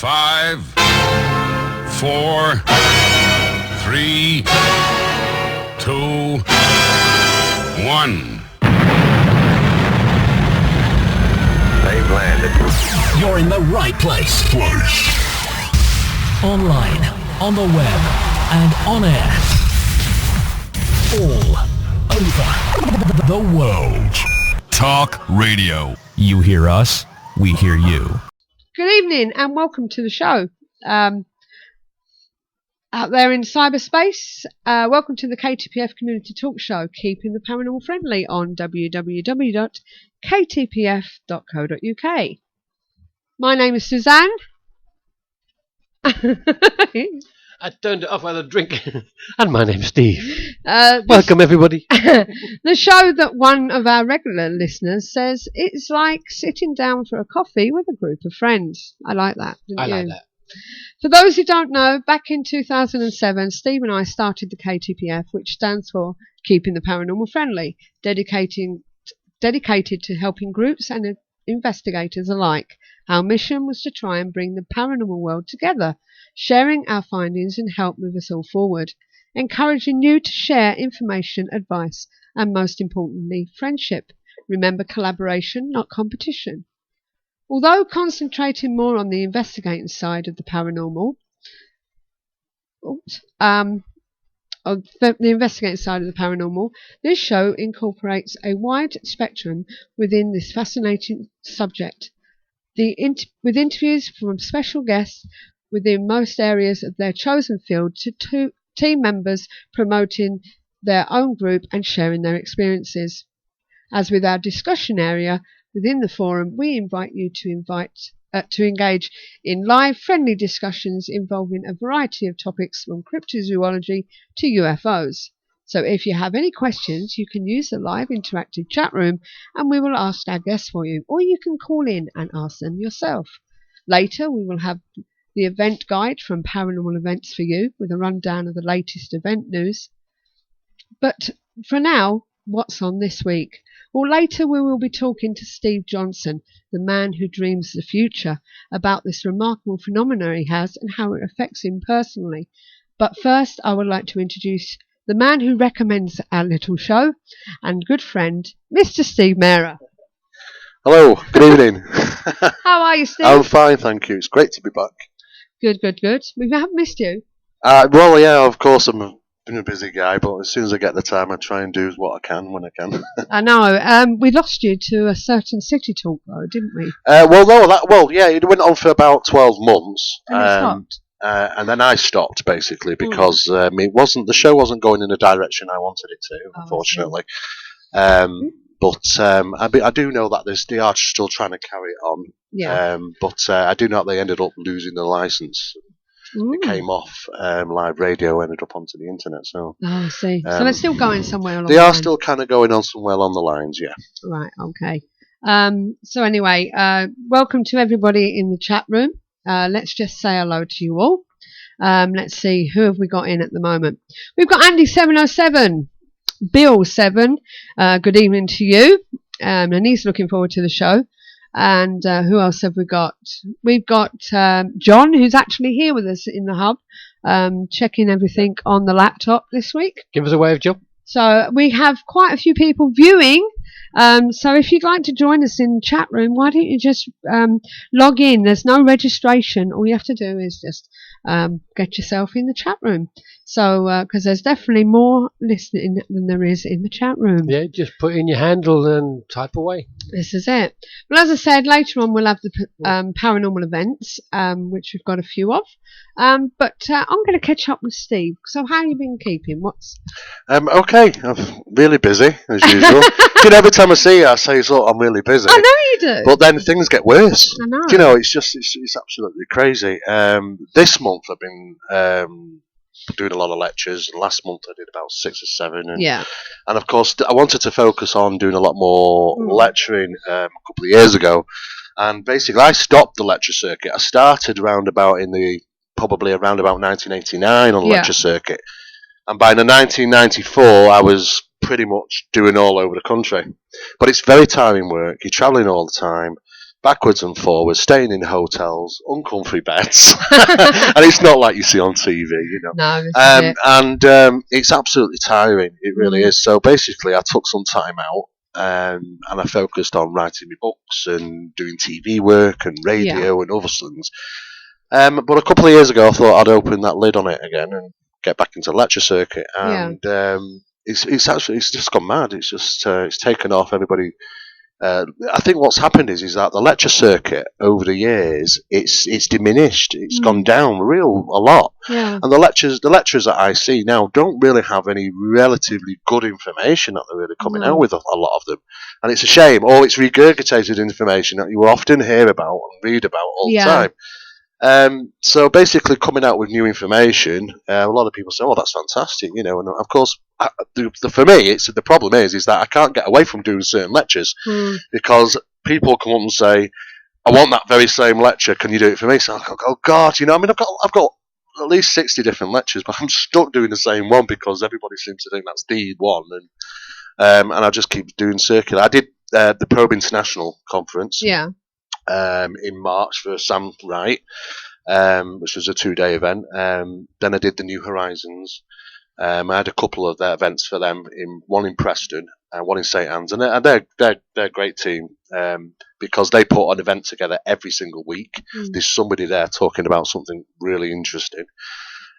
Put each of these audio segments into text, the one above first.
5, 4, 3, 2, 1. They've landed. You're in the right place. Online, on the web, and on air. All over the world. Talk radio. You hear us, we hear you. Good evening and welcome to the show. Out there in cyberspace, welcome to the KTPF Community Talk Show, keeping the paranormal friendly on www.ktpf.co.uk. My name is Suzanne. I turned it off while I was drinking. And my name's Steve. Welcome, everybody. The show that one of our regular listeners says it's like sitting down for a coffee with a group of friends. I like that, I like that. For those who don't know, back in 2007, Steve and I started the KTPF, which stands for Keeping the Paranormal Friendly, dedicated to helping groups and investigators alike. Our mission was to try and bring the paranormal world together, sharing our findings and help move us all forward, encouraging you to share information, advice, and most importantly, friendship. Remember, collaboration, not competition. Although concentrating more on the investigating side of the paranormal, this show incorporates a wide spectrum within this fascinating subject. With interviews from special guests within most areas of their chosen field to team members promoting their own group and sharing their experiences. As with our discussion area within the forum, we invite you to engage in live, friendly discussions involving a variety of topics from cryptozoology to UFOs. So if you have any questions, you can use the live interactive chat room and we will ask our guests for you, or you can call in and ask them yourself. Later, we will have the event guide from Paranormal Events for you with a rundown of the latest event news. But for now, what's on this week? Well, later we will be talking to Steve Johnson, the man who dreams the future, about this remarkable phenomenon he has and how it affects him personally. But first, I would like to introduce the man who recommends our little show and good friend, Mr. Steve Mera. Hello, good evening. How are you, Steve? I'm fine, thank you. It's great to be back. Good. We haven't missed you. Well, yeah, of course, I've been a busy guy, but as soon as I get the time, I try and do what I can when I can. I know. We lost you to a certain city talk, though, didn't we? It went on for about 12 months. And it stopped. And then I stopped, basically, because the show wasn't going in the direction I wanted it to, unfortunately. I do know that they are still trying to carry it on. Yeah. But I do know that they ended up losing the license. It came off live radio, ended up onto the internet. So. Oh, I see. So they're still going somewhere along They the are line. still kind of going on somewhere along the lines, yeah. Right, okay. So anyway, welcome to everybody in the chat room. Let's just say hello to you all. Let's see, who have we got in at the moment? We've got Andy707, Bill7, good evening to you. And he's looking forward to the show. And who else have we got? We've got John, who's actually here with us in the hub, checking everything on the laptop this week. Give us a wave, Joe. So we have quite a few people viewing. So if you'd like to join us in the chat room, why don't you just log in? There's no registration. All you have to do is just get yourself in the chat room. So, because there's definitely more listening than there is in the chat room. Yeah, just put in your handle and type away. This is it. Well, as I said, later on we'll have the paranormal events, which we've got a few of. But I'm going to catch up with Steve. So how have you been keeping? Okay, I'm really busy, as usual. Every time I see you, I say, I'm really busy. I know you do. But then things get worse. I know. It's absolutely crazy. This month I've been doing a lot of lectures. Last month I did about 6 or 7. And of course, I wanted to focus on doing a lot more lecturing a couple of years ago. And basically, I stopped the lecture circuit. I started around about 1989 on the lecture circuit. And by 1994, I was pretty much doing all over the country. But it's very tiring work. You're travelling all the time. backwards and forwards, staying in hotels, uncomfy beds, and it's not like you see on TV, you know. No, this is it. And it's absolutely tiring. It really is. So basically, I took some time out. And I focused on writing my books and doing TV work and radio and other things. But a couple of years ago, I thought I'd open that lid on it again and get back into the lecture circuit. And it's just gone mad. It's just it's taken off. Everybody. I think what's happened is that the lecture circuit over the years it's diminished. It's gone down a lot. Yeah. And the lecturers that I see now don't really have any relatively good information that they're really coming out with, a lot of them. And it's a shame. Or it's regurgitated information that you will often hear about and read about all the time. So basically, coming out with new information, a lot of people say, "Oh, that's fantastic," you know. And of course, for me, the problem is that I can't get away from doing certain lectures because people come up and say, "I want that very same lecture. Can you do it for me?" So I go, "Oh God, you know, I mean, I've got at least 60 different lectures, but I'm stuck doing the same one because everybody seems to think that's the one." And I just keep doing circular. I did the Probe International conference. Yeah. In March for Sam Wright, which was a 2-day event. Then I did the New Horizons. I had a couple of their events for them, one in Preston and one in St Anne's, and they're a great team because they put an event together every single week. There's somebody there talking about something really interesting.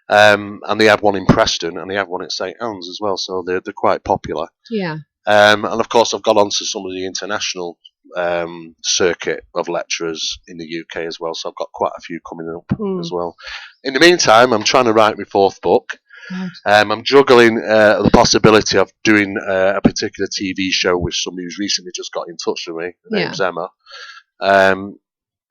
And they had one in Preston and they had one at St Anne's as well, so they're quite popular. Yeah. And of course, I've got onto some of the international circuit of lecturers in the UK as well, so I've got quite a few coming up as well. In the meantime, I'm trying to write my 4th book. I'm juggling the possibility of doing a particular TV show with somebody who's recently just got in touch with me. Her name's Emma. And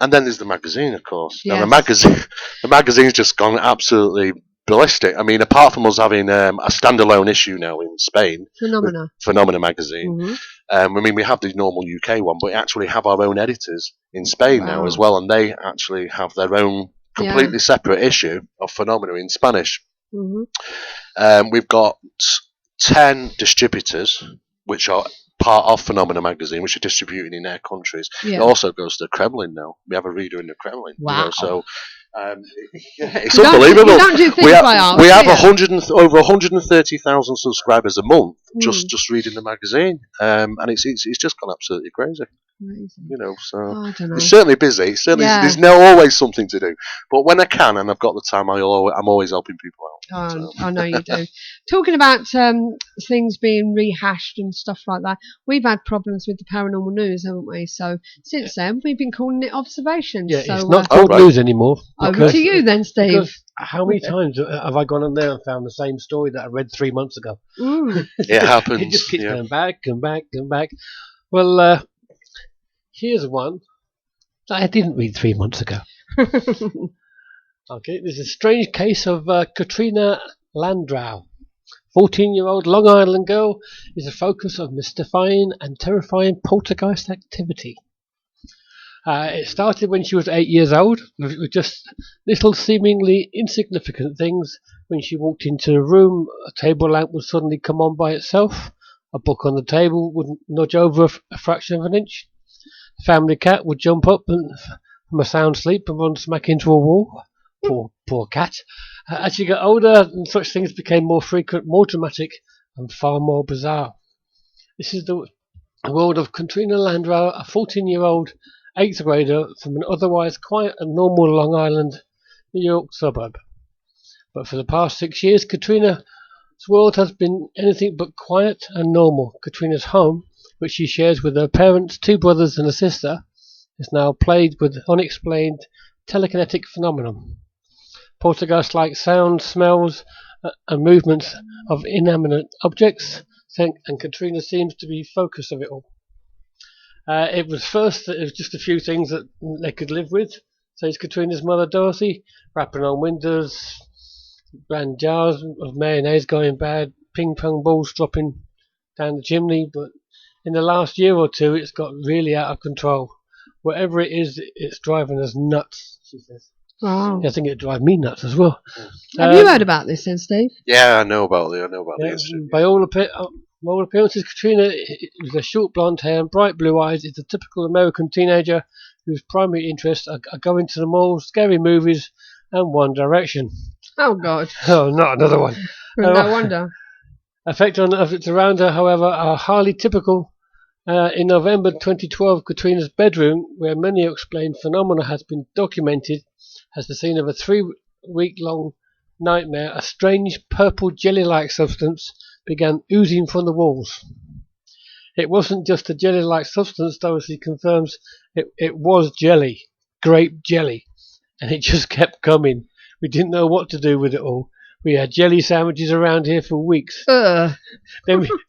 then there's the magazine, of course. Now the magazine's just gone absolutely ballistic. I mean, apart from us having a standalone issue now in Spain, Phenomena magazine. I mean, we have the normal UK one, but we actually have our own editors in Spain now as well, and they actually have their own completely separate issue of Phenomena in Spanish. We've got 10 distributors, which are part of Phenomena magazine, which are distributing in their countries. It also goes to the Kremlin now. We have a reader in the Kremlin. Wow. You know, so it's unbelievable. You don't do things we have over 130,000 subscribers a month just reading the magazine, and it's just gone absolutely crazy. Amazing. You know, so it's certainly busy. It's certainly there's always something to do, but when I can and I've got the time, I'm always helping people out. I know you do. Talking about things being rehashed and stuff like that, we've had problems with the paranormal news, haven't we? So since then, we've been calling it observations. Yeah, so, it's not called news anymore. Over to you then, Steve. How many times have I gone on there and found the same story that I read 3 months ago? It happens. It just keeps going back and back and back. Well, here's one that I didn't read 3 months ago. Okay, there's a strange case of Katrina Landau. 14-year-old Long Island girl is the focus of mystifying and terrifying poltergeist activity. It started when she was 8 years old, with just little seemingly insignificant things. When she walked into a room, a table lamp would suddenly come on by itself. A book on the table would nudge over a fraction of an inch. The family cat would jump up from a sound sleep and run smack into a wall. Poor cat. As she got older, such things became more frequent, more dramatic, and far more bizarre. This is the world of Katrina Landau, a 14-year-old 8th grader from an otherwise quiet and normal Long Island, New York suburb. But for the past 6 years, Katrina's world has been anything but quiet and normal. Katrina's home, which she shares with her parents, 2 brothers and a sister, is now plagued with unexplained telekinetic phenomenon. Poltergeist-like sounds, smells, and movements of inanimate objects, and Katrina seems to be the focus of it all. It was just a few things that they could live with, says Katrina's mother Dorothy, rapping on windows, brand jars of mayonnaise going bad, ping pong balls dropping down the chimney, but in the last year or two it's got really out of control. Whatever it is, it's driving us nuts, she says. Wow. I think it'd drive me nuts as well. Have you heard about this then, Steve? Yeah, I know about the issue. By all appearances, Katrina, with her short blonde hair and bright blue eyes, is a typical American teenager whose primary interests are going to the mall, scary movies, and One Direction. Oh, God. Oh, not another one. No wonder. Effect on objects around her, however, are highly typical. In November 2012, Katrina's bedroom, where many explained phenomena has been documented, as the scene of a 3-week-long nightmare. A strange purple jelly-like substance began oozing from the walls. It wasn't just a jelly-like substance, though, as he confirms. It was jelly, grape jelly, and it just kept coming. We didn't know what to do with it all. We had jelly sandwiches around here for weeks. Then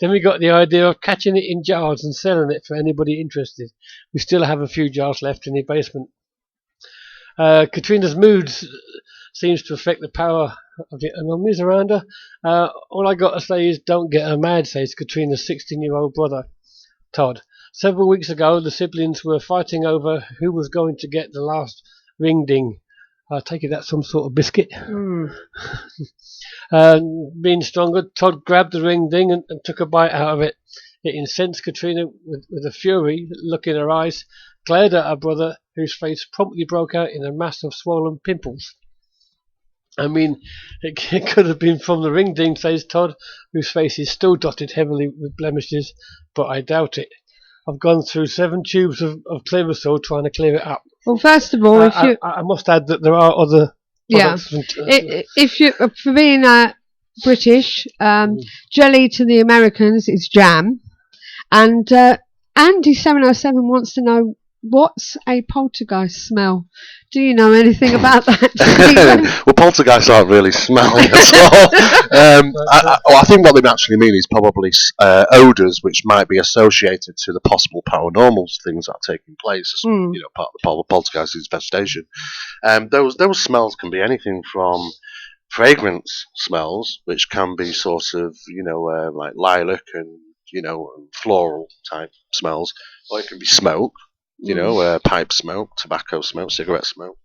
we got the idea of catching it in jars and selling it for anybody interested. We still have a few jars left in the basement. Katrina's moods seems to affect the power of the anomalies around her. All I got to say is don't get her mad, says Katrina's 16-year-old brother, Todd. Several weeks ago, the siblings were fighting over who was going to get the last ring ding. I take it that's some sort of biscuit. Being stronger, Todd grabbed the ring ding and took a bite out of it. It incensed Katrina with a fury look in her eyes, glared at her brother, whose face promptly broke out in a mass of swollen pimples. I mean, it could have been from the ring ding, says Todd, whose face is still dotted heavily with blemishes, but I doubt it. I've gone through 7 tubes of Clearasil trying to clear it up. Well, first of all, I must add that there are other products. If you, for being British, jelly to the Americans is jam, and Andy707 wants to know, what's a poltergeist smell? Do you know anything about that? Well, poltergeists aren't really smelling at all. I think what they actually mean is probably odours which might be associated to the possible paranormal things that are taking place as part of the poltergeist infestation. Those smells can be anything from fragrance smells, which can be sort of like lilac and floral type smells, or it can be smoke. Pipe smoke, tobacco smoke, cigarette smoke.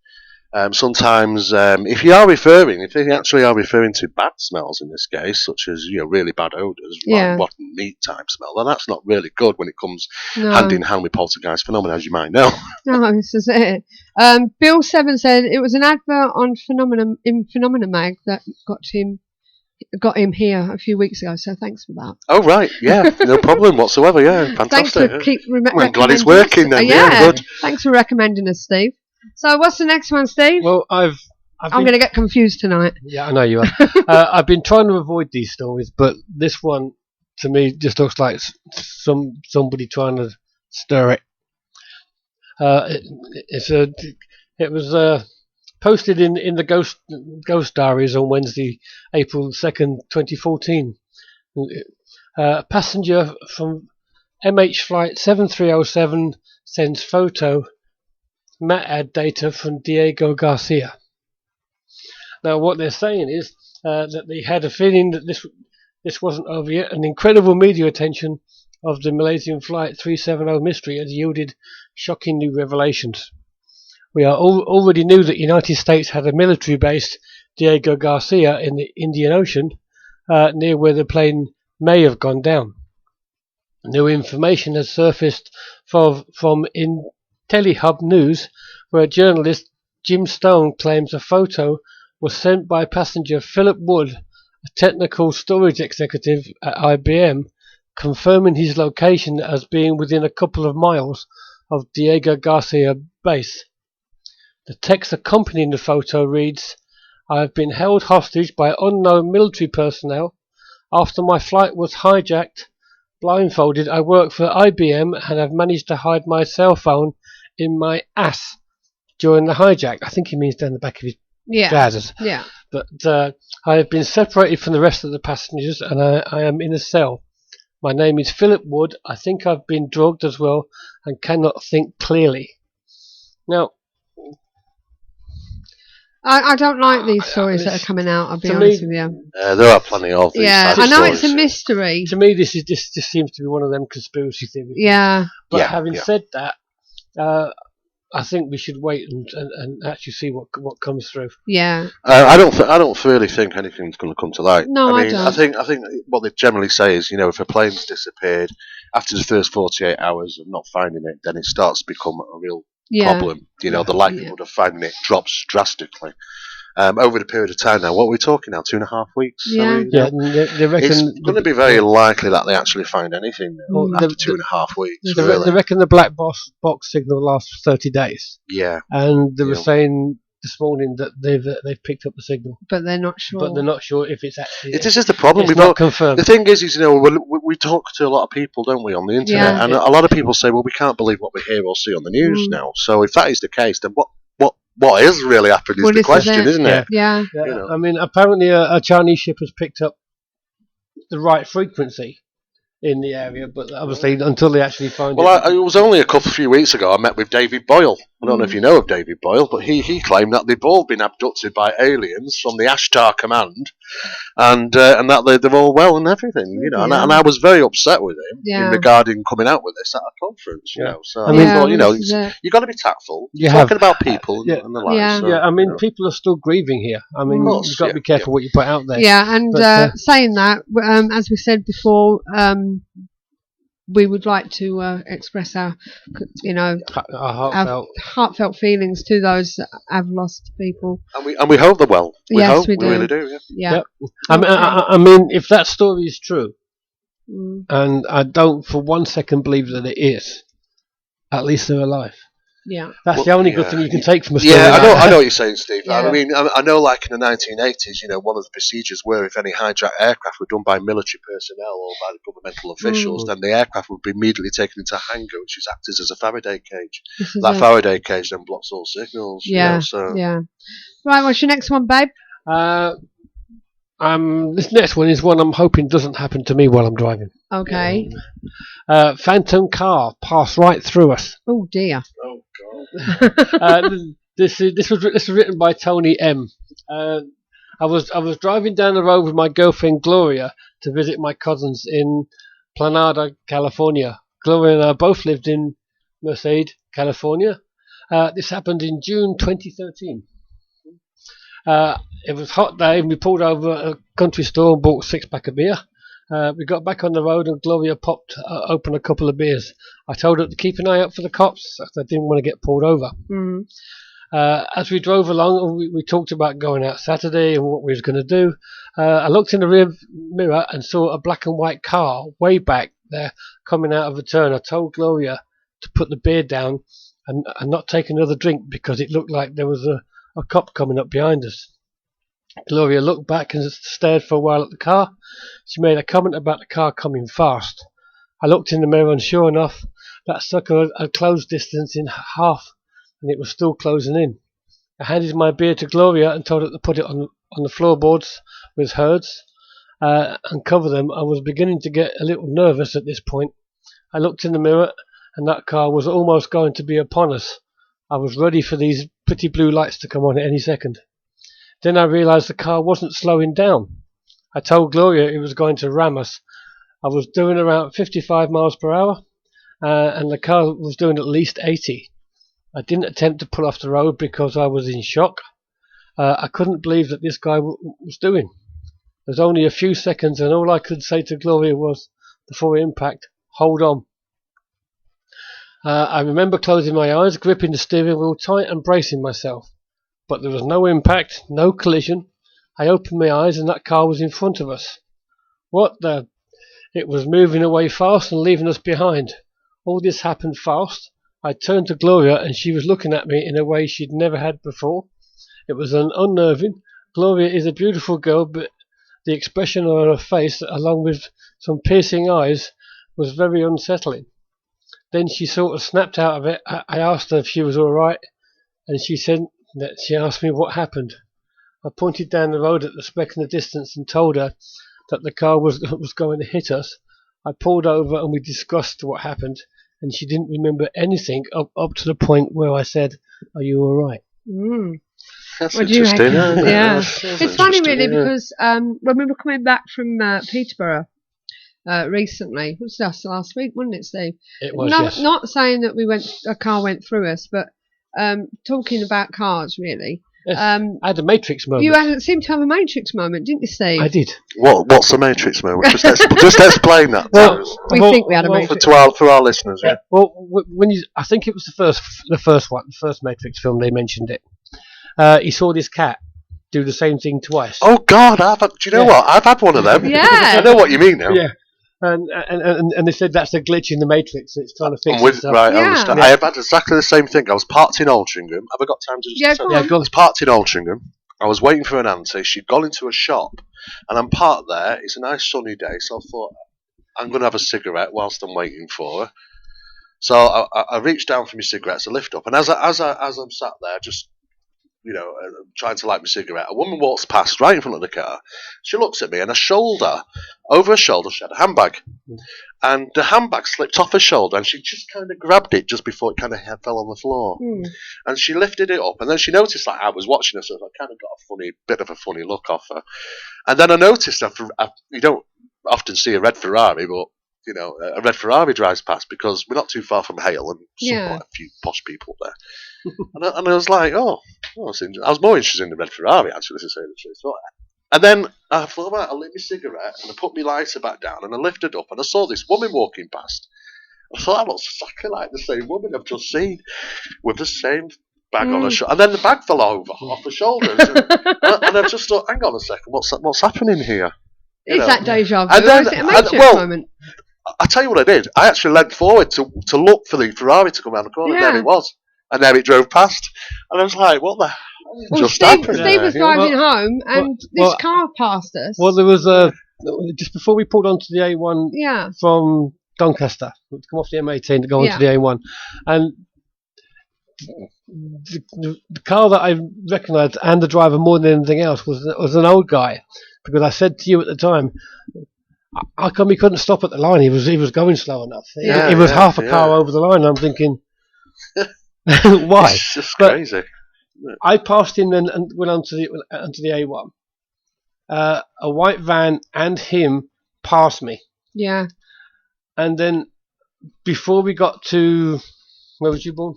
Sometimes, if they actually are referring to bad smells in this case, such as really bad odours, rotten meat type smell, then that's not really good when it comes hand in hand with poltergeist phenomena, as you might know. No, this is it. Bill7 said it was an advert on Phenomena Mag that got him here a few weeks ago, so thanks for that. Oh, right, yeah, no problem whatsoever, yeah, fantastic. Thanks for I'm glad it's working then, good. Thanks for recommending us, Steve. So what's the next one, Steve? Well, I'm going to get confused tonight. Yeah, I know you are. I've been trying to avoid these stories, but this one, to me, just looks like somebody trying to stir it. It was posted in the Ghost Diaries on Wednesday, April 2nd, 2014. A passenger from MH flight 7307 sends photo. Matt had data from Diego Garcia. Now, what they're saying is that they had a feeling that this wasn't over yet. An incredible media attention of the Malaysian Flight 370 mystery has yielded shocking new revelations. We already knew that the United States had a military base, Diego Garcia, in the Indian Ocean, near where the plane may have gone down. New information has surfaced from IntelliHub News, where journalist Jim Stone claims a photo was sent by passenger Philip Wood, a technical storage executive at IBM, confirming his location as being within a couple of miles of Diego Garcia base. The text accompanying the photo reads, "I have been held hostage by unknown military personnel. After my flight was hijacked, blindfolded, I work for IBM and have managed to hide my cell phone in my ass during the hijack." I think he means down the back of his trousers. Yeah. But I have been separated from the rest of the passengers and I am in a cell. My name is Philip Wood. I think I've been drugged as well and cannot think clearly. Now, I don't like these stories that are coming out, I'll be honest with you. There are plenty of these. Yeah, I know stories. it's a mystery. To me, this seems to be one of them conspiracy theories. Yeah. But having said that, I think we should wait and actually see what comes through. Yeah. I don't really think anything's going to come to light. No, I don't. I think what they generally say is, if a plane's disappeared after the first 48 hours of not finding it, then it starts to become a real problem. The likelihood of finding it drops drastically. Over the period of time now, what are we talking now? 2.5 weeks? Yeah. They reckon it's going to be very likely that they actually find anything after 2.5 weeks. They reckon the black box signal lasts 30 days. Yeah. And they were saying this morning that they've picked up the signal, but they're not sure. But they're not sure if it's actually. This is the problem. It's not confirmed. The thing is, we talk to a lot of people, don't we, on the internet, and a lot of people say, "Well, we can't believe what we hear or see on the news now." So, if that is the case, then what is really happening is the question, isn't it? Yeah. I mean, apparently a Chinese ship has picked up the right frequency in the area, but obviously until they actually find it. Well, it was only a few weeks ago I met with David Boyle. I don't know if you know of David Boyle, but he claimed that they've all been abducted by aliens from the Ashtar Command, and that they're all well and everything, and I was very upset with him regarding coming out with this at a conference, So I mean, you've got to be tactful. You're talking about people and the like. I mean, people are still grieving here. I mean, you've got to be careful what you put out there. Yeah, and saying that, as we said before, we would like to express our heartfelt feelings to those that have lost people. And we hope they're well. We really do. Yeah. I mean, if that story is true, and I don't for 1 second believe that it is, at least they're alive. Yeah, that's the only good thing you can take from a story. Yeah, I know what you're saying, Steve. Yeah. I mean, I know, like in the 1980s, one of the procedures were if any hijacked aircraft were done by military personnel or by the governmental officials, then the aircraft would be immediately taken into a hangar, which is acted as a Faraday cage. That Faraday cage then blocks all signals. Yeah, Right, what's your next one, babe? This next one is one I'm hoping doesn't happen to me while I'm driving. Okay. Phantom car passed right through us. Oh dear. Oh god. This was written by Tony M. I was driving down the road with my girlfriend Gloria to visit my cousins in Planada, California. Gloria and I both lived in Merced, California. This happened in June 2013. It was a hot day and we pulled over at a country store and bought a 6-pack of beer. We got back on the road and Gloria popped open a couple of beers. I told her to keep an eye out for the cops. I didn't want to get pulled over. As we drove along, we talked about going out Saturday and what we was going to do. I looked in the rear mirror and saw a black and white car way back there coming out of a turn. I told Gloria to put the beer down and not take another drink because it looked like there was a cop coming up behind us. Gloria looked back and stared for a while at the car. She made a comment about the car coming fast. I looked in the mirror and sure enough, that sucker had closed distance in half and it was still closing in. I handed my beer to Gloria and told her to put it on the floorboards with hers and cover them. I was beginning to get a little nervous at this point. I looked in the mirror and that car was almost going to be upon us. I was ready for these pretty blue lights to come on at any second. Then I realised the car wasn't slowing down. I told Gloria it was going to ram us. I was doing around 55 miles per hour and the car was doing at least 80. I didn't attempt to pull off the road because I was in shock. I couldn't believe that this guy was doing. There was only a few seconds and all I could say to Gloria was, before impact, hold on. I remember closing my eyes, gripping the steering wheel tight and bracing myself. But there was no impact, no collision. I opened my eyes and that car was in front of us. What the? It was moving away fast and leaving us behind. All this happened fast. I turned to Gloria and she was looking at me in a way she'd never had before. It was unnerving. Gloria is a beautiful girl, but the expression on her face, along with some piercing eyes, was very unsettling. Then she sort of snapped out of it. I asked her if she was all right, and she said that she asked me what happened. I pointed down the road at the speck in the distance and told her that the car was going to hit us. I pulled over and we discussed what happened, and she didn't remember anything up to the point where I said, "Are you all right?" That's interesting. Yeah, it's funny really because when we were coming back from Peterborough recently, it was just last week, wasn't it, Steve? It was. Not saying that a car went through us, but talking about cars really. Yes. I had a Matrix moment. You seemed to have a Matrix moment, didn't you, Steve? I did. What's a Matrix moment? Just explain that to us. We think we had a Matrix. For our listeners, yeah. Well, I think it was the first Matrix film. They mentioned it. He saw this cat do the same thing twice. Oh God! Do you know what? I've had one of them. Yeah. I know what you mean now. Yeah. And they said that's a glitch in the Matrix. It's trying to fix itself. Right, Yeah. I understand. I have had exactly the same thing. I was parked in Altrincham. Have I got time to just go on. I was parked in Altrincham. I was waiting for an auntie. She'd gone into a shop, and I'm parked there. It's a nice sunny day, so I thought I'm going to have a cigarette whilst I'm waiting for her. So I reached down for my cigarettes, I lift up, and as I'm sat there, just trying to light my cigarette, a woman walks past right in front of the car. She looks at me, and over her shoulder, she had a handbag. And the handbag slipped off her shoulder, and she just kind of grabbed it just before it kind of fell on the floor. And she lifted it up, and then she noticed that I was watching her, so I kind of got a bit of a funny look off her. And then I noticed you don't often see a red Ferrari, but a red Ferrari drives past because we're not too far from Hale, and quite a few posh people there. and I was like, I was more interested in the red Ferrari, actually, to say the truth. And then I thought, I lit my cigarette, and I put my lighter back down, and I lifted up, and I saw this woman walking past. I thought, that looks exactly like the same woman I've just seen, with the same bag on her shoulder. And then the bag fell over off her shoulders. and I just thought, hang on a second, what's happening here? Is that deja vu, and then, or is it a Matrix moment? I tell you what I did. I actually leant forward to look for the Ferrari to come around the corner, and there it was. And there it drove past. And I was like, what the hell just happened? Steve was driving home, and this car passed us. Well, there was just before we pulled onto the A1 from Doncaster, to come off the M18 to go onto the A1. And the car that I recognised, and the driver more than anything else, was an old guy. Because I said to you at the time, how come he couldn't stop at the line? He was going slow enough. He was half a car over the line. And I'm thinking, why? It's just crazy. I passed him and went onto the A1. A white van and him passed me. Yeah. And then before we got to, where was you born?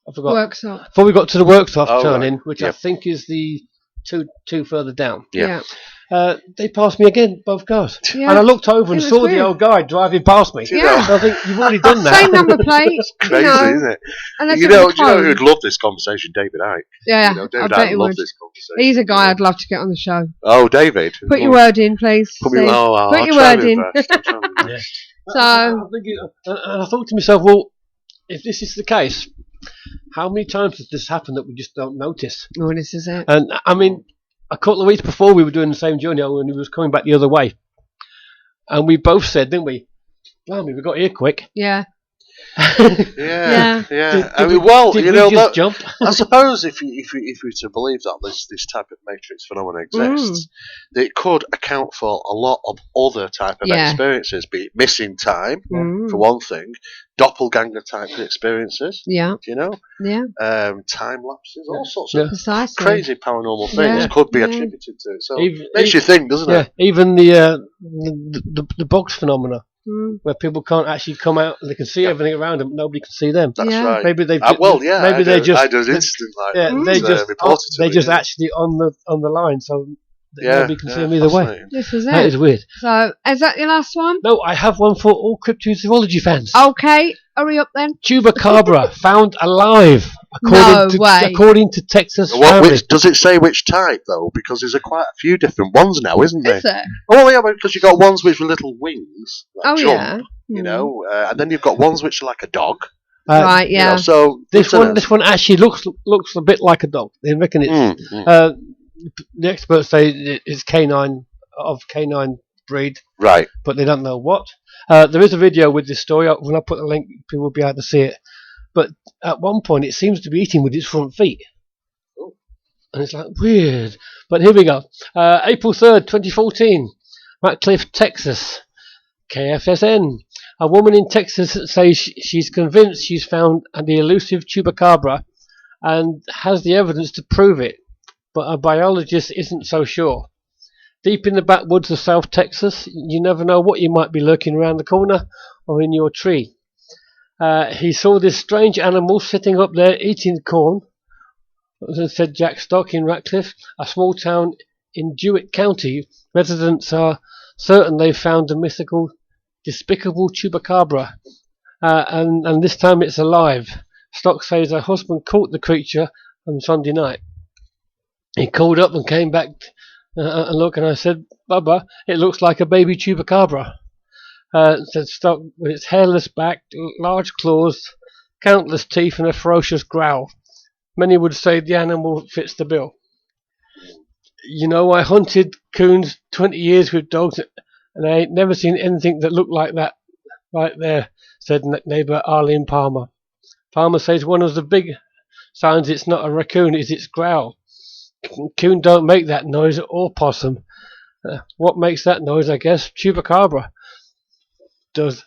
I forgot. Workshop. Before we got to the workshop turn-in, which I think is the two further down. Yeah. They passed me again, both cars. Yeah. And I looked over and saw the old guy driving past me. Yeah. So I think, you've already done that. Same number plate. It's crazy, isn't it? And do you know who'd love this conversation? David Icke. Yeah, David Icke would love this conversation. He's a guy I'd love to get on the show. Oh, David. Put your word in, please. Put your word in. So, I thought to myself, well, if this is the case, how many times has this happened that we just don't notice? Oh, this is it. And I mean, a couple of weeks before we were doing the same journey, when he was coming back the other way, and we both said, didn't we? Blimey, we got here quick. Yeah. Yeah. Jump? I suppose if you were to believe that this type of matrix phenomenon exists, it could account for a lot of other type of experiences, be it missing time for one thing, doppelganger type of experiences. Yeah. Time lapses, all sorts of crazy paranormal things could be attributed to it. So it makes you think, doesn't it? Even the box phenomena. Where people can't actually come out, they can see everything around them, but nobody can see them. That's right. Maybe they just actually on the line, so nobody can see them either way. This is it. That is weird. So, is that your last one? No, I have one for all cryptozoology fans. Okay, hurry up then. Chupacabra found alive, according to Texas. Does it say which type though? Because there's quite a few different ones now, isn't there? Is there? Oh yeah, because you've got ones with little wings, that jump, yeah. and then you've got ones which are like a dog. Right, yeah. So this one actually looks a bit like a dog. They reckon it's. The experts say it's canine breed, right? But they don't know what. There is a video with this story. When I put the link, people will be able to see it. But at one point, it seems to be eating with its front feet, and it's like weird. But here we go. April 3rd, 2014, Ratcliffe, Texas. KFSN. A woman in Texas says she's convinced she's found the elusive chupacabra and has the evidence to prove it. But a biologist isn't so sure. Deep in the backwoods of South Texas, you never know what you might be lurking around the corner or in your tree. He saw this strange animal sitting up there eating corn said Jack Stock in Ratcliffe, a small town in Jewett County. Residents are certain they've found a mythical, despicable chupacabra, and this time it's alive. Stock says her husband caught the creature on Sunday night. He called up and came back and look, and I said, Bubba, it looks like a baby chupacabra. Said Stock, with its hairless back, large claws, countless teeth, and a ferocious growl. Many would say the animal fits the bill. You know, I hunted coons 20 years with dogs, and I ain't never seen anything that looked like that right there, said neighbour Arlene Palmer. Palmer says one of the big signs it's not a raccoon is its growl. Coon don't make that noise, or possum. What makes that noise, I guess? Chupacabra does.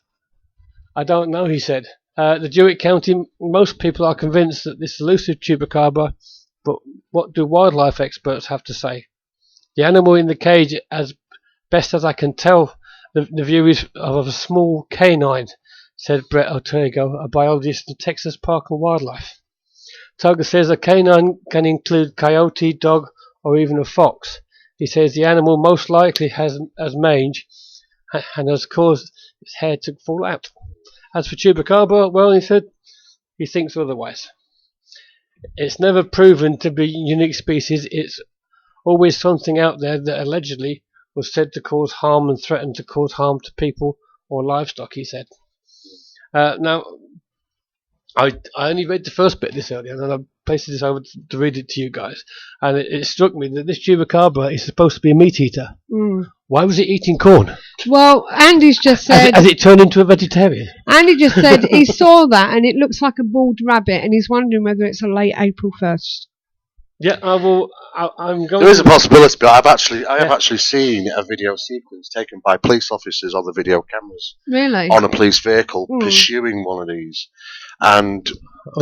I don't know, he said. The Jewett County, most people are convinced that this elusive chupacabra, but what do wildlife experts have to say? The animal in the cage, as best as I can tell, the view is of a small canine, said Brett Ortego, a biologist in Texas Park and Wildlife. Tugger says a canine can include coyote, dog, or even a fox. He says the animal most likely has mange and has caused its hair to fall out. As for chupacabra, well, he said, he thinks otherwise. It's never proven to be a unique species. It's always something out there that allegedly was said to cause harm and threatened to cause harm to people or livestock, he said. Now, I only read the first bit this earlier, and then I pasted this over to read it to you guys. And it struck me that this chupacabra is supposed to be a meat eater. Mm. Why was it eating corn? Well, Andy's just said... Has it turned into a vegetarian? Andy just said he saw that and it looks like a bald rabbit, and he's wondering whether it's a late April 1st. Yeah, I'm going. There is a possibility, but I have actually seen a video sequence taken by police officers on the video cameras. Really? On a police vehicle pursuing one of these, and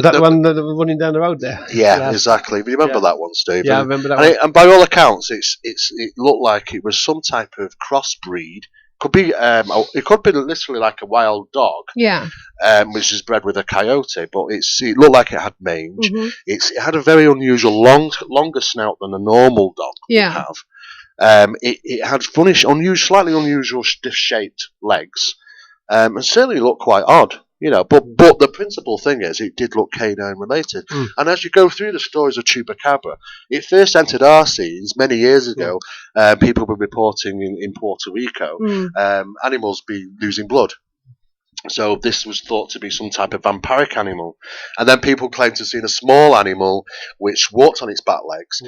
that one that was running down the road there. Yeah, exactly. Do you remember that one, Steve? Yeah, I remember that one. And by all accounts, it looked like it was some type of crossbreed. It could be literally like a wild dog, which is bred with a coyote, but it looked like it had mange. Mm-hmm. It had a very unusual, longer snout than a normal dog would have. It had funny, slightly unusual stiff-shaped legs, and certainly looked quite odd. But the principal thing is it did look canine related. Mm. And as you go through the stories of chupacabra, it first entered our scenes many years ago. People were reporting in Puerto Rico animals be losing blood. So this was thought to be some type of vampiric animal. And then people claimed to have seen a small animal which walked on its back legs,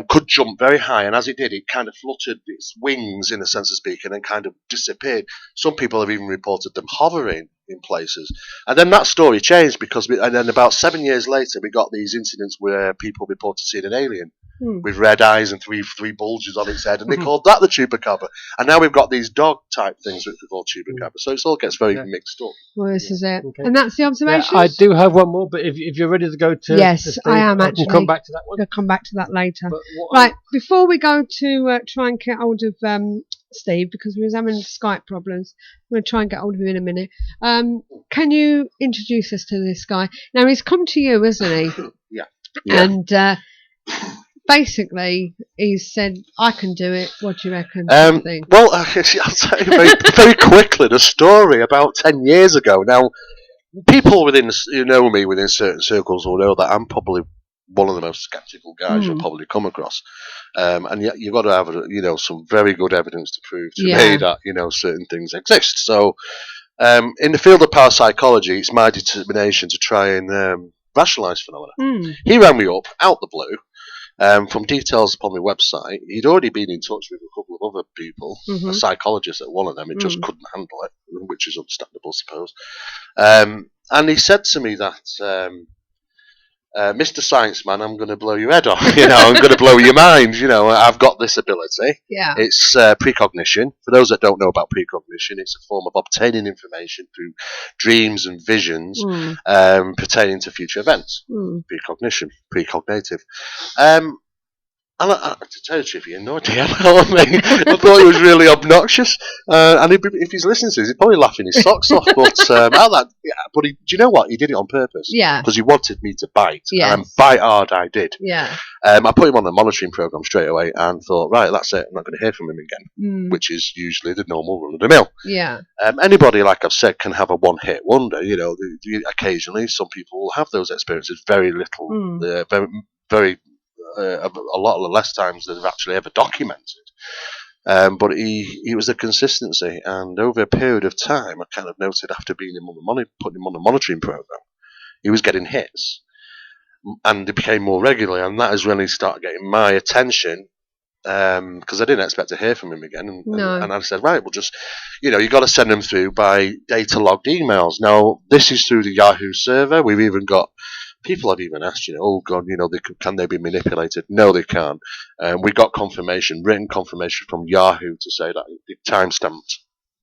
could jump very high, and as it did, it kind of fluttered its wings, in a sense of speaking, and kind of disappeared. Some people have even reported them hovering in places. And then that story changed and then about 7 years later, we got these incidents where people reported seeing an alien with red eyes and three bulges on its head, and they called that the chupacabra. And now we've got these dog-type things which we call chupacabra. So it all gets very mixed up. Well, this is it. Okay. And that's the observation? I do have one more, but if you're ready to go to... Yes, I am actually. I can come back to that one. We'll come back to that later. Right, before we go to try and get hold of Steve, because we was having Skype problems, I'm going to try and get hold of him in a minute. Can you introduce us to this guy? Now, he's come to you, hasn't he? Yeah. And... basically, he said, I can do it. What do you reckon? Well, I'll tell you very quickly the story about 10 years ago. Now, people who know me within certain circles will know that I'm probably one of the most sceptical guys you'll probably come across. And yet you've got to have, some very good evidence to prove to me that, certain things exist. So, in the field of parapsychology, it's my determination to try and rationalise phenomena. He rang me up, out the blue. From details upon my website, he'd already been in touch with a couple of other people, a psychologist at one of them. It just couldn't handle it, which is understandable, I suppose. And he said to me that, Mr. Science Man, I'm going to blow your head off. I'm going to blow your mind. I've got this ability. Yeah. It's precognition. For those that don't know about precognition, it's a form of obtaining information through dreams and visions pertaining to future events. Precognition, precognitive. And to tell you the truth, he annoyed the hell out of me. I thought he was really obnoxious. And if he's listening to this, he's probably laughing his socks off. But but do you know what? He did it on purpose. Yeah. Because he wanted me to bite. Yes. And bite hard I did. Yeah. I put him on the monitoring program straight away and thought, right, that's it. I'm not going to hear from him again. Which is usually the normal run of the mill. Yeah. Anybody, like I've said, can have a one-hit wonder. You know, occasionally some people will have those experiences. Very little, very a lot less times than they've actually ever documented. But he was a consistency, and over a period of time, I kind of noted after being putting him on the monitoring program, he was getting hits, and it became more regularly, and that is when he started getting my attention. Because I didn't expect to hear from him again, and I said, right, well, just you got to send them through by data logged emails. Now this is through the Yahoo server. We've even got people have even asked, oh God, can they be manipulated? No, they can't. We got written confirmation from Yahoo to say that it's timestamped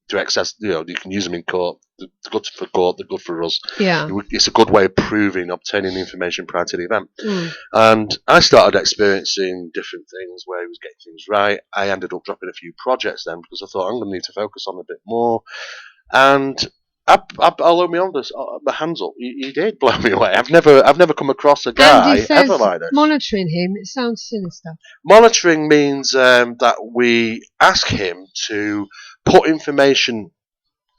to access. You can use them in court. They're good for court. They're good for us. Yeah, it's a good way of obtaining the information prior to the event. And I started experiencing different things where he was getting things right. I ended up dropping a few projects then because I thought I'm going to need to focus on a bit more. And I'll owe me on this. My hands up. He did blow me away. I've never come across a guy ever like this. Monitoring him, it sounds sinister. Monitoring means that we ask him to put information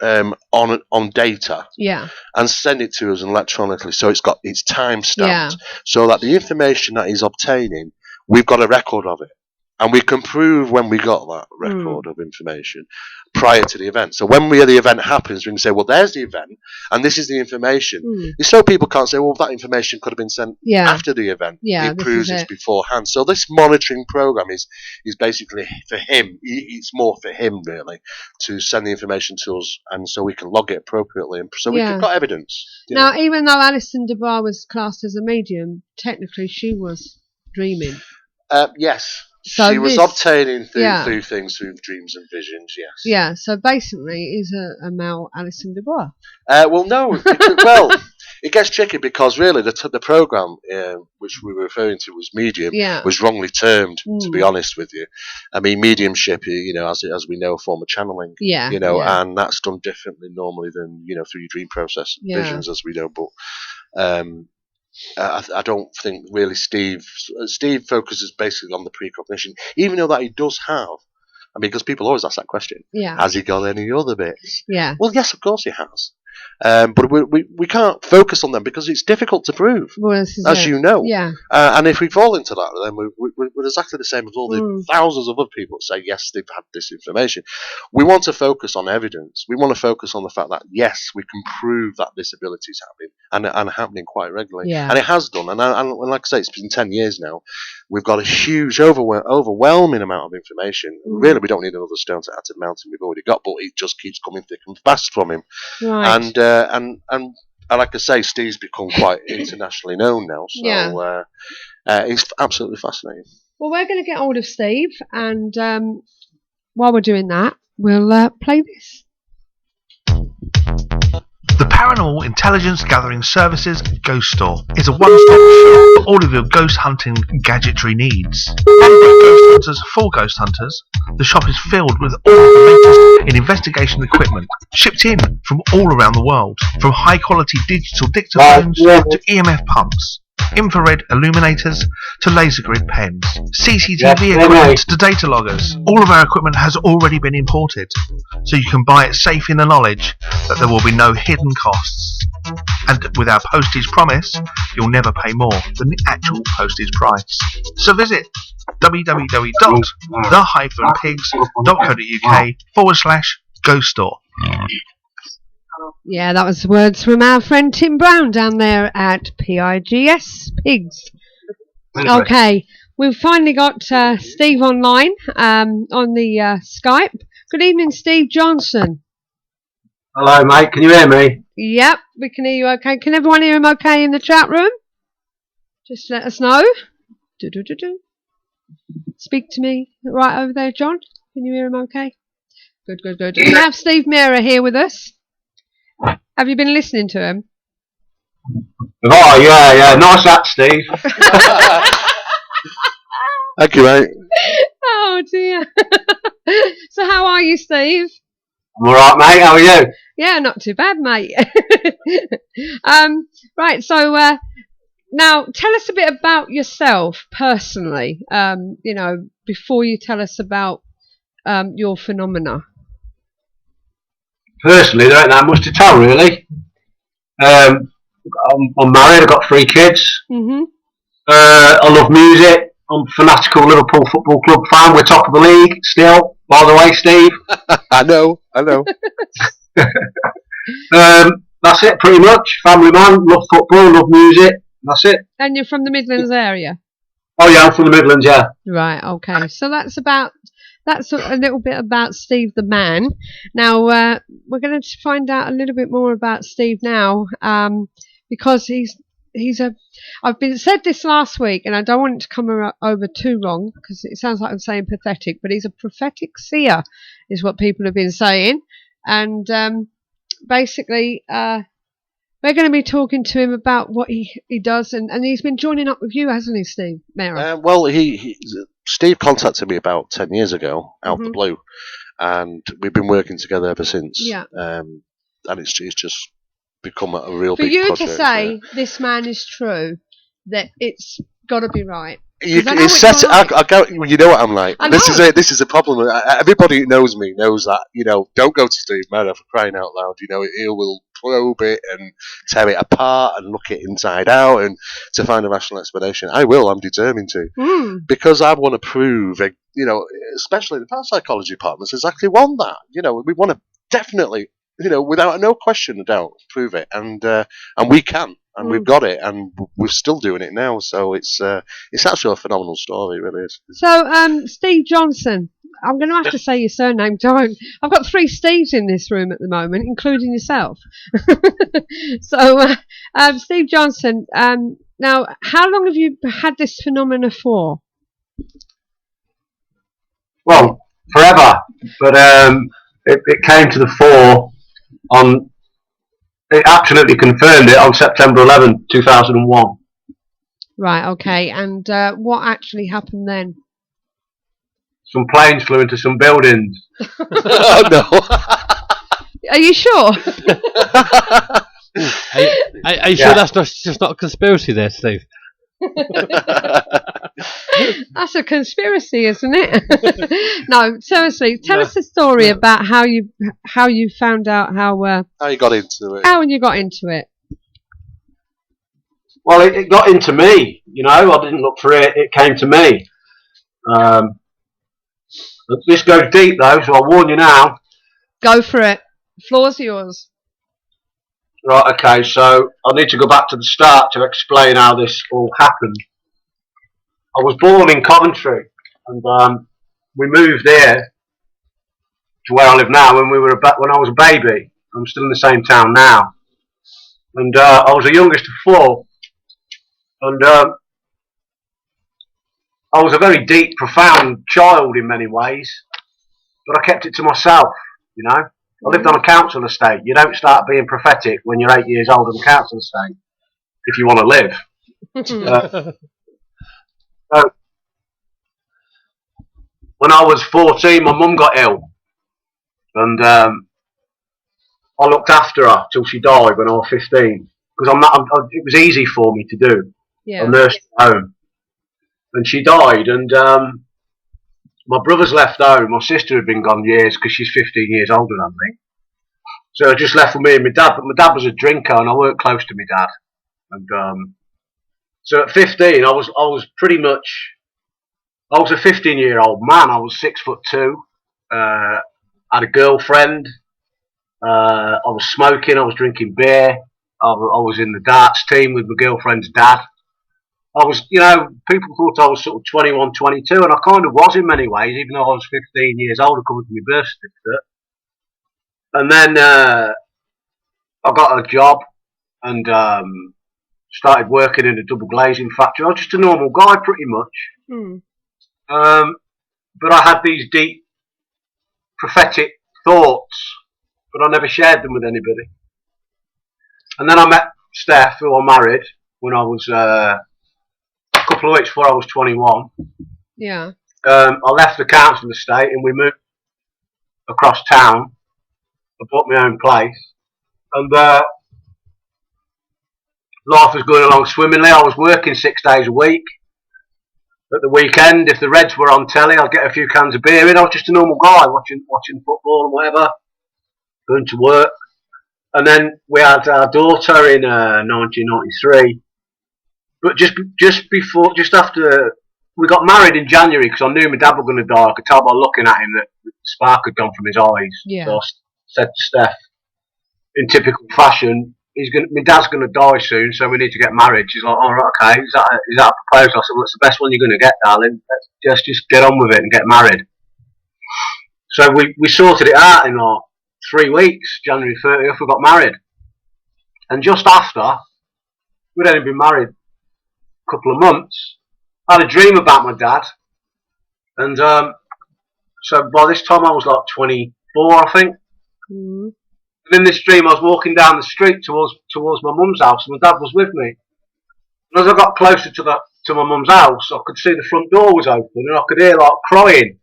on data, and send it to us electronically. So it's time stamped, so that the information that he's obtaining, we've got a record of it. And we can prove when we got that record of information prior to the event. So when the event happens, we can say, well, there's the event, and this is the information. So people can't say, well, that information could have been sent after the event. It proves it's beforehand. So this monitoring program is basically for him. It's more for him, really, to send the information to us, and so we can log it appropriately, and so we've got evidence. Now, even though Alison DeBar was classed as a medium, technically she was dreaming. Yes. So she was obtaining through things, through dreams and visions, yes. Yeah, so basically is a male Alison DeBar. Well, no. It gets tricky because really the program, which we were referring to was medium, was wrongly termed, to be honest with you. I mean, mediumship, as we know, a form of channeling, and that's done differently normally than, through your dream process, visions, as we know, but... I don't think really Steve focuses basically on the precognition, even though that he does have. I mean, because people always ask that question. Has he got any other bits? Well, yes, of course he has. But we can't focus on them because it's difficult to prove, as you know. And if we fall into that, then we're exactly the same as all the thousands of other people that say, yes, they've had this information. We want to focus on evidence. We want to focus on the fact that, yes, we can prove that this ability is happening, and happening quite regularly. And it has done. And like I say, it's been 10 years now. We've got a huge, overwhelming amount of information. Really, we don't need another stone to add to the mountain we've already got, but it just keeps coming thick and fast from him. Right. And like I say, Steve's become quite internationally known now, so it's absolutely fascinating. Well, we're going to get hold of Steve, and while we're doing that, we'll play this. The Paranormal Intelligence Gathering Services Ghost Store is a one-stop shop for all of your ghost hunting gadgetry needs. From ghost hunters for ghost hunters, the shop is filled with all of the latest in investigation equipment, shipped in from all around the world, from high-quality digital dictaphones to EMF pumps, infrared illuminators to laser grid pens, CCTV equipment to data loggers. All of our equipment has already been imported, so you can buy it safe in the knowledge that there will be no hidden costs. And with our postage promise, you'll never pay more than the actual postage price. So visit www.the-pigs.co.uk/ghost store. Yeah, that was the words from our friend Tim Brown down there at PIGS Pigs. Okay, we've finally got Steve online on the Skype. Good evening, Steve Johnson. Hello, mate. Can you hear me? Yep, we can hear you okay. Can everyone hear him okay in the chat room? Just let us know. Speak to me right over there, John. Can you hear him okay? Good. We have Steve Mera here with us. Have you been listening to him? Oh, yeah. Nice hat, Steve. Thank you, mate. Oh dear. So how are you, Steve? I'm alright, mate. How are you? Yeah, not too bad, mate. Right, so now tell us a bit about yourself personally, before you tell us about your phenomena. Personally, there ain't that much to tell, really. I'm married. I've got 3 kids. Mm-hmm. I love music. I'm a fanatical Liverpool Football Club fan. We're top of the league still, by the way, Steve. I know. That's it, pretty much. Family man, love football, love music. That's it. And you're from the Midlands area? Oh yeah, I'm from the Midlands, yeah. Right, okay. So that's a little bit about Steve the man. Now, we're going to find out a little bit more about Steve now, because I've been said this last week, and I don't want it to come over too wrong, because it sounds like I'm saying pathetic, but he's a prophetic seer, is what people have been saying. And basically, we're going to be talking to him about what he does, and he's been joining up with you, hasn't he, Steve Mera? Well, Steve contacted me about 10 years ago, out the blue, and we've been working together ever since. Yeah. And it's just become a real For big you project. to say this man is true, that it's got to be right. You know what I'm like. This is it. This is a problem. Everybody who knows me knows that. Don't go to Steve Mera, for crying out loud. He will probe it and tear it apart and look it inside out and to find a rational explanation. I will. I'm determined to, because I want to prove. Especially the parapsychology partners exactly want that. We want to definitely, without no question of doubt, prove it, and we can. And we've got it, and we're still doing it now. So it's actually a phenomenal story, it really is. So, Steve Johnson, I'm going to have to say your surname. Don't. I've got 3 Steves in this room at the moment, including yourself. So, Steve Johnson. Now, how long have you had this phenomena for? Well, forever. But it came to the fore on. It absolutely confirmed it on September 11, 2001. Right, okay. And what actually happened then? Some planes flew into some buildings. Oh, no. Are you sure? Are you sure that's just not a conspiracy there, Steve? That's a conspiracy, isn't it? No, seriously, tell us a story about how you found out how you got into it. How you got into it. Well, it got into me. I didn't look for it. It came to me. This goes deep though, so I'll warn you now. Go for it. Floor's yours. Right, okay, so I need to go back to the start to explain how this all happened. I was born in Coventry, and we moved here to where I live now when I was a baby. I'm still in the same town now, and I was the youngest of 4, and I was a very deep, profound child in many ways, but I kept it to myself, I lived on a council estate. You don't start being prophetic when you're 8 years old on a council estate if you want to live. So when I was 14, my mum got ill, and I looked after her till she died when I was 15. Because it was easy for me to do. Yeah. I nursed at home, and she died, and my brother's left home. My sister had been gone years because she's 15 years older than me. So I just left with me and my dad. But my dad was a drinker, and I weren't close to my dad. And so at 15, I was pretty much. I was a 15-year-old man. I was 6'2". Had a girlfriend. I was smoking. I was drinking beer. I was in the darts team with my girlfriend's dad. I was, people thought I was sort of 21, 22, and I kind of was in many ways, even though I was 15 years old according to my birth certificate. And then I got a job and started working in a double glazing factory. I was just a normal guy, pretty much. But I had these deep prophetic thoughts, but I never shared them with anybody. And then I met Steph, who I married when I was a couple of weeks before I was 21. Yeah. I left the council estate and we moved across town. I bought my own place, and life was going along swimmingly. I was working 6 days a week. At the weekend, if the Reds were on telly, I'd get a few cans of beer in. I was just a normal guy watching football and whatever, going to work. And then we had our daughter in 1993. But just after we got married in January, because I knew my dad was going to die. I could tell by looking at him that the spark had gone from his eyes. Yeah. So I said to Steph, in typical fashion, my dad's going to die soon, so we need to get married. She's like, all right, okay, is that a proposal? I said, well, it's the best one you're going to get, darling. Let's just get on with it and get married. So we sorted it out in like 3 weeks. January 30th, we got married. And just after, we'd only been married a couple of months, I had a dream about my dad. And so by this time I was like 24, I think. Mm. And in this dream I was walking down the street towards my mum's house, and my dad was with me. And as I got closer to my mum's house, I could see the front door was open, and I could hear like crying.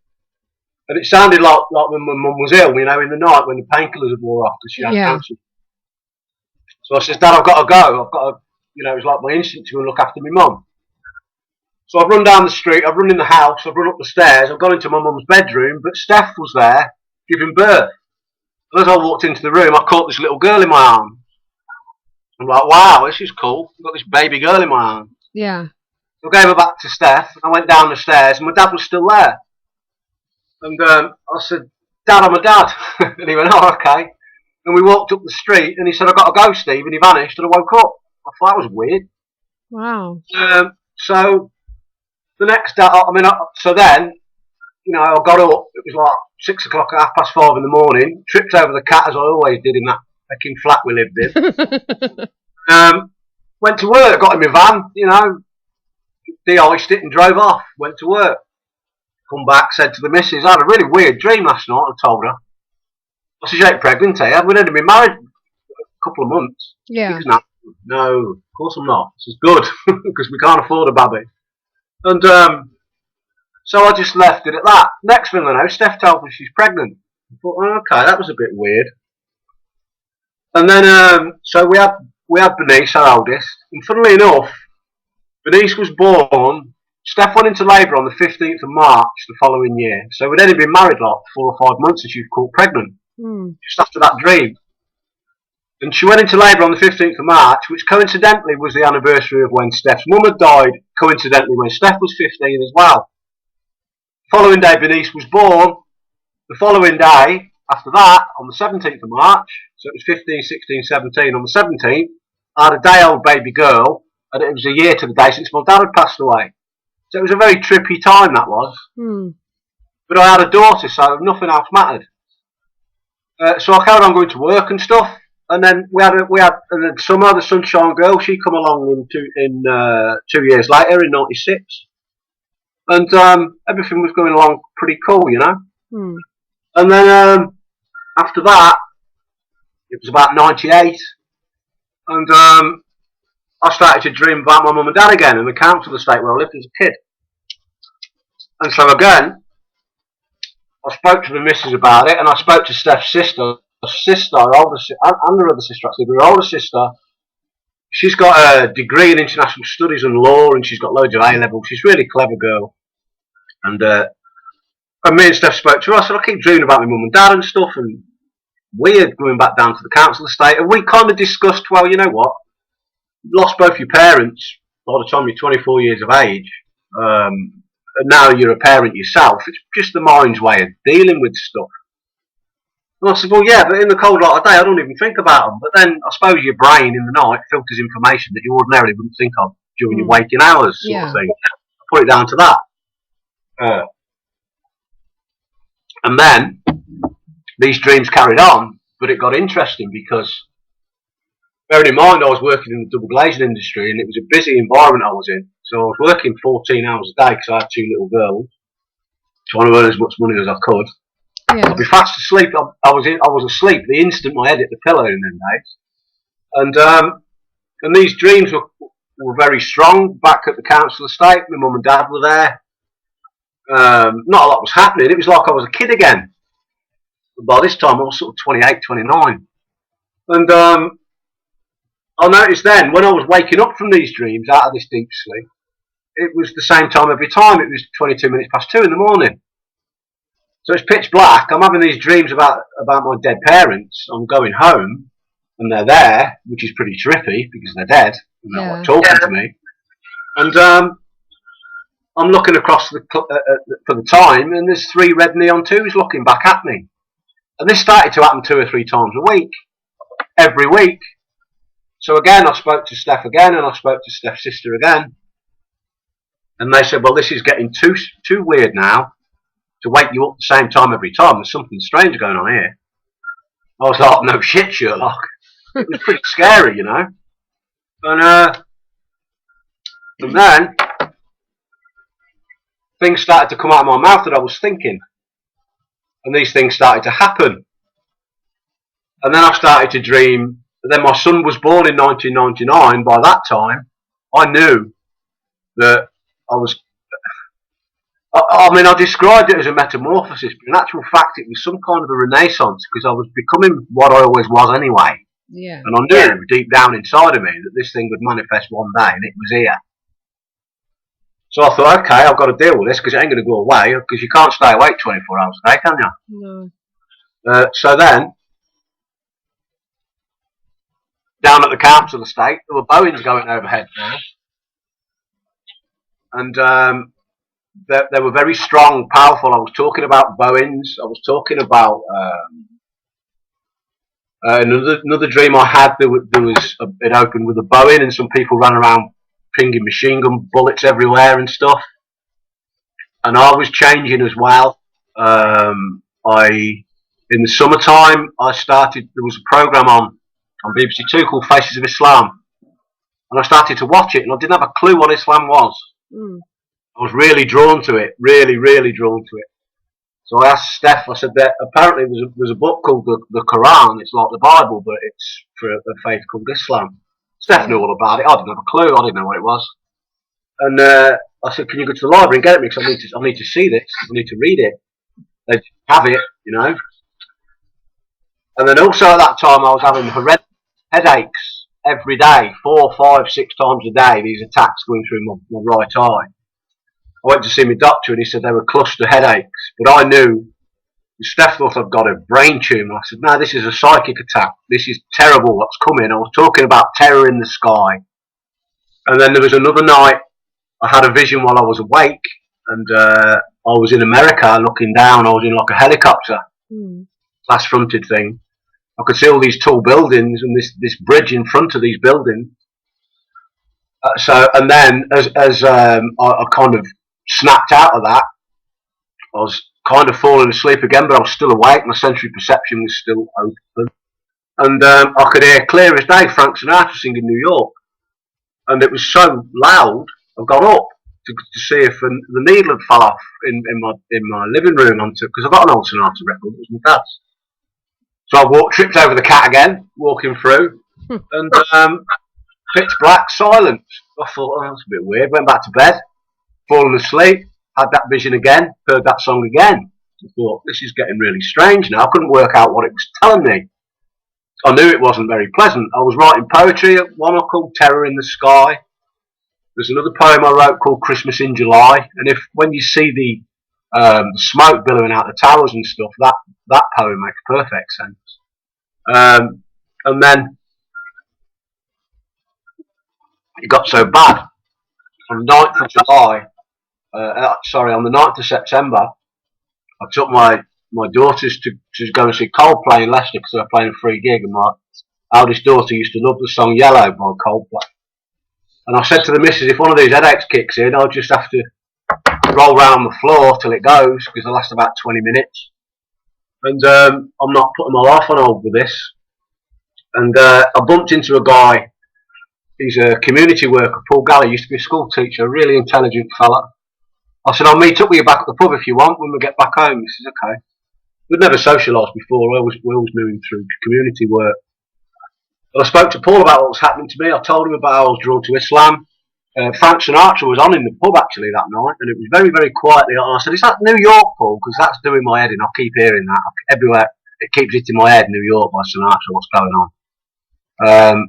And it sounded like when my mum was ill, in the night when the painkillers had wore off because she had cancer. So I said, Dad, I've got to go. I've got to, it was like my instinct to go and look after my mum. So I've run down the street, I've run in the house, I've run up the stairs, I've gone into my mum's bedroom, but Steph was there giving birth. And as I walked into the room, I caught this little girl in my arms. I'm like, wow, this is cool. I've got this baby girl in my arms. Yeah. So I gave her back to Steph, and I went down the stairs, and my dad was still there. And I said, Dad, I'm a dad. And he went, oh, okay. And we walked up the street, and he said, I've got to go, Steve, and he vanished, and I woke up. I thought that was weird. Wow. So the next day, so then, I got up, it was like 6 o'clock, 5:30 in the morning, tripped over the cat as I always did in that fucking flat we lived in. Went to work, got in my van, de-iced it and drove off, went to work. Come back, said to the missus, I had a really weird dream last night, I told her. I said, you ain't pregnant, eh? We'd only been married a couple of months. Yeah. No, of course I'm not. This is good, because we can't afford a baby. And so I just left it at that. Next thing I know, Steph told me she's pregnant. I thought, oh, okay, that was a bit weird. And then, so we had Bernice, our oldest, and funnily enough, Bernice was born. Steph went into labour on the 15th of March the following year. So we'd only been married like 4 or 5 months and she was caught pregnant. Just after that dream. And she went into labour on the 15th of March, which coincidentally was the anniversary of when Steph's mum had died, coincidentally when Steph was 15 as well. The following day Bernice was born. The following day, after that, on the 17th of March, so it was 15, 16, 17, on the 17th, I had a day-old baby girl, and it was a year to the day since my dad had passed away. So it was a very trippy time, that was. But I had a daughter, so nothing else mattered. So I carried on going to work and stuff, and then we had and then Summer, the Sunshine Girl, she come along in 2 years later, in 96. And everything was going along pretty cool, And then after that, it was about 98, and I started to dream about my mum and dad again in the council estate where I lived as a kid. And so again, I spoke to the missus about it, and I spoke to Steph's sister, her older sister, and her other sister actually, but her older sister. She's got a degree in international studies and law, and she's got loads of A-level. She's a really clever girl. And me and Steph spoke to her. I said, I keep dreaming about my mum and dad and stuff, and weird going back down to the council estate. And we kind of discussed, well, you know what? You lost both your parents by the time you're 24 years of age. And now you're a parent yourself. It's just the mind's way of dealing with stuff. And I said, well, yeah, but in the cold light of day, I don't even think about them. But then I suppose your brain in the night filters information that you ordinarily wouldn't think of during your waking hours, sort of thing. I put it down to that. And then these dreams carried on, but it got interesting because, bearing in mind, I was working in the double glazing industry and it was a busy environment I was in. So I was working 14 hours a day because I had 2 little girls, trying to earn as much money as I could. Yeah. I'd be fast asleep. I was asleep the instant my head hit the pillow in them days. And these dreams were very strong. Back at the council estate, my mum and dad were there. not a lot was happening. It was like I was a kid again. By this time I was sort of 28, 29. And I noticed then, when I was waking up from these dreams, out of this deep sleep, it was the same time every time. It was 22 minutes past 2 in the morning. So it's pitch black. I'm having these dreams about my dead parents. I'm going home, and they're there, which is pretty trippy, because they're dead, and they're talking to me. And I'm looking across for the time, and there's 3 red neon 2s looking back at me. And this started to happen 2 or 3 times a week, every week. So again, I spoke to Steph again, and I spoke to Steph's sister again. And they said, well, this is getting too weird now to wake you up at the same time every time. There's something strange going on here. I was like, no shit, Sherlock. It was pretty scary, you know. And then things started to come out of my mouth that I was thinking. And these things started to happen. And then I started to dream. And then my son was born in 1999. By that time, I knew that I was... I mean, I described it as a metamorphosis, but in actual fact, it was some kind of a renaissance, because I was becoming what I always was anyway. Yeah. And I knew deep down inside of me that this thing would manifest one day, and it was here. So I thought, okay, I've got to deal with this, because it ain't going to go away, because you can't stay awake 24 hours a day, can you? No. So then, down at the council estate, there were Boeings going overhead now. And they were very strong, powerful. I was talking about Boeings. I was talking about another dream I had. It opened with a Boeing, and some people ran around pinging machine gun bullets everywhere and stuff. And I was changing as well. In the summertime, there was a program on BBC Two called Faces of Islam, and I started to watch it, and I didn't have a clue what Islam was. I was really drawn to it, really, really drawn to it. So I asked Steph, I said that apparently there's a book called the Quran. It's like the Bible, but it's for a faith called Islam. Steph knew all about it. I didn't have a clue. I didn't know what it was. And I said, can you go to the library and get it me? Because I need to see this. I need to read it. They have it, you know. And then also at that time I was having horrendous headaches every day, 4, 5, 6 times a day. These attacks going through my right eye. I went to see my doctor, and he said they were cluster headaches. But I knew, Steph thought I'd got a brain tumour. I said, no, this is a psychic attack. This is terrible what's coming. I was talking about terror in the sky. And then there was another night, I had a vision while I was awake, and I was in America looking down. I was in like a helicopter, glass fronted thing. I could see all these tall buildings and this bridge in front of these buildings. And then as I kind of snapped out of that, I was kind of falling asleep again, but I was still awake. My sensory perception was still open, and I could hear clear as day Frank Sinatra singing New York, and it was so loud I got up to see if the needle had fell off in my living room because I've got an old Sinatra record. It was my dad's. So I tripped over the cat again, walking through, and pitch black, silence. I thought, oh, that's a bit weird. Went back to bed, fallen asleep, had that vision again, heard that song again. I thought, this is getting really strange now. I couldn't work out what it was telling me. I knew it wasn't very pleasant. I was writing poetry, one I called Terror in the Sky. There's another poem I wrote called Christmas in July. And when you see the smoke billowing out the towers and stuff, that poem makes perfect sense. And then it got so bad. On the 9th of July, on the 9th of September, I took my daughters to go and see Coldplay in Leicester because they were playing a free gig, and my eldest daughter used to love the song Yellow by Coldplay. And I said to the missus, if one of these headaches kicks in, I'll just have to roll round the floor till it goes, because they last about 20 minutes. And I'm not putting my life on hold with this. And I bumped into a guy. He's a community worker, Paul Galley, used to be a school teacher, a really intelligent fella. I said, I'll meet up with you back at the pub if you want when we get back home. He says, okay. We'd never socialised before. We're always moving through community work. But I spoke to Paul about what was happening to me. I told him about how I was drawn to Islam. Frank Sinatra was on in the pub actually that night, and it was very, very quietly. And I said, "Is that New York, Paul? Because that's doing my head in. I keep hearing that everywhere. It keeps hitting my head. New York by Sinatra. What's going on?"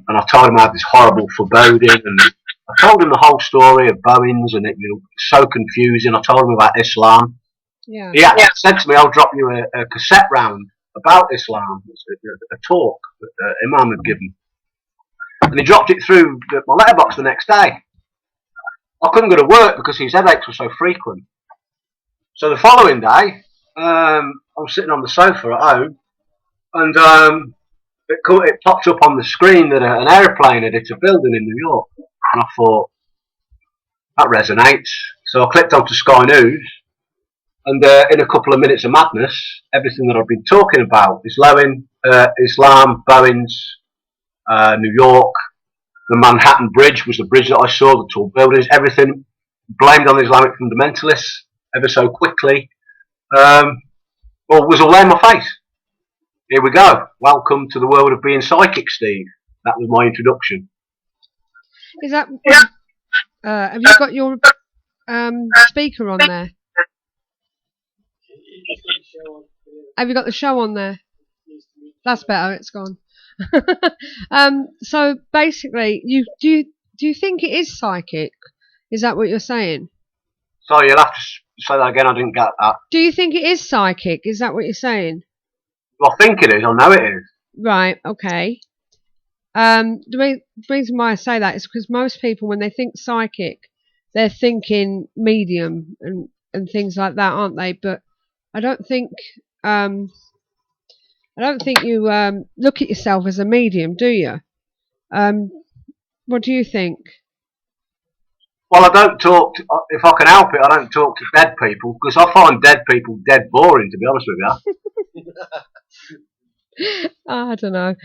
And I told him I had this horrible foreboding, and I told him the whole story of Bowens, and it was so confusing. I told him about Islam. Yeah. He actually said to me, "I'll drop you a cassette round about Islam, a talk that Imam had given." And he dropped it through my letterbox the next day. I couldn't go to work because his headaches were so frequent. So the following day, I was sitting on the sofa at home, and it popped up on the screen that an airplane had hit a building in New York. And I thought, that resonates. So I clicked onto Sky News, and in a couple of minutes of madness, everything that I've been talking about, Islam, Bowens, New York, the Manhattan Bridge was the bridge that I saw, the tall buildings, everything blamed on the Islamic fundamentalists ever so quickly, was all there in my face. Here we go. Welcome to the world of being psychic, Steve. That was my introduction. Is that? Have you got your speaker on there? Have you got the show on there? That's better. It's gone. So basically, do you think it is psychic? Is that what you're saying? Sorry, you'll have to say that again. I didn't get that. Do you think it is psychic? Is that what you're saying? Well, I think it is. I know it is. Right. Okay. The reason why I say that is because most people, when they think psychic, they're thinking medium and things like that, aren't they? But I don't think you look at yourself as a medium, do you? What do you think? Well, I don't talk, if I can help it, I don't talk to dead people, because I find dead people dead boring, to be honest with you. I don't know.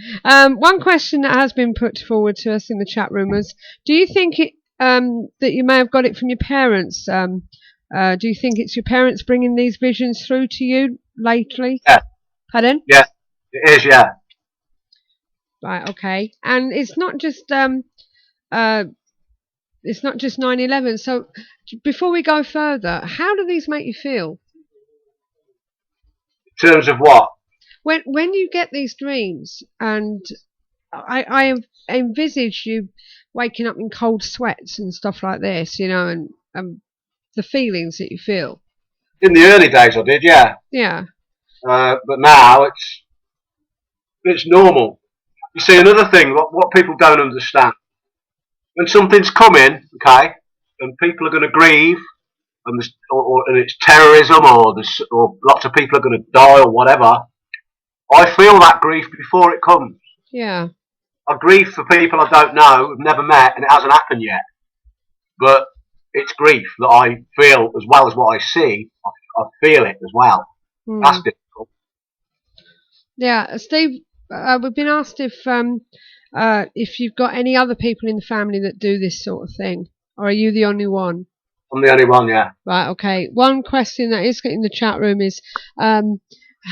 One question that has been put forward to us in the chat room was, do you think that you may have got it from your parents? Do you think it's your parents bringing these visions through to you lately? Yeah. Pardon? Yeah, it is, yeah. Right, okay. And it's not just 9/11. So before we go further, how do these make you feel? In terms of what? When you get these dreams, and I envisage you waking up in cold sweats and stuff like this, and the feelings that you feel. In the early days I did, yeah. Yeah. But now it's normal. You see, another thing, what people don't understand, when something's coming, okay, and people are going to grieve, and it's terrorism, or lots of people are going to die, or whatever, I feel that grief before it comes. Yeah. I grieve for people I don't know, have never met, and it hasn't happened yet. But it's grief that I feel as well as what I see. I feel it as well. That's difficult. Yeah, Steve, we've been asked if you've got any other people in the family that do this sort of thing, or are you the only one? I'm the only one, yeah. Right, okay. One question that is in the chat room is,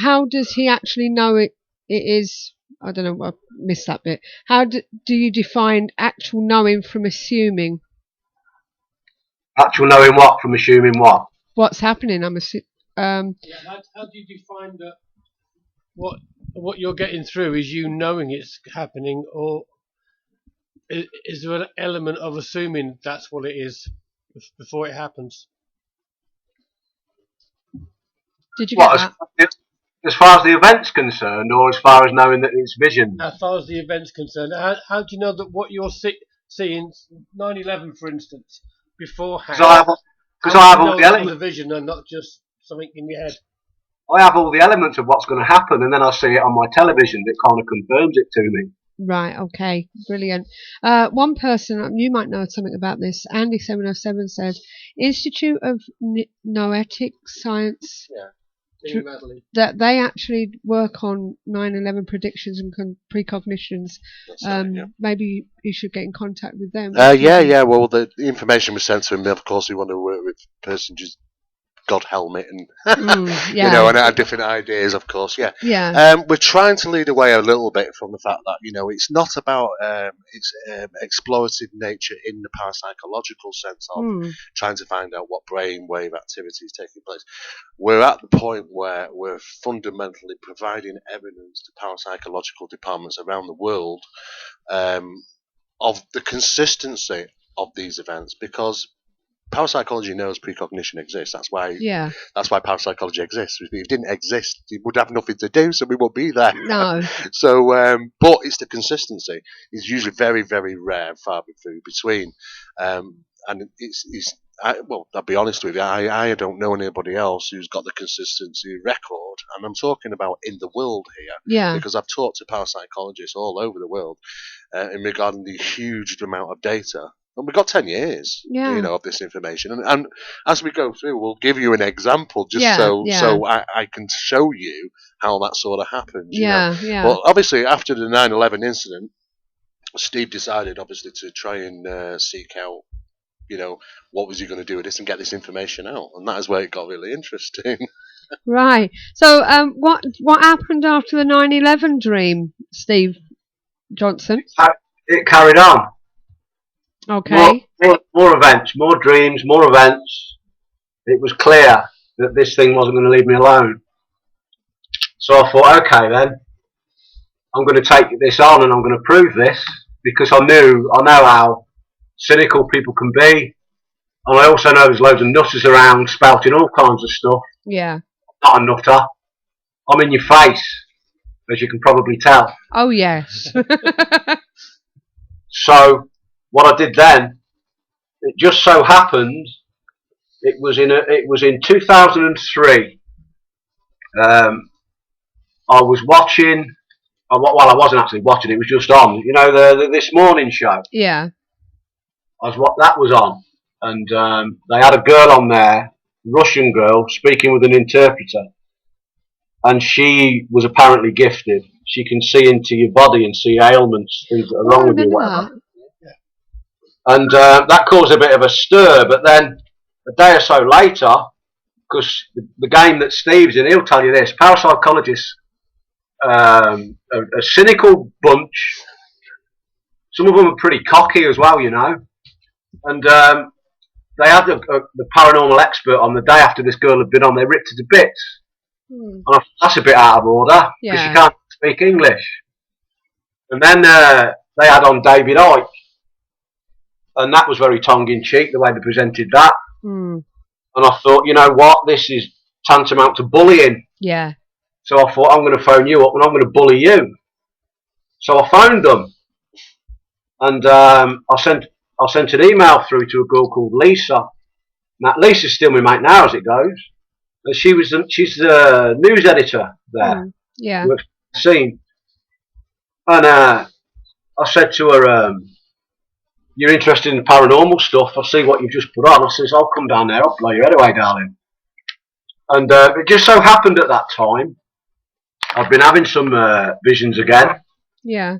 how does he actually know it is? I don't know, I missed that bit. How do you define actual knowing from assuming? Actual knowing what from assuming what? What's happening? I'm assuming. How do you define that? What you're getting through is you knowing it's happening, or is there an element of assuming that's what it is before it happens? Did you get that? As far as the event's concerned, or as far as knowing that it's vision? As far as the event's concerned, how do you know that what you're seeing, 9/11 for instance, beforehand? Because I have all the elements. The vision and not just something in your head. I have all the elements of what's going to happen, and then I see it on my television that kind of confirms it to me. Right, okay, brilliant. One person, you might know something about this, Andy707 says, Institute of Noetic Science, that they actually work on 9/11 predictions and precognitions. Right, yeah. Maybe you should get in contact with them. Yeah. Well, the information was sent to him. Of course, we want to work with person just God helmet and yeah. and had different ideas, of course. Yeah. We're trying to lead away a little bit from the fact that it's not about its explorative nature in the parapsychological sense of trying to find out what brainwave activity is taking place. We're at the point where we're fundamentally providing evidence to parapsychological departments around the world of the consistency of these events, because parapsychology knows precognition exists. That's why parapsychology exists. If it didn't exist, it would have nothing to do, so we won't be there. No. So, but it's the consistency. It's usually very, very rare, far between. And I'll be honest with you, I don't know anybody else who's got the consistency record, and I'm talking about in the world here, because I've talked to parapsychologists all over the world in regarding the huge amount of data. And we've got 10 years, of this information. And as we go through, we'll give you an example just so I can show you how that sort of happened. Yeah. Well, obviously, after the 9/11 incident, Steve decided, obviously, to try and seek out, what was he going to do with this and get this information out. And that is where it got really interesting. Right. So, what happened after the 9/11 dream, Steve Johnson? It carried on. Okay. More events, more dreams, more events. It was clear that this thing wasn't going to leave me alone. So I thought, okay then, I'm going to take this on and I'm going to prove this, because I know how cynical people can be. And I also know there's loads of nutters around spouting all kinds of stuff. Yeah. I'm not a nutter. I'm in your face, as you can probably tell. Oh, yes. So what I did then, it just so happened, it was in 2003. I was watching. Well, I wasn't actually watching. It was just on. The This Morning show. Yeah. That was on, and they had a girl on there, Russian girl, speaking with an interpreter, and she was apparently gifted. She can see into your body and see ailments, things that are wrong with you, whatever. And that caused a bit of a stir. But then a day or so later, because the game that Steve's in, he'll tell you this: parapsychologists, a cynical bunch. Some of them are pretty cocky as well, And they had the paranormal expert on the day after this girl had been on. They ripped her to bits. And I thought, that's a bit out of order, because she can't speak English. And then they had on David Icke. And that was very tongue-in-cheek, the way they presented that. And I thought, you know what, this is tantamount to bullying. Yeah. So I thought, I'm going to phone you up and I'm going to bully you. So I phoned them. And I sent an email through to a girl called Lisa. Now, Lisa's still my mate now, as it goes. And she's the news editor there. Yeah. Works for the scene. And I said to her, you're interested in paranormal stuff, I see what you've just put on. I says, I'll come down there, I'll blow your head away, darling. And it just so happened at that time, I've been having some visions again. Yeah.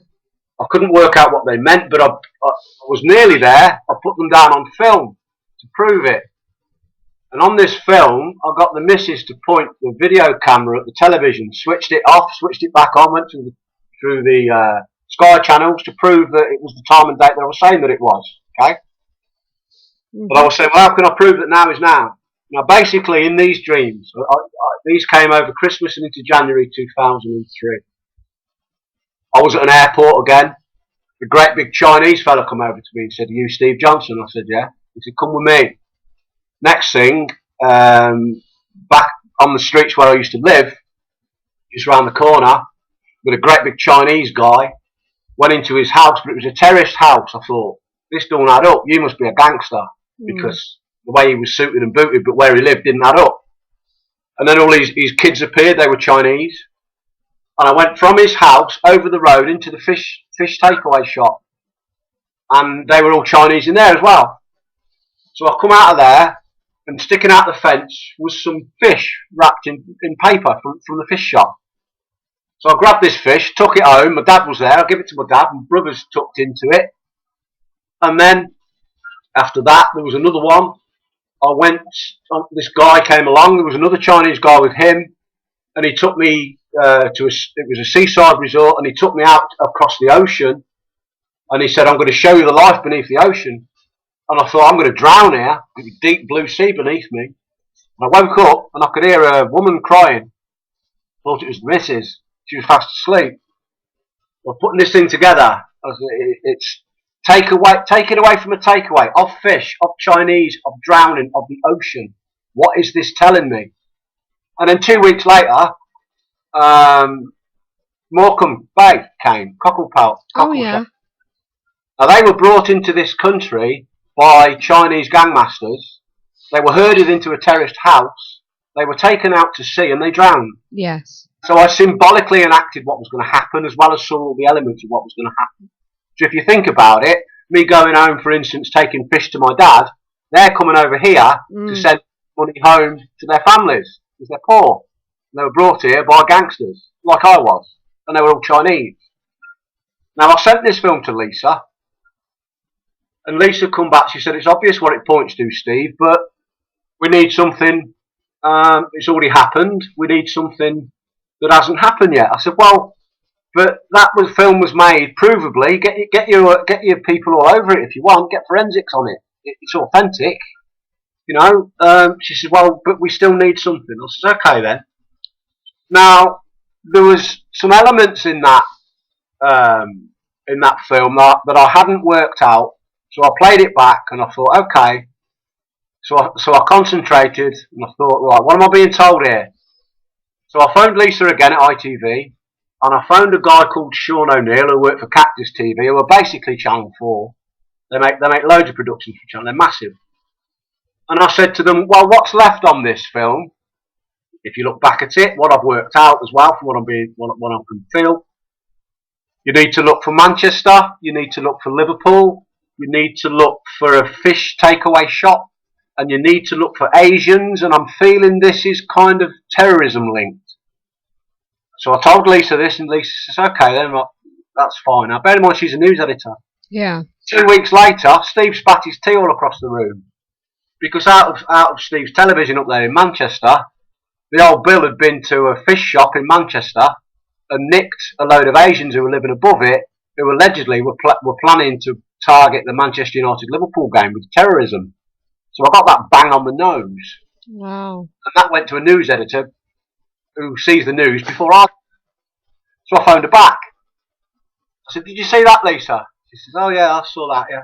I couldn't work out what they meant, but I was nearly there. I put them down on film to prove it. And on this film, I got the missus to point the video camera at the television, switched it off, switched it back on, went through the Sky channels to prove that it was the time and date that I was saying that it was. Okay? But I was saying, well, how can I prove that now is now? Now, basically, in these dreams, these came over Christmas and into January 2003. I was at an airport again. A great big Chinese fella come over to me and said, are you Steve Johnson? I said, yeah. He said, come with me. Next thing, back on the streets where I used to live, just round the corner, with a great big Chinese guy, went into his house, but it was a terraced house. I thought, this don't add up. You must be a gangster, because the way he was suited and booted, but where he lived didn't add up. And then all his kids appeared. They were Chinese. And I went from his house over the road into the fish takeaway shop, and they were all Chinese in there as well. So I come out of there, and sticking out the fence was some fish wrapped in paper from the fish shop. So I grabbed this fish, took it home. My dad was there. I gave it to my dad. My brother's tucked into it. And then after that, there was another one. I went, this guy came along, there was another Chinese guy with him, and he took me it was a seaside resort, and he took me out across the ocean, and he said, I'm going to show you the life beneath the ocean. And I thought, I'm going to drown here, deep blue sea beneath me. And I woke up, and I could hear a woman crying. Thought it was the missus. She was fast asleep. Well, putting this thing together, it's taken away from a takeaway of fish, of Chinese, of drowning, of the ocean. What is this telling me? And then 2 weeks later, Morecambe Bay came, Cocklepelt. Oh yeah. Now they were brought into this country by Chinese gangmasters. They were herded into a terraced house. They were taken out to sea and they drowned. Yes. So I symbolically enacted what was going to happen, as well as saw all the elements of what was going to happen. So if you think about it, me going home, for instance, taking fish to my dad, they're coming over here to send money home to their families because they're poor. And they were brought here by gangsters, like I was, and they were all Chinese. Now I sent this film to Lisa, and Lisa come back. She said, it's obvious what it points to, Steve, but we need something. It's already happened. We need something that hasn't happened yet. I said, well, but film was made provably. Get your people all over it if you want. Get forensics on it. It's authentic, you know. She said, well, but we still need something. I said, okay then. Now there was some elements in that film that I hadn't worked out. So I played it back and I thought, okay. So I concentrated and I thought, right, what am I being told here? So I phoned Lisa again at ITV, and I phoned a guy called Sean O'Neill who worked for Cactus TV, who are basically Channel 4. They make loads of productions for Channel. They're massive. And I said to them, well, what's left on this film? If you look back at it, what I've worked out as well from what I can feel, you need to look for Manchester. You need to look for Liverpool. You need to look for a fish takeaway shop. And you need to look for Asians, and I'm feeling this is kind of terrorism linked. So I told Lisa this, and Lisa says, okay then, that's fine. Now bear in mind she's a news editor. Yeah. 2 weeks later, Steve spat his tea all across the room. Because out of Steve's television up there in Manchester, the old Bill had been to a fish shop in Manchester and nicked a load of Asians who were living above it, who allegedly were planning to target the Manchester United-Liverpool game with terrorism. So I got that bang on the nose. Wow. And that went to a news editor who sees the news before I. So I phoned her back. I said, did you see that, Lisa? She says, oh yeah, I saw that, yeah.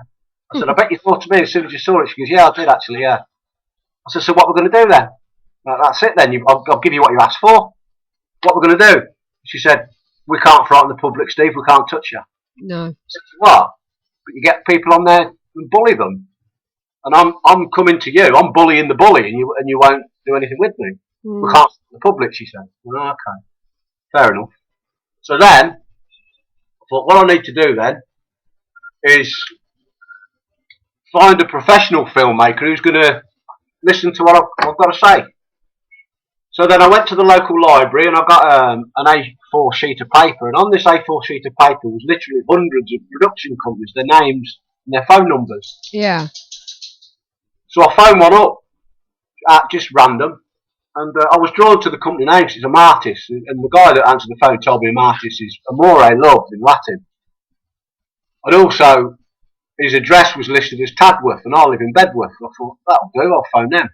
I said, I bet you thought of me as soon as you saw it. She goes, yeah, I did actually, yeah. I said, so what we're going to do then? That's it then, I'll give you what you asked for. What we're going to do? She said, we can't frighten the public, Steve, we can't touch you. No. I said, what? But you get people on there and bully them. And I'm coming to you. I'm bullying the bully, and you won't do anything with me. We can't stop the public, she said. Well, okay, fair enough. So then I thought, what I need to do then is find a professional filmmaker who's going to listen to what I've got to say. So then I went to the local library and I got an A4 sheet of paper, and on this A4 sheet of paper was literally hundreds of production companies, their names and their phone numbers. Yeah. So I phoned one up at just random, and I was drawn to the company name. It's a Martis, and the guy that answered the phone told me Martis is Amore, love in Latin. And also, his address was listed as Tadworth, and I live in Bedworth. I thought, that'll do, I'll phone them.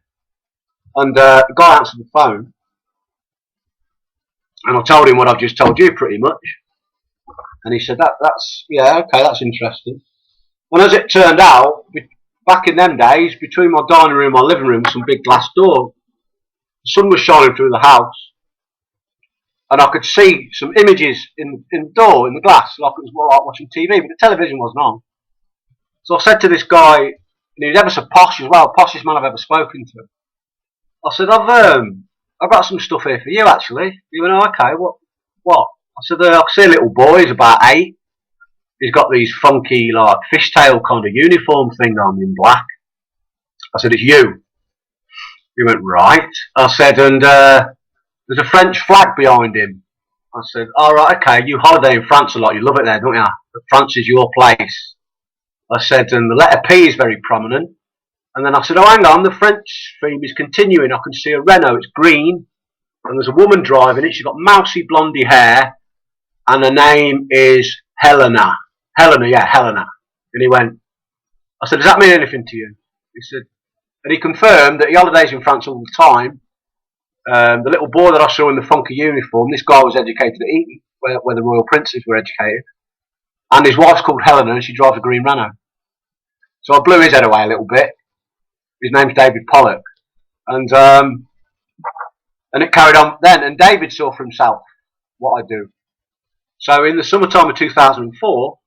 And the guy answered the phone, and I told him what I've just told you pretty much. And he said, that's interesting. And as it turned out, back in them days, between my dining room and my living room was some big glass door. The sun was shining through the house, and I could see some images in the door, in the glass, like it was more like watching TV, but the television wasn't on. So I said to this guy, and he was ever so posh as well, poshest man I've ever spoken to. I said, I've got some stuff here for you actually. He went, oh, okay, what? I said, I see a little boy, he's about 8. He's got these funky, like, fishtail kind of uniform thing on in black. I said, it's you. He went, right. I said, and there's a French flag behind him. I said, all right, okay, you holiday in France a lot, you love it there, don't you? But France is your place. I said, and the letter P is very prominent. And then I said, oh, hang on, the French theme is continuing. I can see a Renault, it's green, and there's a woman driving it. She's got mousy blondie hair, and her name is Helena. Helena. And he went, I said, does that mean anything to you? He said, and he confirmed that he holidays in France all the time. The little boy that I saw in the funky uniform, this guy was educated at Eton, where the royal princes were educated. And his wife's called Helena, and she drives a green Renault. So I blew his head away a little bit. His name's David Pollock. And it carried on then. And David saw for himself what I do. So in the summertime of 2004,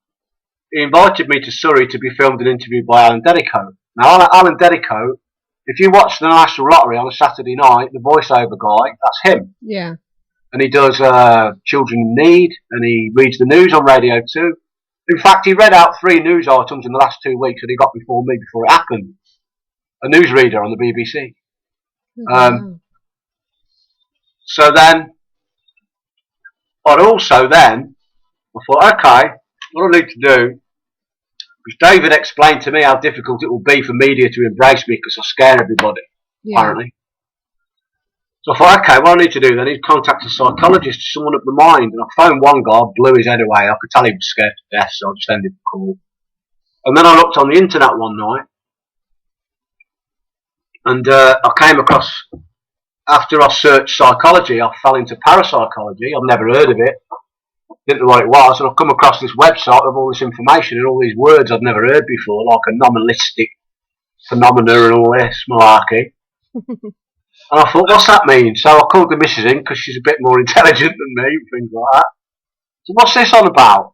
he invited me to Surrey to be filmed and interviewed by Alan Dedicoat. Now, Alan Dedicoat, if you watch the National Lottery on a Saturday night, the voiceover guy, that's him. Yeah. And he does Children in Need, and he reads the news on Radio 2. In fact, he read out 3 news items in the last 2 weeks that he got before me, before it happened. A newsreader on the BBC. So then, I thought, okay, what I need to do, because David explained to me how difficult it will be for media to embrace me because I scare everybody, apparently. So I thought, okay, what I need to do then is contact a psychologist, someone of the mind. And I phoned one guy, blew his head away. I could tell he was scared to death, so I just ended the call. And then I looked on the internet one night, and I came across, after I searched psychology, I fell into parapsychology. I've never heard of it. Didn't know what it was, and I've come across this website of all this information and all these words I've never heard before, like anomalistic phenomena and all this malarkey. And I thought, what's that mean? So I called the missus in, because she's a bit more intelligent than me, and things like that. So what's this on about?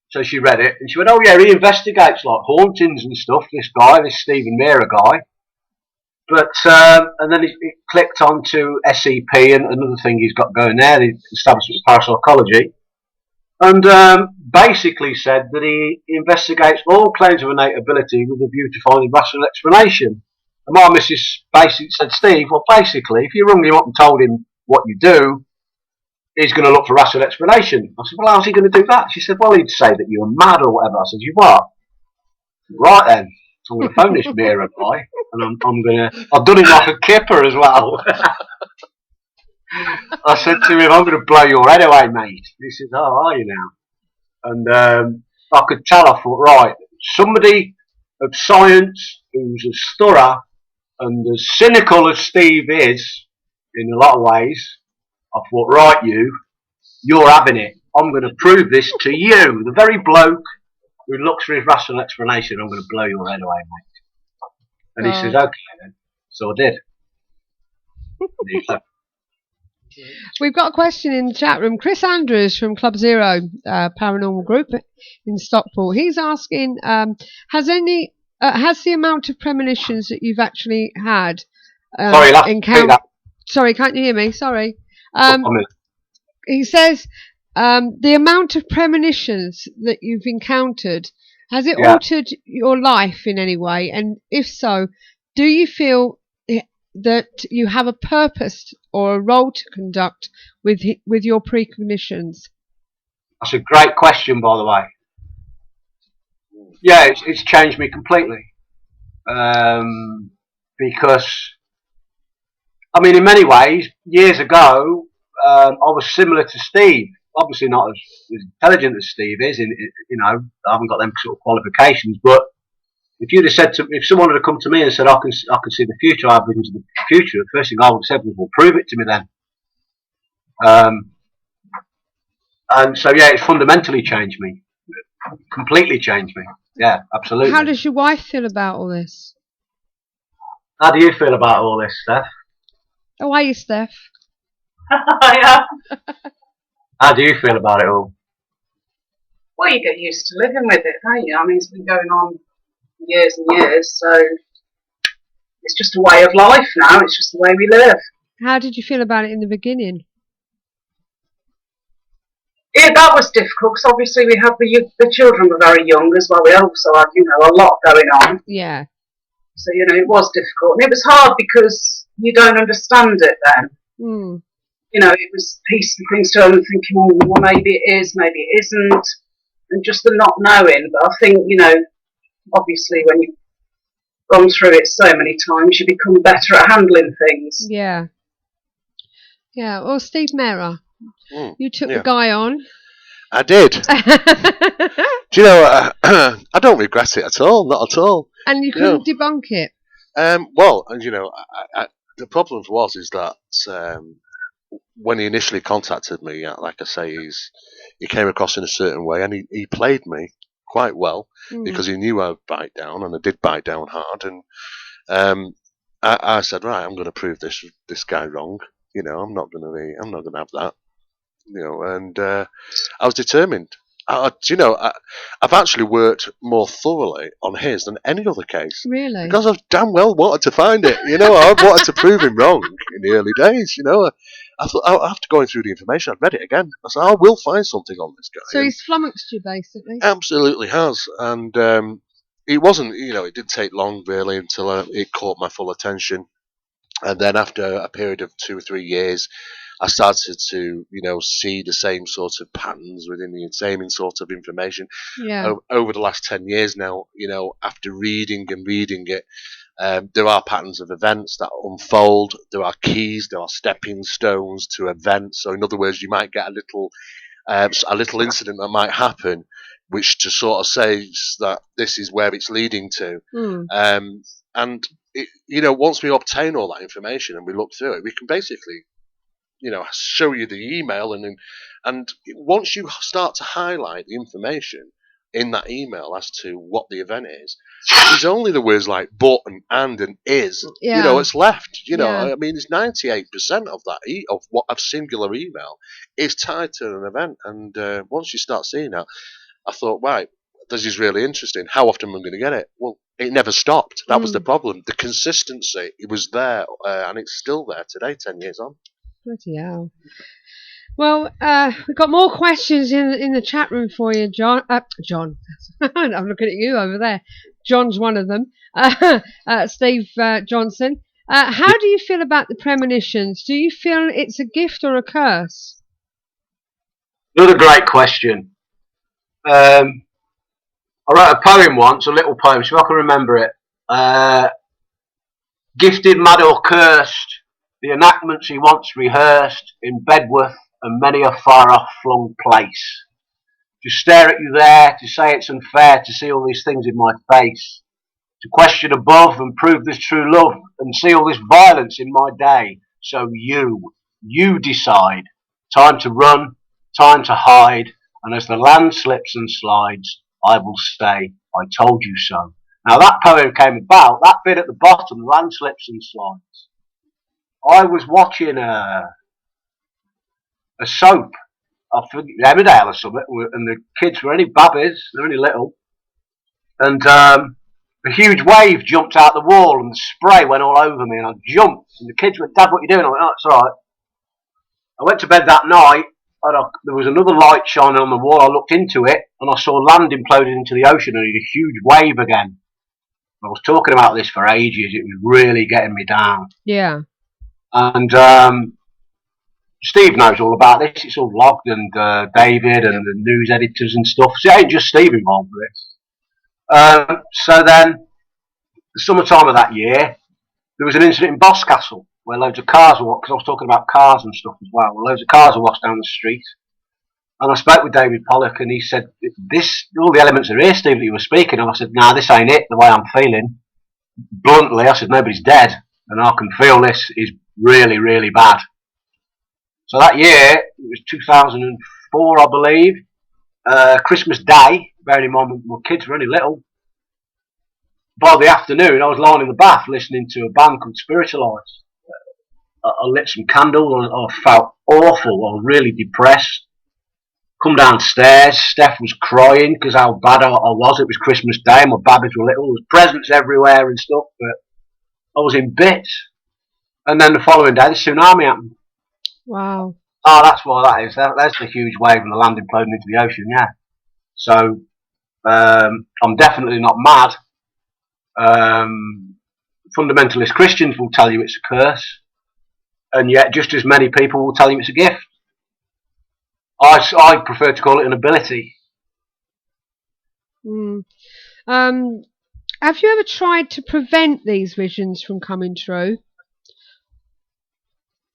So she read it, and she went, oh yeah, he investigates like hauntings and stuff, this guy, this Steve Mera guy. But, and then it clicked onto SEP and another thing he's got going there, the Establishment of Parapsychology. And basically said that he investigates all claims of innate ability with a view to finding rational explanation. And my missus basically said, Steve, well, basically, if you rung him up and told him what you do, he's going to look for rational explanation. I said, well, how's he going to do that? She said, well, he'd say that you're mad or whatever. I said, you what? Right then. So I'm going to phone this Mera guy, and I've done him like a kipper as well. I said to him, I'm going to blow your head away, mate. He said, oh, are you now? And I could tell, I thought, right, somebody of science who's as thorough and as cynical as Steve is, in a lot of ways, I thought, right, you're having it. I'm going to prove this to you. The very bloke who looks for his rational explanation, I'm going to blow your head away, mate. And he says, okay then. So I did. We've got a question in the chat room. Chris Andrews from Club Zero, paranormal group in Stockport. He's asking, has the amount of premonitions that you've actually had encountered? Sorry, can't you hear me? Sorry. He says, the amount of premonitions that you've encountered, has it altered your life in any way? And if so, do you feel that you have a purpose or a role to conduct with your precognitions? That's a great question, by the way. Yeah, it's changed me completely. Because, I mean, in many ways, years ago, I was similar to Steve. Obviously not as intelligent as Steve is. I haven't got them sort of qualifications. But if you'd have said if someone had come to me and said, I can see the future, I have visions of the future, the first thing I would have said was, well, prove it to me then. And so, yeah, it's fundamentally changed me. Completely changed me. Yeah, absolutely. How does your wife feel about all this? How do you feel about all this, Steph? How are you, Steph? Yeah. How do you feel about it all? Well, you get used to living with it, don't you? I mean, it's been going on years and years, so it's just a way of life now. It's just the way we live. How did you feel about it in the beginning? Yeah, that was difficult because obviously we had the children were very young as well. We also had, a lot going on. Yeah. So, it was difficult. And it was hard because you don't understand it then. Mm. It was piecing things together and thinking, well, maybe it is, maybe it isn't. And just the not knowing. But I think, obviously when you gone through it so many times, you become better at handling things. Yeah. Yeah. Well, Steve Mera, you took the guy on. I did. Do you know, I don't regret it at all, not at all. And you couldn't debunk it? Well, you know, the problem is that when he initially contacted me, like I say, he came across in a certain way, and he played me quite well because he knew I'd bite down, and I did bite down hard. And I said, right, I'm going to prove this guy wrong. You know, I'm not going to have that. You know, and I was determined. I've actually worked more thoroughly on his than any other case. Really? Because I've damn well wanted to find it. You know, I wanted to prove him wrong in the early days. You know, I thought after going through the information, I'd read it again. I said, I will find something on this guy. So he's flummoxed you, basically. Absolutely has, and it wasn't. You know, it didn't take long really until it caught my full attention, and then after a period of 2 or 3 years, I started to, see the same sort of patterns within the same sort of information. Yeah. Over the last 10 years now, after reading it, there are patterns of events that unfold. There are keys. There are stepping stones to events. So, in other words, you might get a little incident that might happen, which to sort of says that this is where it's leading to. And once we obtain all that information and we look through it, we can basically show you the email, and once you start to highlight the information in that email as to what the event is, there's only the words like but and is. Yeah. It's left. Yeah. I mean, it's 98% of that of what a singular email is tied to an event, and once you start seeing that, I thought, right, this is really interesting. How often am I going to get it? Well, it never stopped. That was the problem. The consistency, it was there, and it's still there today, 10 years on. Bloody hell. Well, we've got more questions in the chat room for you, John. John. I'm looking at you over there. John's one of them. Steve Johnson. How do you feel about the premonitions? Do you feel it's a gift or a curse? Another great question. I wrote a poem once, a little poem, so I can remember it. Gifted, mad or cursed, the enactments he once rehearsed in Bedworth and many a far-off flung place. To stare at you there, to say it's unfair to see all these things in my face. To question above and prove there's true love and see all this violence in my day. So you decide. Time to run, time to hide, and as the land slips and slides, I will say, I told you so. Now that poem came about, that bit at the bottom, land slips and slides. I was watching a soap, I think Emmerdale or something, and the kids were only babbies, they're only little, and a huge wave jumped out the wall and the spray went all over me, and I jumped, and the kids went, Dad, what are you doing? I went, oh, it's alright. I went to bed that night, and there was another light shining on the wall. I looked into it, and I saw land imploded into the ocean, and it was a huge wave again. I was talking about this for ages, it was really getting me down. Yeah. And Steve knows all about this. It's all logged, and David and the news editors and stuff. So it ain't just Steve involved with this. So then, the summertime of that year, there was an incident in Boscastle where loads of cars were, because I was talking about cars and stuff as well. Loads of cars were washed down the street. And I spoke with David Pollock, and he said, all the elements are here, Steve, that you were speaking. And I said, nah, this ain't it, the way I'm feeling. Bluntly, I said, nobody's dead, and I can feel this is really, really bad. So that year, it was 2004, I believe, Christmas Day, bearing in mind my kids were only little. By the afternoon, I was lying in the bath listening to a band called Spiritualized. I lit some candles, I felt awful, I was really depressed. Come downstairs, Steph was crying because how bad I was. It was Christmas Day, my babbies were little, there was presents everywhere and stuff, but I was in bits. And then the following day, the tsunami happened. Wow. Oh, that's why that is. That's the huge wave and the land imploding into the ocean, yeah. So, I'm definitely not mad. Fundamentalist Christians will tell you it's a curse, and yet just as many people will tell you it's a gift. I prefer to call it an ability. How Have you ever tried to prevent these visions from coming true?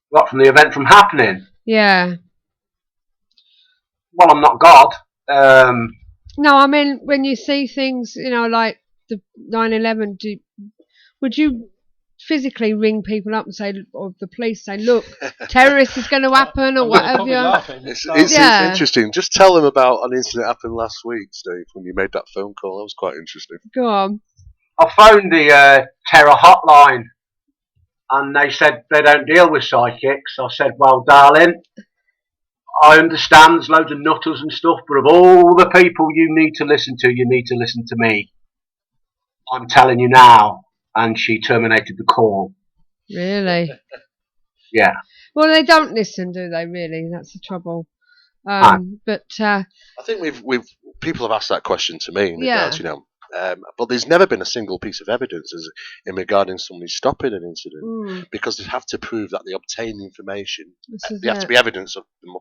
What, from the event from happening? Yeah. Well, I'm not God. No, I mean, when you see things, like the 9/11, would you physically ring people up and say, or the police say, look, terrorist is going to happen, or whatever? It's interesting. Just tell them about an incident that happened last week, Steve, when you made that phone call. That was quite interesting. Go on. I phoned the terror hotline, and they said they don't deal with psychics. I said, well, darling, I understand there's loads of nutters and stuff, but of all the people you need to listen to me. I'm telling you now. And she terminated the call. Really? Yeah. Well, they don't listen, do they? Really, that's the trouble. But I think we've people have asked that question to me in regards, but there's never been a single piece of evidence in regarding somebody stopping an incident because they have to prove that they obtain information. There have to be evidence of them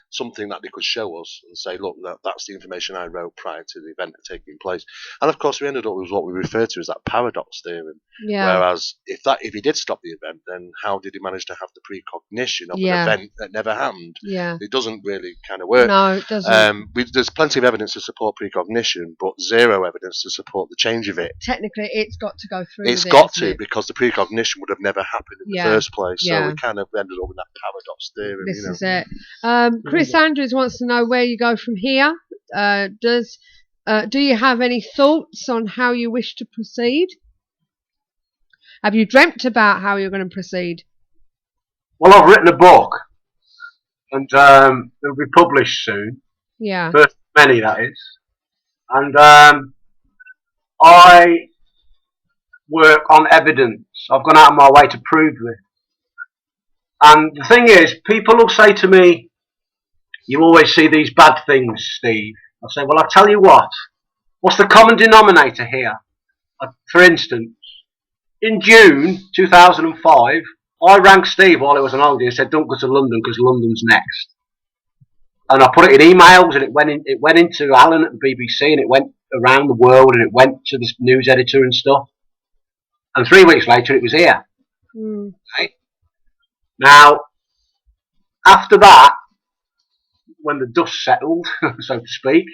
something that they could show us and say, look, that's the information I wrote prior to the event taking place. And of course, we ended up with what we refer to as that paradox theory. Yeah. Whereas if he did stop the event, then how did he manage to have the precognition of an event that never happened? Yeah. It doesn't really kind of work. No, it doesn't. There's plenty of evidence to support precognition, but zero evidence to support the change of it. Technically, it's got to go through. It's got to, because the precognition would have never happened in the first place. So we kind of ended up with that paradox theory. This is it. Chris Andrews wants to know where you go from here. Do you have any thoughts on how you wish to proceed? Have you dreamt about how you're going to proceed? Well, I've written a book, and it'll be published soon. Yeah. First of many, that is. And I work on evidence. I've gone out of my way to prove this. And the thing is, people will say to me, you always see these bad things, Steve. I say, well, I'll tell you what. What's the common denominator here? For instance, in June 2005, I rang Steve while he was on holiday and said, don't go to London because London's next. And I put it in emails, and it went into Alan at the BBC, and it went around the world, and it went to the news editor and stuff. And 3 weeks later, it was here. Okay? Now, after that, when the dust settled, so to speak,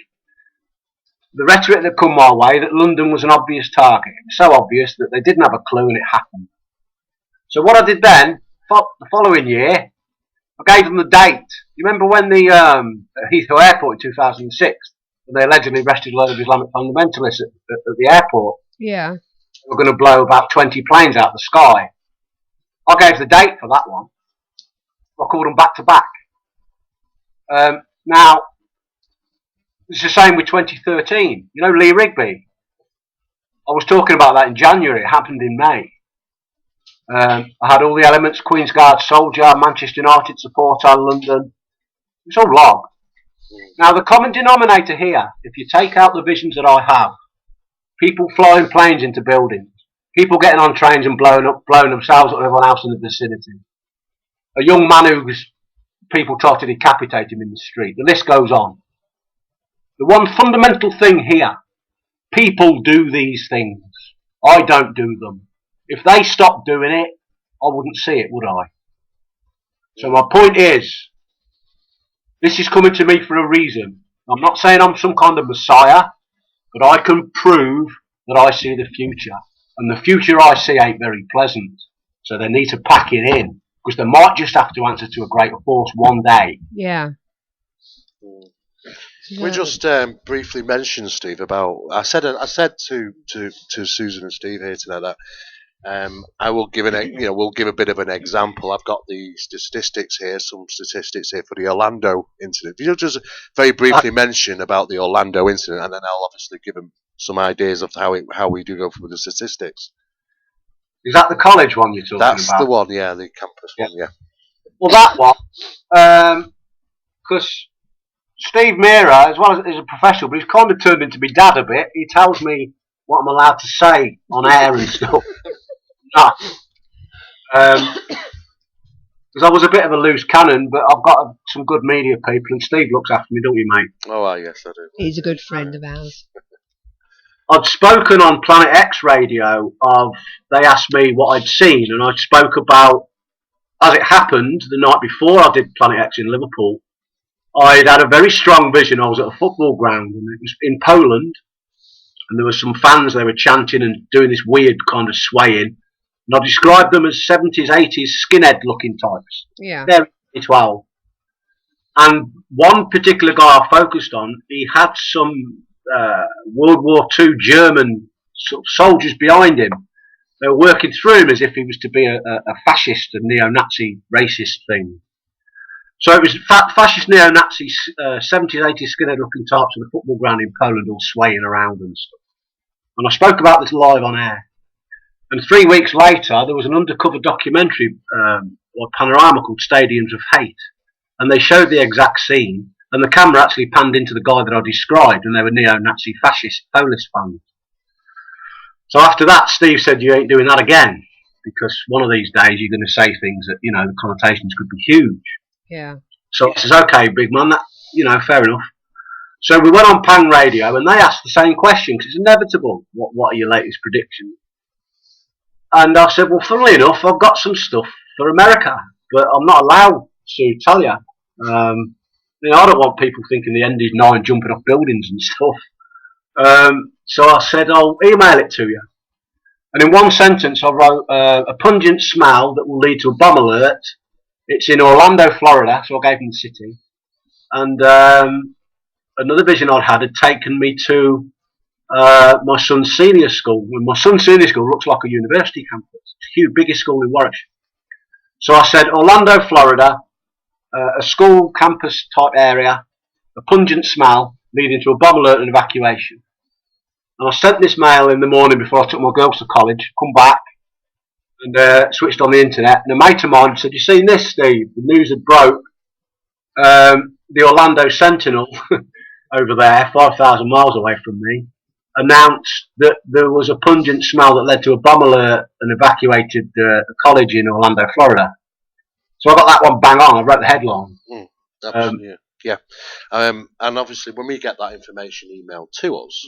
the rhetoric that come my way that London was an obvious target. It was so obvious that they didn't have a clue, and it happened. So what I did then, the following year, I gave them the date. You remember when the Heathrow Airport in 2006, when they allegedly arrested a load of Islamic fundamentalists at the airport? Yeah. They were going to blow about 20 planes out of the sky. I gave the date for that one. I called them back to back. Now, it's the same with 2013. You know Lee Rigby? I was talking about that in January. It happened in May. I had all the elements: Queen's Guard soldier, Manchester United supporter, London. It's all log. Now, the common denominator here, if you take out the visions that I have, people flying planes into buildings, people getting on trains and blowing themselves up and everyone else in the vicinity, a young man whose people tried to decapitate him in the street. The list goes on. The one fundamental thing here, people do these things. I don't do them. If they stopped doing it, I wouldn't see it, would I? So my point is, this is coming to me for a reason. I'm not saying I'm some kind of messiah, but I can prove that I see the future. And the future I see ain't very pleasant. So they need to pack it in, because they might just have to answer to a greater force one day. Yeah. We just briefly mentioned, Steve, about I said to Susan and Steve here tonight that I will give we'll give a bit of an example. I've got the statistics here, some statistics here for the Orlando incident. You'll just very briefly mention about the Orlando incident, and then I'll obviously give them some ideas of how we do go through the statistics. Is that the college one you're talking about? That's the one, yeah, the campus one, yeah. Well, that one, because Steve Mera, as well as he's a professional, but he's kind of turned into my dad a bit. He tells me what I'm allowed to say on air and stuff. Because I was a bit of a loose cannon, but I've got some good media people, and Steve looks after me, don't you, mate? Oh, yes, I do. He's a good friend of ours. I'd spoken on Planet X radio they asked me what I'd seen, and I spoke about, as it happened, the night before I did Planet X in Liverpool, I'd had a very strong vision. I was at a football ground, and it was in Poland, and there were some fans, they were chanting and doing this weird kind of swaying, and I described them as 70s, 80s skinhead looking types. Yeah. They're 12. And one particular guy I focused on, he had some World War II German sort of soldiers behind him. They were working through him as if he was to be a fascist, a neo-Nazi racist thing. So it was fascist neo-Nazi 70s, 80s skinhead-looking types on the football ground in Poland all swaying around and stuff. And I spoke about this live on air. And 3 weeks later, there was an undercover documentary or panorama called Stadiums of Hate. And they showed the exact scene, and the camera actually panned into the guy that I described, and they were neo-Nazi fascist Polish fans. So after that, Steve said, "You ain't doing that again, because one of these days you're going to say things that, the connotations could be huge." Yeah. So I says, "Okay, big man, that, fair enough." So we went on Pang Radio, and they asked the same question, because it's inevitable. What are your latest predictions? And I said, "Well, funnily enough, I've got some stuff for America, but I'm not allowed to tell you. I don't want people thinking the end is nigh and jumping off buildings and stuff." So I said, "I'll email it to you." And in one sentence, I wrote a pungent smell that will lead to a bomb alert. It's in Orlando, Florida, so I gave them the city. And another vision I'd had taken me to my son's senior school. And my son's senior school looks like a university campus. It's the biggest school in Warwickshire. So I said, Orlando, Florida, a school campus type area, a pungent smell leading to a bomb alert and evacuation. And I sent this mail in the morning before I took my girls to college, come back and switched on the internet. And a mate of mine said, "You seen this, Steve? The news had broke. The Orlando Sentinel over there, 5,000 miles away from me, announced that there was a pungent smell that led to a bomb alert and evacuated a college in Orlando, Florida." So I got that one bang on. I wrote the headline. Yeah. And obviously, when we get that information emailed to us,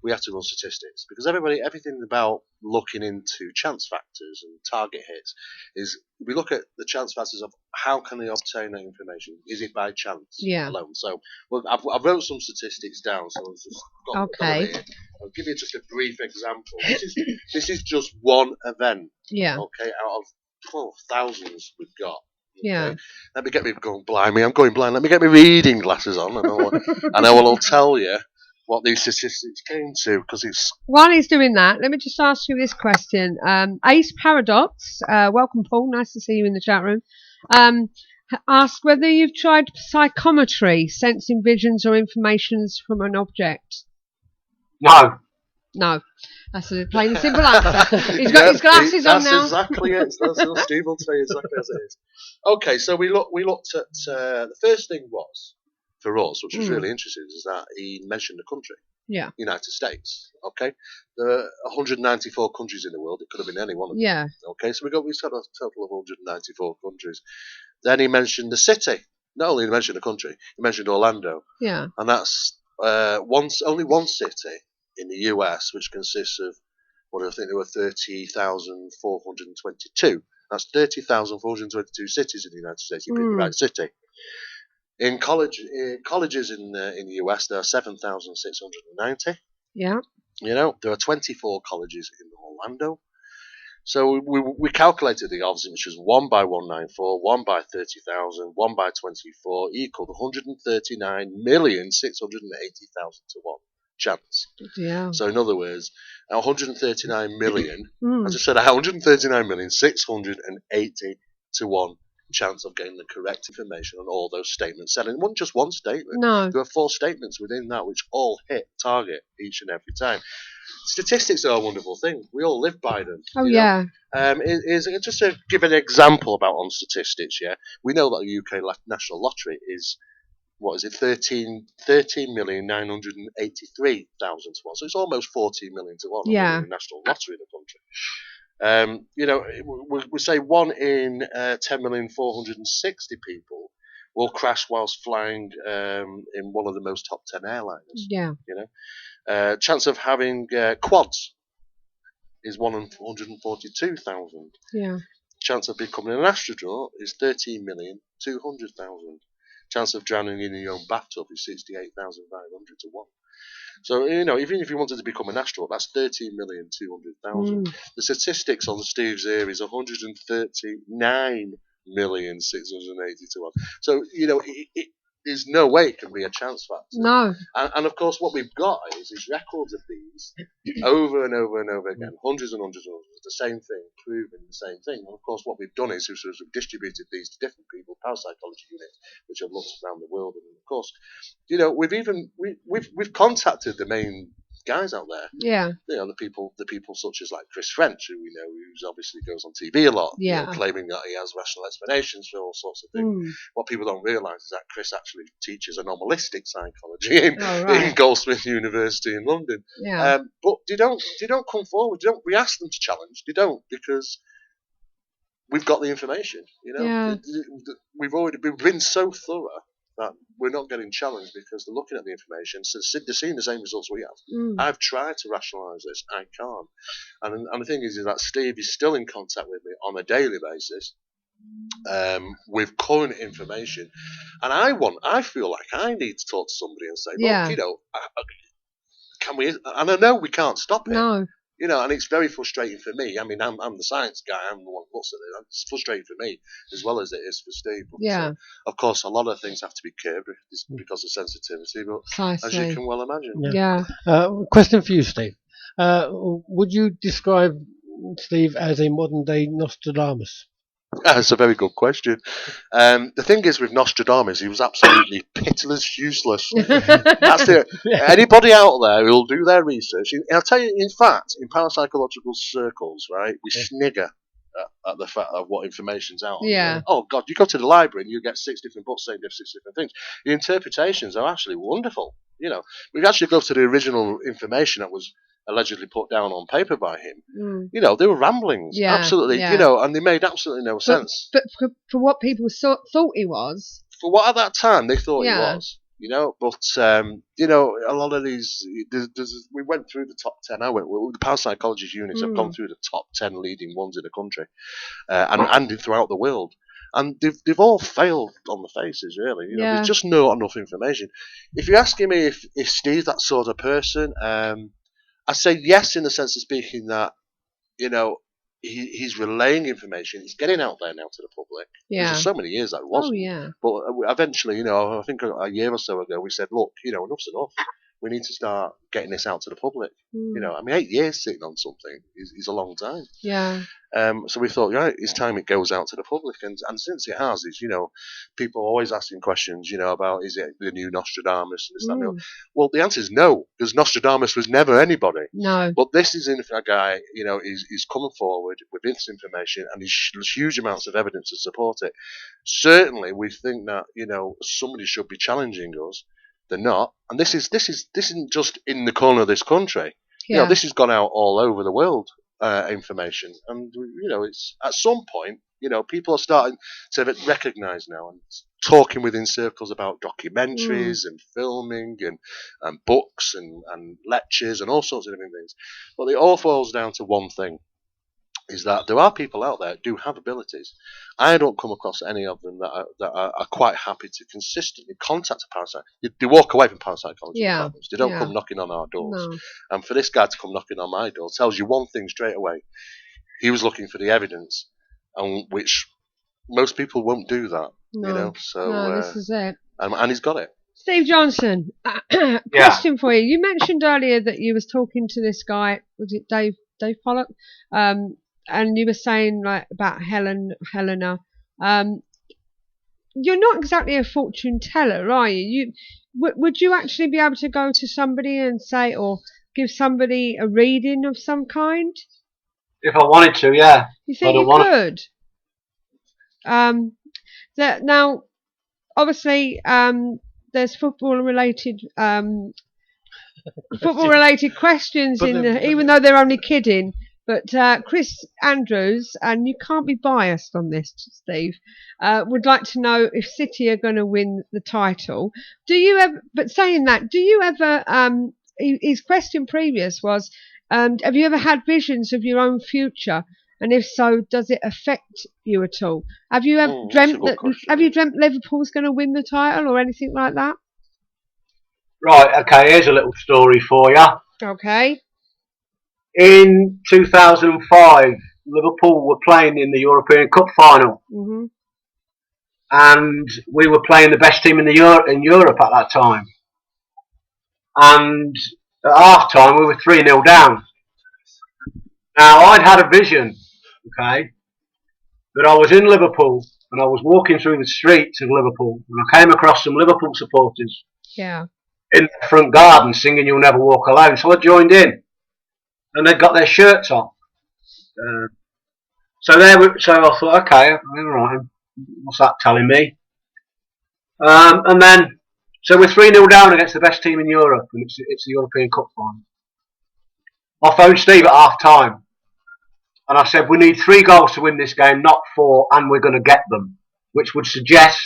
we have to run statistics, because everything about looking into chance factors and target hits is we look at the chance factors of how can they obtain that information. Is it by chance alone? So, I've wrote some statistics down. So I've just got here. I'll give you just a brief example. This is just one event. Yeah. Okay, out of 12,000 we've got. Yeah. Let me get me going blind. I'm going blind. Let me get my reading glasses on, and I will tell you what these statistics came to, because it's. While he's doing that, let me just ask you this question. Ace Paradox, welcome, Paul. Nice to see you in the chat room. Asked whether you've tried psychometry, sensing visions or informations from an object. No. That's a plain and simple answer. He's got his glasses on now. That's exactly it. That's Steve will tell you exactly as it is. Okay, so we looked at the first thing was for us, which was really interesting, is that he mentioned the country. Yeah. United States. Okay, there are 194 countries in the world. It could have been any one of them. Yeah. Okay, so we said a total of 194 countries. Then he mentioned the city. Not only did he mention the country, he mentioned Orlando. Yeah. And that's only one city in the US, which consists of, I think there were 30,422. That's 30,422 cities in the United States. You pick the right city. In colleges in the US, there are 7,690. Yeah. There are 24 colleges in Orlando. So we calculated the odds, which was 1 by 194, 1 by 30,000, 1 by 24 equaled 139,680,000 to 1 chance. Yeah. So in other words, 139 million. I just said 139,680 to 1 chance of getting the correct information on all those statements said. And it wasn't just one statement. No. There were 4 statements within that which all hit target each and every time. Statistics are a wonderful thing. We all live by them. Oh, yeah. Just to give an example on statistics, we know that the UK National Lottery is, 13,983,000 to 1. So it's almost 14 million to 1 on the national lottery in the country. We say 1 in 10,460,000 people will crash whilst flying in one of the most top 10 airliners. Yeah. Chance of having quads is 1 in 442,000. Yeah. Chance of becoming an astronaut is 13,200,000. Chance of drowning in your own bathtub is 68,500 to 1. So, even if you wanted to become an astronaut, that's 13,200,000. The statistics on Steve's here is 139,680 to 1. So, there's no way it can be a chance factor. No. And of course, what we've got is records of these over and over and over again, hundreds and hundreds and hundreds, the same thing, proving the same thing. And of course, what we've done is we've distributed these to different people, parapsychology units, which have looked around the world. And of course, we've contacted the main guys out there. Yeah. The people such as like Chris French, who we know, who's obviously goes on TV a lot, claiming that he has rational explanations for all sorts of things. What people don't realise is that Chris actually teaches anomalistic psychology in Goldsmith University in London. Yeah. But they don't come forward. We ask them to challenge. They don't, because we've got the information. We've been so thorough that we're not getting challenged because they're looking at the information, so they're seeing the same results we have. I've tried to rationalise this, I can't. And the thing is that Steve is still in contact with me on a daily basis with current information, and I feel like I need to talk to somebody and say, look, can we? And I know we can't stop it. No. And it's very frustrating for me. I mean, I'm the science guy. I'm the one who looks at it. It's frustrating for me as well as it is for Steve. But, of course, a lot of things have to be curbed because of sensitivity. But as you can well imagine. Yeah. Question for you, Steve. Would you describe Steve as a modern-day Nostradamus? That's a very good question. The thing is with Nostradamus, he was absolutely pitiless, useless. That's it. Anybody out there who'll do their research, I'll tell you, in fact, in parapsychological circles, right, we snigger at the fact of what information's out. Yeah. Oh, God, you go to the library and you get 6 different books saying 6 different things. The interpretations are actually wonderful. We actually go to the original information that was allegedly put down on paper by him. They were ramblings, absolutely, and they made absolutely no sense. But for what people thought he was, for what at that time they thought he was, but a lot of these, we went through the top 10. The parapsychologist units have gone through the top 10 leading ones in the country, and throughout the world. And they've all failed on the faces, really. There's just not enough information. If you're asking me if Steve's that sort of person, I say yes, in the sense of speaking that, he's relaying information. He's getting out there now to the public. Yeah. There's so many years that it wasn't. Oh, yeah. But eventually, I think a year or so ago, we said, look, enough's enough. We need to start getting this out to the public. 8 years sitting on something is a long time. Yeah. So we thought, right, it's time it goes out to the public. And since it has, people are always asking questions, about, is it the new Nostradamus and this, that, and the other. Well, the answer is no, because Nostradamus was never anybody. No. But this is a guy, he's coming forward with this information, and there's huge amounts of evidence to support it. Certainly, we think that, somebody should be challenging us. They're not. And this isn't just in the corner of this country. Yeah. This has gone out all over the world. Information, and it's at some point, people are starting to recognise now and talking within circles about documentaries and filming and books and lectures and all sorts of different things. But it all falls down to one thing: is that there are people out there who do have abilities. I don't come across any of them that are quite happy to consistently contact a parapsychologist. They walk away from parapsychology departments. They don't come knocking on our doors. No. And for this guy to come knocking on my door tells you one thing straight away. He was looking for the evidence, and which most people won't do that. No. So this is it. And he's got it. Steve Johnson, question for you. You mentioned earlier that you was talking to this guy. Was it Dave Pollock? And you were saying about Helena. You're not exactly a fortune teller, are you? Would you actually be able to go to somebody and say, or give somebody a reading of some kind? If I wanted to, yeah. You think you could? Now, obviously, there's football-related questions even though they're only kidding. But Chris Andrews, and you can't be biased on this, Steve, would like to know if City are going to win the title. Do you ever? But saying that, do you ever? His question previous was, have you ever had visions of your own future? And if so, does it affect you at all? Have you ever dreamt that? Have you dreamt Liverpool's going to win the title or anything like that? Right. Okay. Here's a little story for you. Okay. In 2005, Liverpool were playing in the European Cup final, and we were playing the best team in Europe at that time. And at half time, we were 3-0 down. Now, I'd had a vision, okay, that I was in Liverpool and I was walking through the streets of Liverpool and I came across some Liverpool supporters in the front garden singing "You'll Never Walk Alone." So I joined in, and they'd got their shirts on. So I thought, okay, all right, what's that telling me? And then, so we're 3-0 down against the best team in Europe, and it's the European Cup final. I phoned Steve at half time, and I said, we need 3 goals to win this game, not 4, and we're going to get them, which would suggest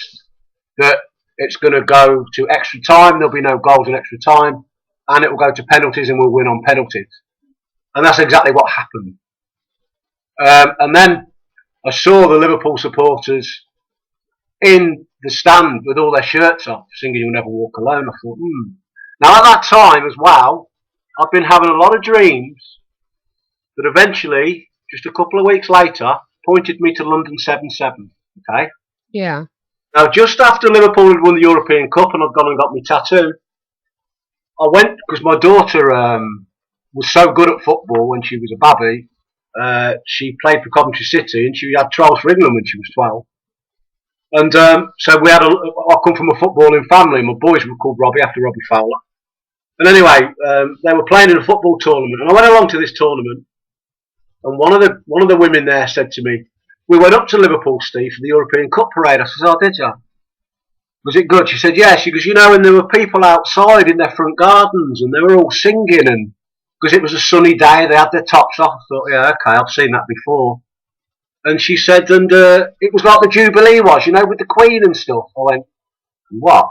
that it's going to go to extra time, there'll be no goals in extra time, and it will go to penalties and we'll win on penalties. And that's exactly what happened. And then I saw the Liverpool supporters in the stand with all their shirts off, singing "You'll Never Walk Alone." I thought, Now at that time as well, I've been having a lot of dreams that eventually, just a couple of weeks later, pointed me to London 7-7. Okay? Yeah. Now, just after Liverpool had won the European Cup and I'd gone and got my tattoo, I went, because my daughter was so good at football when she was a baby. She played for Coventry City and she had trials for England when she was 12. And so I come from a footballing family. My boys were called Robbie after Robbie Fowler. And anyway, they were playing in a football tournament, and I went along to this tournament. And one of the women there said to me, "We went up to Liverpool, Steve, for the European Cup parade." I said, "Oh, did you? Was it good?" She said, "Yeah." She goes, and there were people outside in their front gardens, and they were all singing, and because it was a sunny day, they had their tops off. I thought, yeah, okay, I've seen that before. And she said, and it was like the Jubilee was, with the Queen and stuff. I went, what?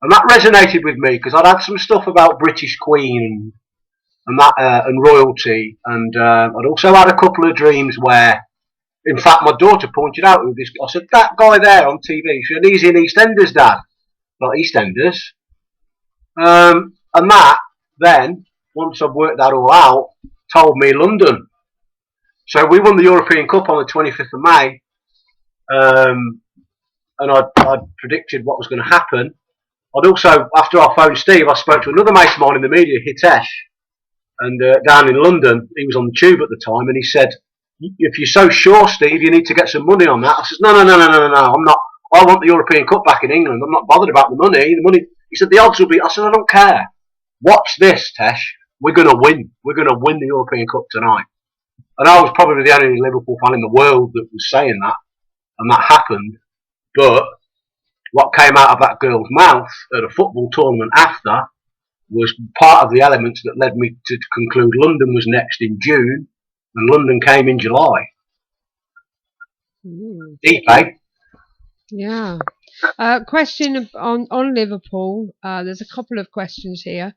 And that resonated with me because I'd had some stuff about British Queen and that and royalty, and I'd also had a couple of dreams where, in fact, my daughter pointed out this. I said, "That guy there on TV." She said, "He's in EastEnders, Dad." Not EastEnders. And that then, once I've worked that all out, told me London. So we won the European Cup on the 25th of May, and I'd predicted what was going to happen. I'd also, after I phoned Steve, I spoke to another mate of mine in the media, Hitesh, and down in London, he was on the tube at the time, and he said, "If you're so sure, Steve, you need to get some money on that." I said, No, I'm not. I want the European Cup back in England. I'm not bothered about the money. He said, "The odds will be." I said, "I don't care. Watch this, Tesh. We're going to win. We're going to win the European Cup tonight." And I was probably the only Liverpool fan in the world that was saying that, and that happened. But what came out of that girl's mouth at a football tournament after was part of the elements that led me to conclude London was next in June, and London came in July. Deep, eh? Yeah. Question on Liverpool. There's a couple of questions here.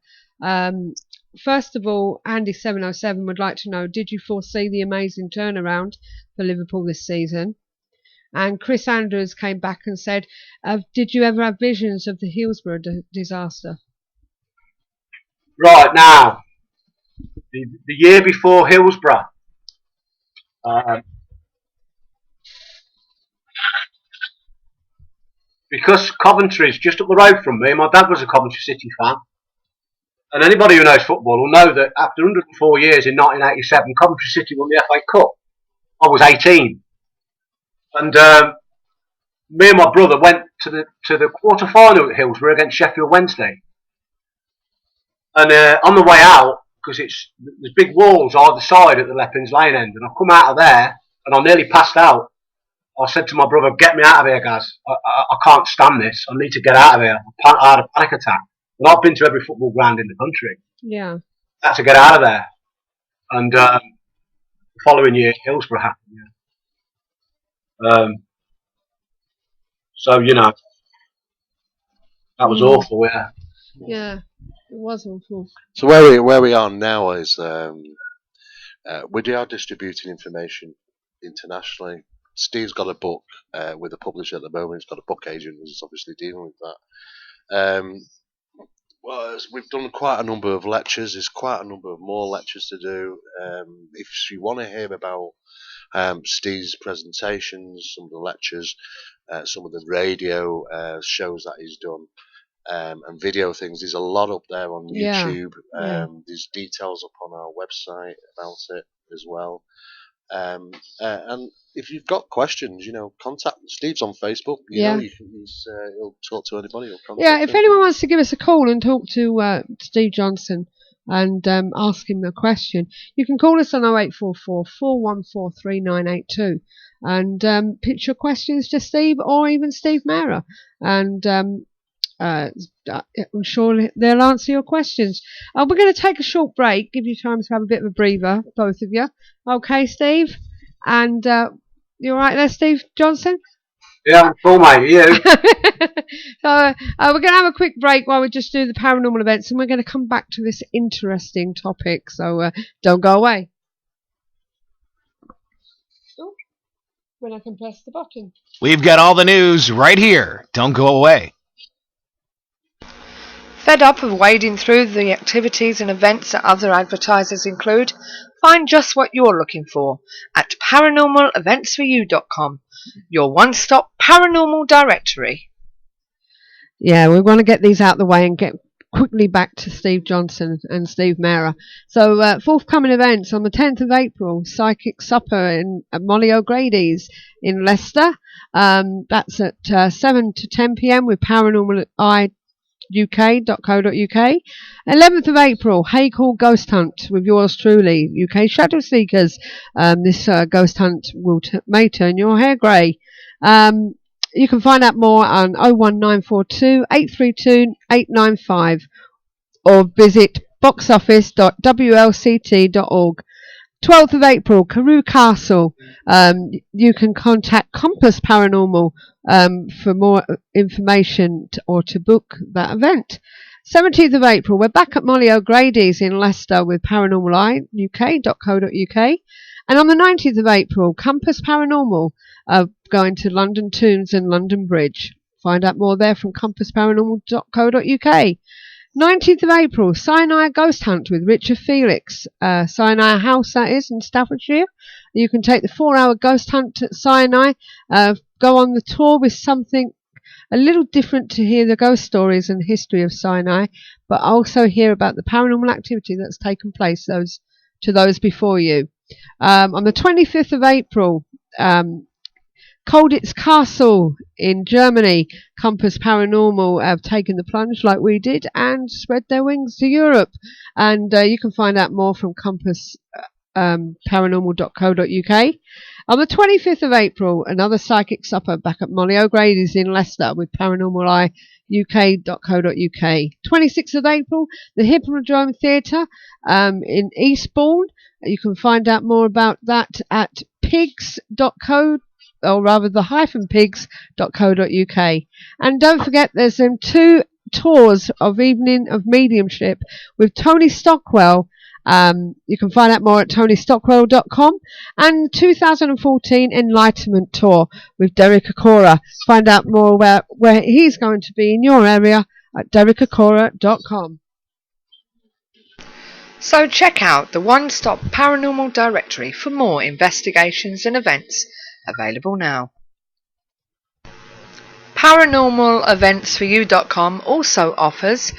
First of all, Andy707 would like to know, did you foresee the amazing turnaround for Liverpool this season? And Chris Andrews came back and said, did you ever have visions of the Hillsborough disaster? Right, now, the year before Hillsborough, because Coventry's just up the road from me, my dad was a Coventry City fan, and anybody who knows football will know that after 104 years in 1987, Coventry City won the FA Cup. I was 18, and me and my brother went to the quarter-final at Hillsborough against Sheffield Wednesday. And on the way out, because there's big walls either side at the Leppings Lane end, and I come out of there, and I nearly passed out. I said to my brother, "Get me out of here, guys. I can't stand this. I need to get out of here." I had a panic attack. And I've been to every football ground in the country. Yeah. I had to get out of there. And following year, Hillsborough happened. Yeah. So that was awful. Yeah. Yeah, it was awful. So where we are now is we are distributing information internationally. Steve's got a book with a publisher at the moment. He's got a book agent who's obviously dealing with that. Well, we've done quite a number of lectures. There's quite a number of more lectures to do. If you want to hear about Steve's presentations, some of the lectures, some of the radio shows that he's done, and video things, there's a lot up there on YouTube. There's details up on our website about it as well. And if you've got questions, contact Steve's on Facebook. He'll talk to anybody. If anyone wants to give us a call and talk to Steve Johnson and ask him a question, you can call us on 0844 414 3982 and pitch your questions to Steve or even Steve Mera, and I'm sure they'll answer your questions. We're going to take a short break, give you time to have a bit of a breather, both of you. Okay, Steve? And you all right there, Steve Johnson? Yeah, I'm full, mate. You? So we're going to have a quick break while we just do the paranormal events, and we're going to come back to this interesting topic. So don't go away. Oh, when I can press the button. We've got all the news right here. Don't go away. Fed up of wading through the activities and events that other advertisers include? Find just what you're looking for at paranormaleventsforyou.com, your one-stop paranormal directory. Yeah, we want to get these out the way and get quickly back to Steve Johnson and Steve Mera. So forthcoming events on the 10th of April, Psychic Supper at Molly O'Grady's in Leicester. That's at 7 to 10 p.m. with Paranormal UK.co.uk. 11th of April, Hackle Ghost Hunt with yours truly, UK Shadow Seekers. This ghost hunt may turn your hair grey. You can find out more on 01942 832 895 or visit boxoffice.wlct.org. 12th of April, Carew Castle. You can contact Compass Paranormal for more information or to book that event. 17th of April, we're back at Molly O'Grady's in Leicester with Paranormal UK.co.uk. And on the 19th of April, Compass Paranormal going to London Tombs and London Bridge. Find out more there from compassparanormal.co.uk. 19th of April, Sinai Ghost Hunt with Richard Felix. Sinai House, that is, in Staffordshire. You can take the 4-hour ghost hunt at Sinai. Go on the tour with something a little different to hear the ghost stories and history of Sinai, but also hear about the paranormal activity that's taken place to those before you. On the 25th of April, Colditz Castle in Germany, Compass Paranormal have taken the plunge like we did and spread their wings to Europe. And you can find out more from Compass paranormal.co.uk. On the 25th of April, another psychic supper back at Molly O'Grady's in Leicester with Paranormal UK.co.uk. 26th of April, the Hippodrome Theatre in Eastbourne. You can find out more about that at pigs.co, or rather the pigs.co.uk. And don't forget, there's 2 tours of Evening of Mediumship with Tony Stockwell. You can find out more at tonystockwell.com, and 2014 Enlightenment Tour with Derek Akora. Find out more about where he's going to be in your area at derekakora.com. So check out the one-stop paranormal directory for more investigations and events available now. Paranormaleventsforyou.com also offers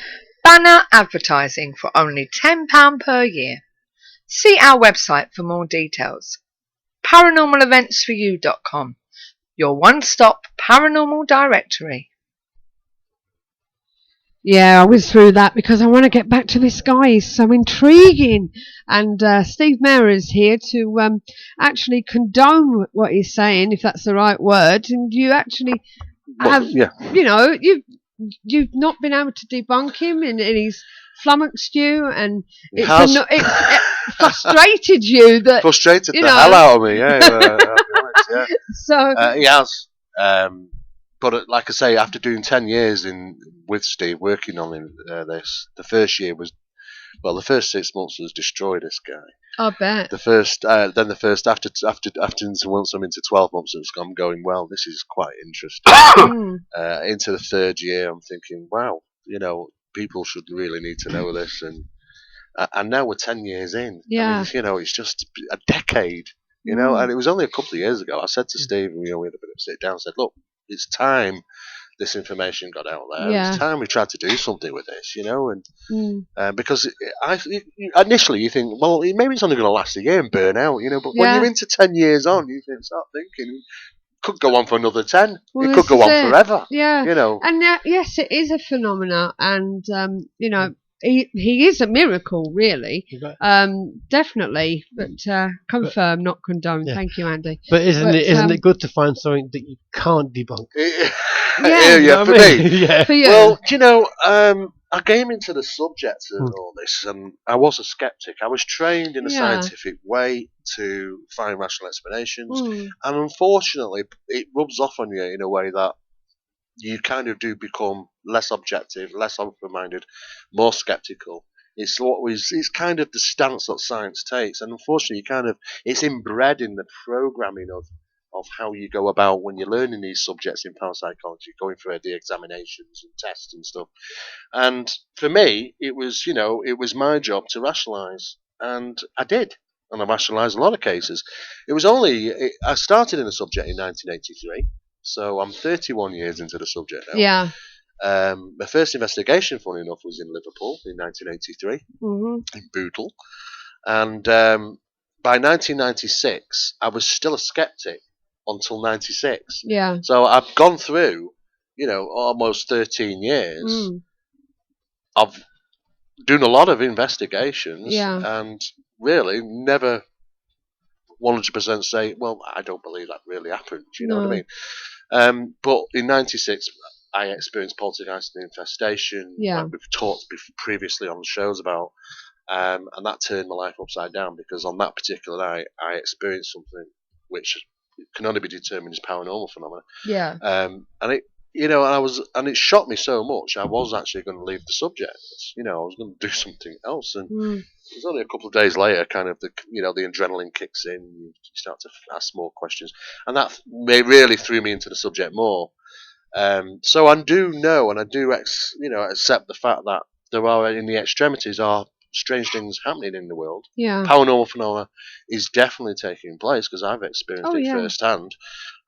banner advertising for only £10 per year. See our website for more details. Paranormaleventsforyou.com, your one-stop paranormal directory. Yeah, I was through that because I want to get back to this guy. He's so intriguing. And Steve Mera is here to actually condone what he's saying, if that's the right word. And you actually have, you've not been able to debunk him, and he's flummoxed you. And frustrated you that frustrated you the know, hell out of me. Yeah, I'll be honest, yeah. So he has. But like I say, after doing 10 years with Steve working on this, the first year was the first 6 months was destroyed. This guy. I bet. Then the first after once I'm into 12 months, I'm going, well, this is quite interesting. Into the third year, I'm thinking, wow, people should really need to know this, and now we're 10 years in. Yeah. I mean, it's just a decade. And it was only a couple of years ago. I said to Steve, we had a bit of a sit down. I said, look, it's time this information got out there. Yeah. It's time we tried to do something with this, and because initially you think, well, maybe it's only going to last a year and burn out, but when you're into 10 years on, you start thinking, it could go on for another 10. It could go on forever. Yeah. And yes, it is a phenomena, and he is a miracle, really. Definitely, but confirm, not condone. Yeah. Thank you, Andy. But isn't it good to find something that you can't debunk? Yeah, for me. Yeah. For you. Well, I came into the subject of all this, and I was a skeptic. I was trained in a scientific way to find rational explanations, and unfortunately, it rubs off on you in a way that you kind of do become less objective, less open-minded, more skeptical. It's kind of the stance that science takes, and unfortunately, it's inbred in the programming of how you go about when you're learning these subjects in parapsychology, going through the examinations and tests and stuff. And for me, it was my job to rationalise, and I did, and I rationalised a lot of cases. I started in the subject in 1983. So I'm 31 years into the subject now. Yeah. My first investigation, funny enough, was in Liverpool in 1983, in Bootle. And by 1996, I was still a skeptic until 96. Yeah. So I've gone through, almost 13 years of doing a lot of investigations and really never 100% say, well, I don't believe that really happened. You know what I mean? But in 96, I experienced poltergeist and infestation, like we've talked previously on the shows about, and that turned my life upside down, because on that particular night, I experienced something which can only be determined as paranormal phenomena. Yeah. And it, and it shocked me so much, I was actually going to leave the subject. I was going to do something else, and it was only a couple of days later, kind of the adrenaline kicks in, you start to ask more questions, and that really threw me into the subject more. So I do know, and I do accept the fact that there are, in the extremities, are strange things happening in the world. Yeah. Paranormal phenomena is definitely taking place, because I've experienced it firsthand.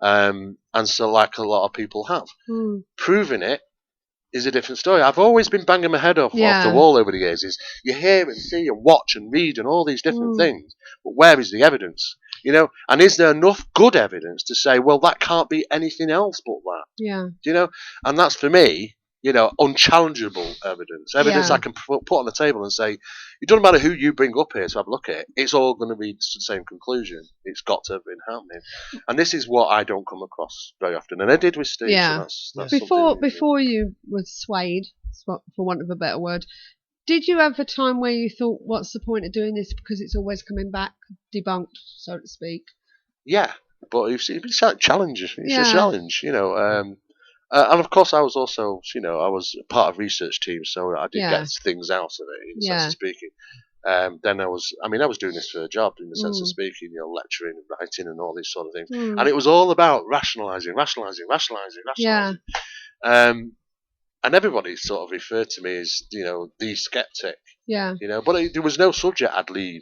And so, like a lot of people have. Proving it is a different story. I've always been banging my head off the wall over the years. Is you hear and see and watch and read and all these different things, but where is the evidence? And is there enough good evidence to say, well, that can't be anything else but that? Yeah. And that's, for me, unchallengeable evidence. Evidence I can put on the table and say, it doesn't matter who you bring up here to have a look at it, it's all going to be the same conclusion. It's got to have been happening. And this is what I don't come across very often. And I did with Steve. Yeah. So that's before you were swayed, for want of a better word, did you have a time where you thought, what's the point of doing this, because it's always coming back debunked, so to speak? Yeah, but it's a challenge. It's a challenge, and of course, I was also, I was part of research team, so I did get things out of it, in the sense of speaking. Then I was doing this for a job, in the sense of speaking, lecturing and writing and all these sort of things. And it was all about rationalising. Yeah. And everybody sort of referred to me as, the skeptic. Yeah. But there was no subject I'd leave.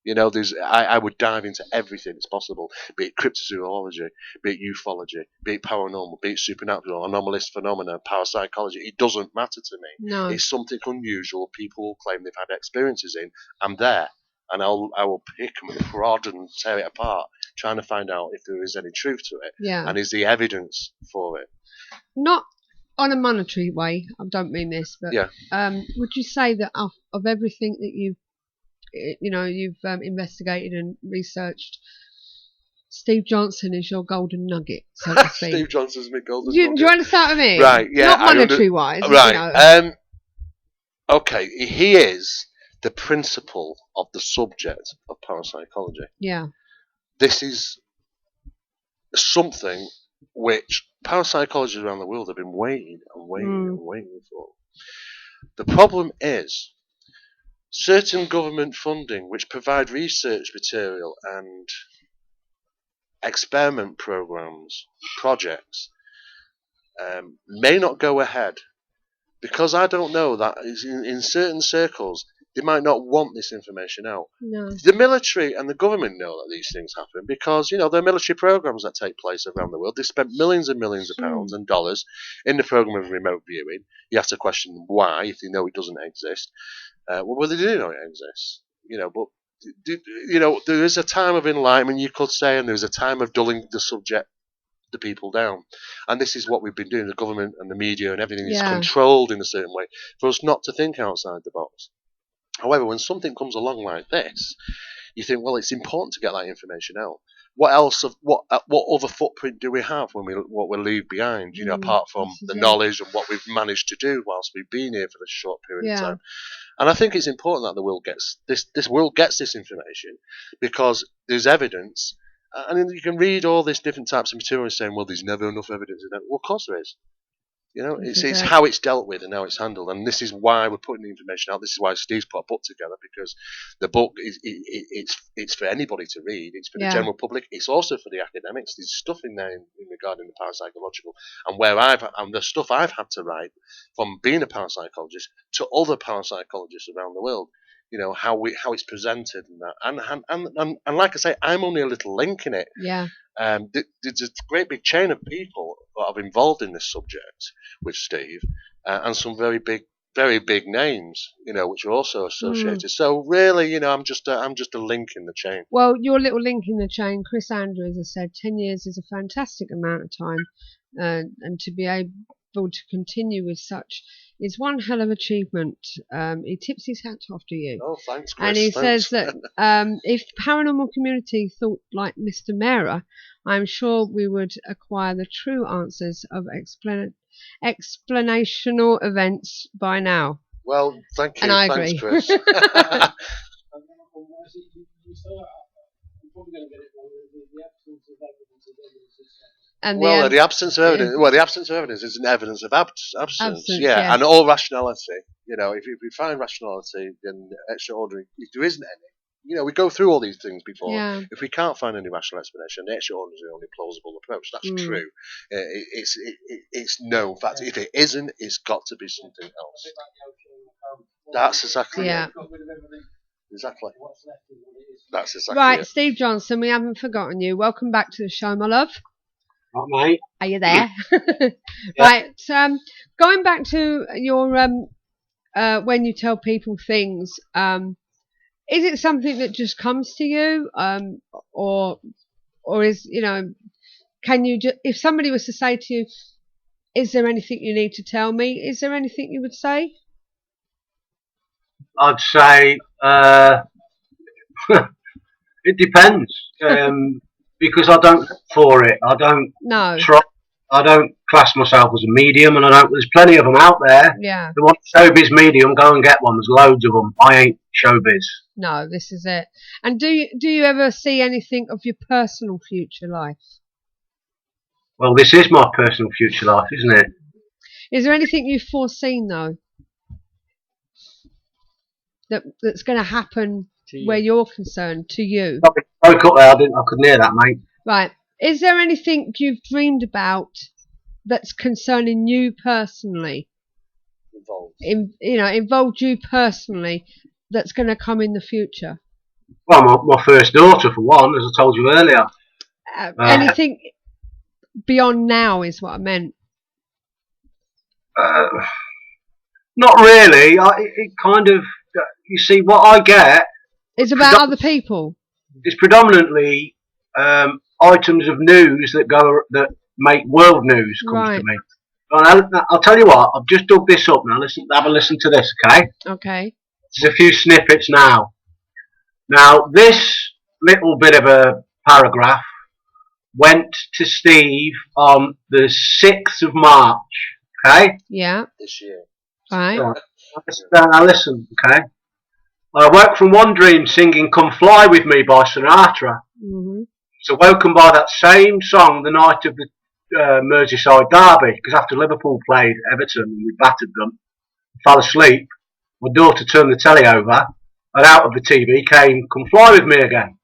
I would dive into everything that's possible, be it cryptozoology, be it ufology, be it paranormal, be it supernatural, anomalous phenomena, parapsychology. It doesn't matter to me. No. It's something unusual people claim they've had experiences in. I'm there, and I will pick and prod and tear it apart, trying to find out if there is any truth to it, and is the evidence for it. Not on a monetary way, I don't mean this, but would you say that of everything that you've investigated and researched, Steve Johnson is your golden nugget, so to speak? Steve Johnson's my golden nugget. Do you understand what I mean? Right, yeah. Not monetary wise. Right. Okay, he is, the principle of the subject of parapsychology. Yeah. This is something which parapsychologists around the world have been waiting and waiting for. The problem is certain government funding which provide research material and experiment programs, projects, may not go ahead because I don't know that in certain circles they might not want this information out. No. The military and the government know that these things happen because, there are military programs that take place around the world. They spent millions and millions of pounds and dollars in the program of remote viewing. You have to question why if they know it doesn't exist. Well, they do know it exists, but there is a time of enlightenment, you could say, and there's a time of dulling the people down. And this is what we've been doing. The government and the media and everything is controlled in a certain way for us not to think outside the box. However, when something comes along like this, you think, well, it's important to get that information out. What else? What other footprint do we have what we leave behind? Apart from the knowledge and what we've managed to do whilst we've been here for this short period of time. And I think it's important that the world gets this world gets this information because there's evidence. And you can read all these different types of material saying, well, there's never enough evidence. Well, of course there is. It's how it's dealt with and how it's handled, and this is why we're putting the information out. This is why Steve's put a book together, because the book it's for anybody to read. It's for the general public. It's also for the academics. There's stuff in there in regarding the parapsychological, and the stuff I've had to write from being a parapsychologist to other parapsychologists around the world. How it's presented and that, and like I say, I'm only a little link in it. Yeah. There's a great big chain of people that are involved in this subject with Steve, and some very big names, which are also associated. So really, I'm just a link in the chain. Well, your little link in the chain, Chris Andrews has said 10 years is a fantastic amount of time, and to be able to continue with such is one hell of achievement. He tips his hat off to you. Oh, thanks, Chris. And he says that if the paranormal community thought like Mr. Mera, I'm sure we would acquire the true answers of explanational events by now. Well, thank you. And I thanks, agree. Chris. And the absence of evidence. Well, the absence of evidence is an evidence of absence. Yeah, and all rationality. If we find rationality, then extraordinary. If there isn't any, we go through all these things before. Yeah. If we can't find any rational explanation, the extraordinary is the only plausible approach. That's true. It's no. In fact, if it isn't, it's got to be something else. That's exactly it. Exactly. That's exactly right, it. Steve Johnson. We haven't forgotten you. Welcome back to the show, my love. Not mate. Are you there? Right. Going back to your when you tell people things, is it something that just comes to you, or is can you if somebody was to say to you, is there anything you need to tell me? Is there anything you would say? I'd say it depends. Because I don't look for it. I don't try. I don't class myself as a medium, and there's plenty of them out there. Yeah. They want a showbiz medium, go and get one. There's loads of them. I ain't showbiz. No, this is it. And do you ever see anything of your personal future life? Well, this is my personal future life, isn't it? Is there anything you've foreseen though that's going to happen where you're concerned to you? I broke up there. I couldn't hear that, mate. Right. Is there anything you've dreamed about that's concerning you personally? Involved you personally that's going to come in the future? Well, my first daughter, for one, as I told you earlier. Anything beyond now is what I meant. Not really. It kind of, you see, what I get... It's about other people. It's predominantly items of news that make world news comes to me. I'll tell you what, I've just dug this up now. Have a listen to this, okay? Okay. There's a few snippets now. Now, this little bit of a paragraph went to Steve on the 6th of March, okay? Yeah. This year. Right. Now listen, okay? I woke from one dream singing Come Fly With Me by Sinatra. Mm-hmm. So woken by that same song the night of the Merseyside derby, because after Liverpool played Everton and we battered them, fell asleep. My daughter turned the telly over, and out of the TV came Come Fly With Me again.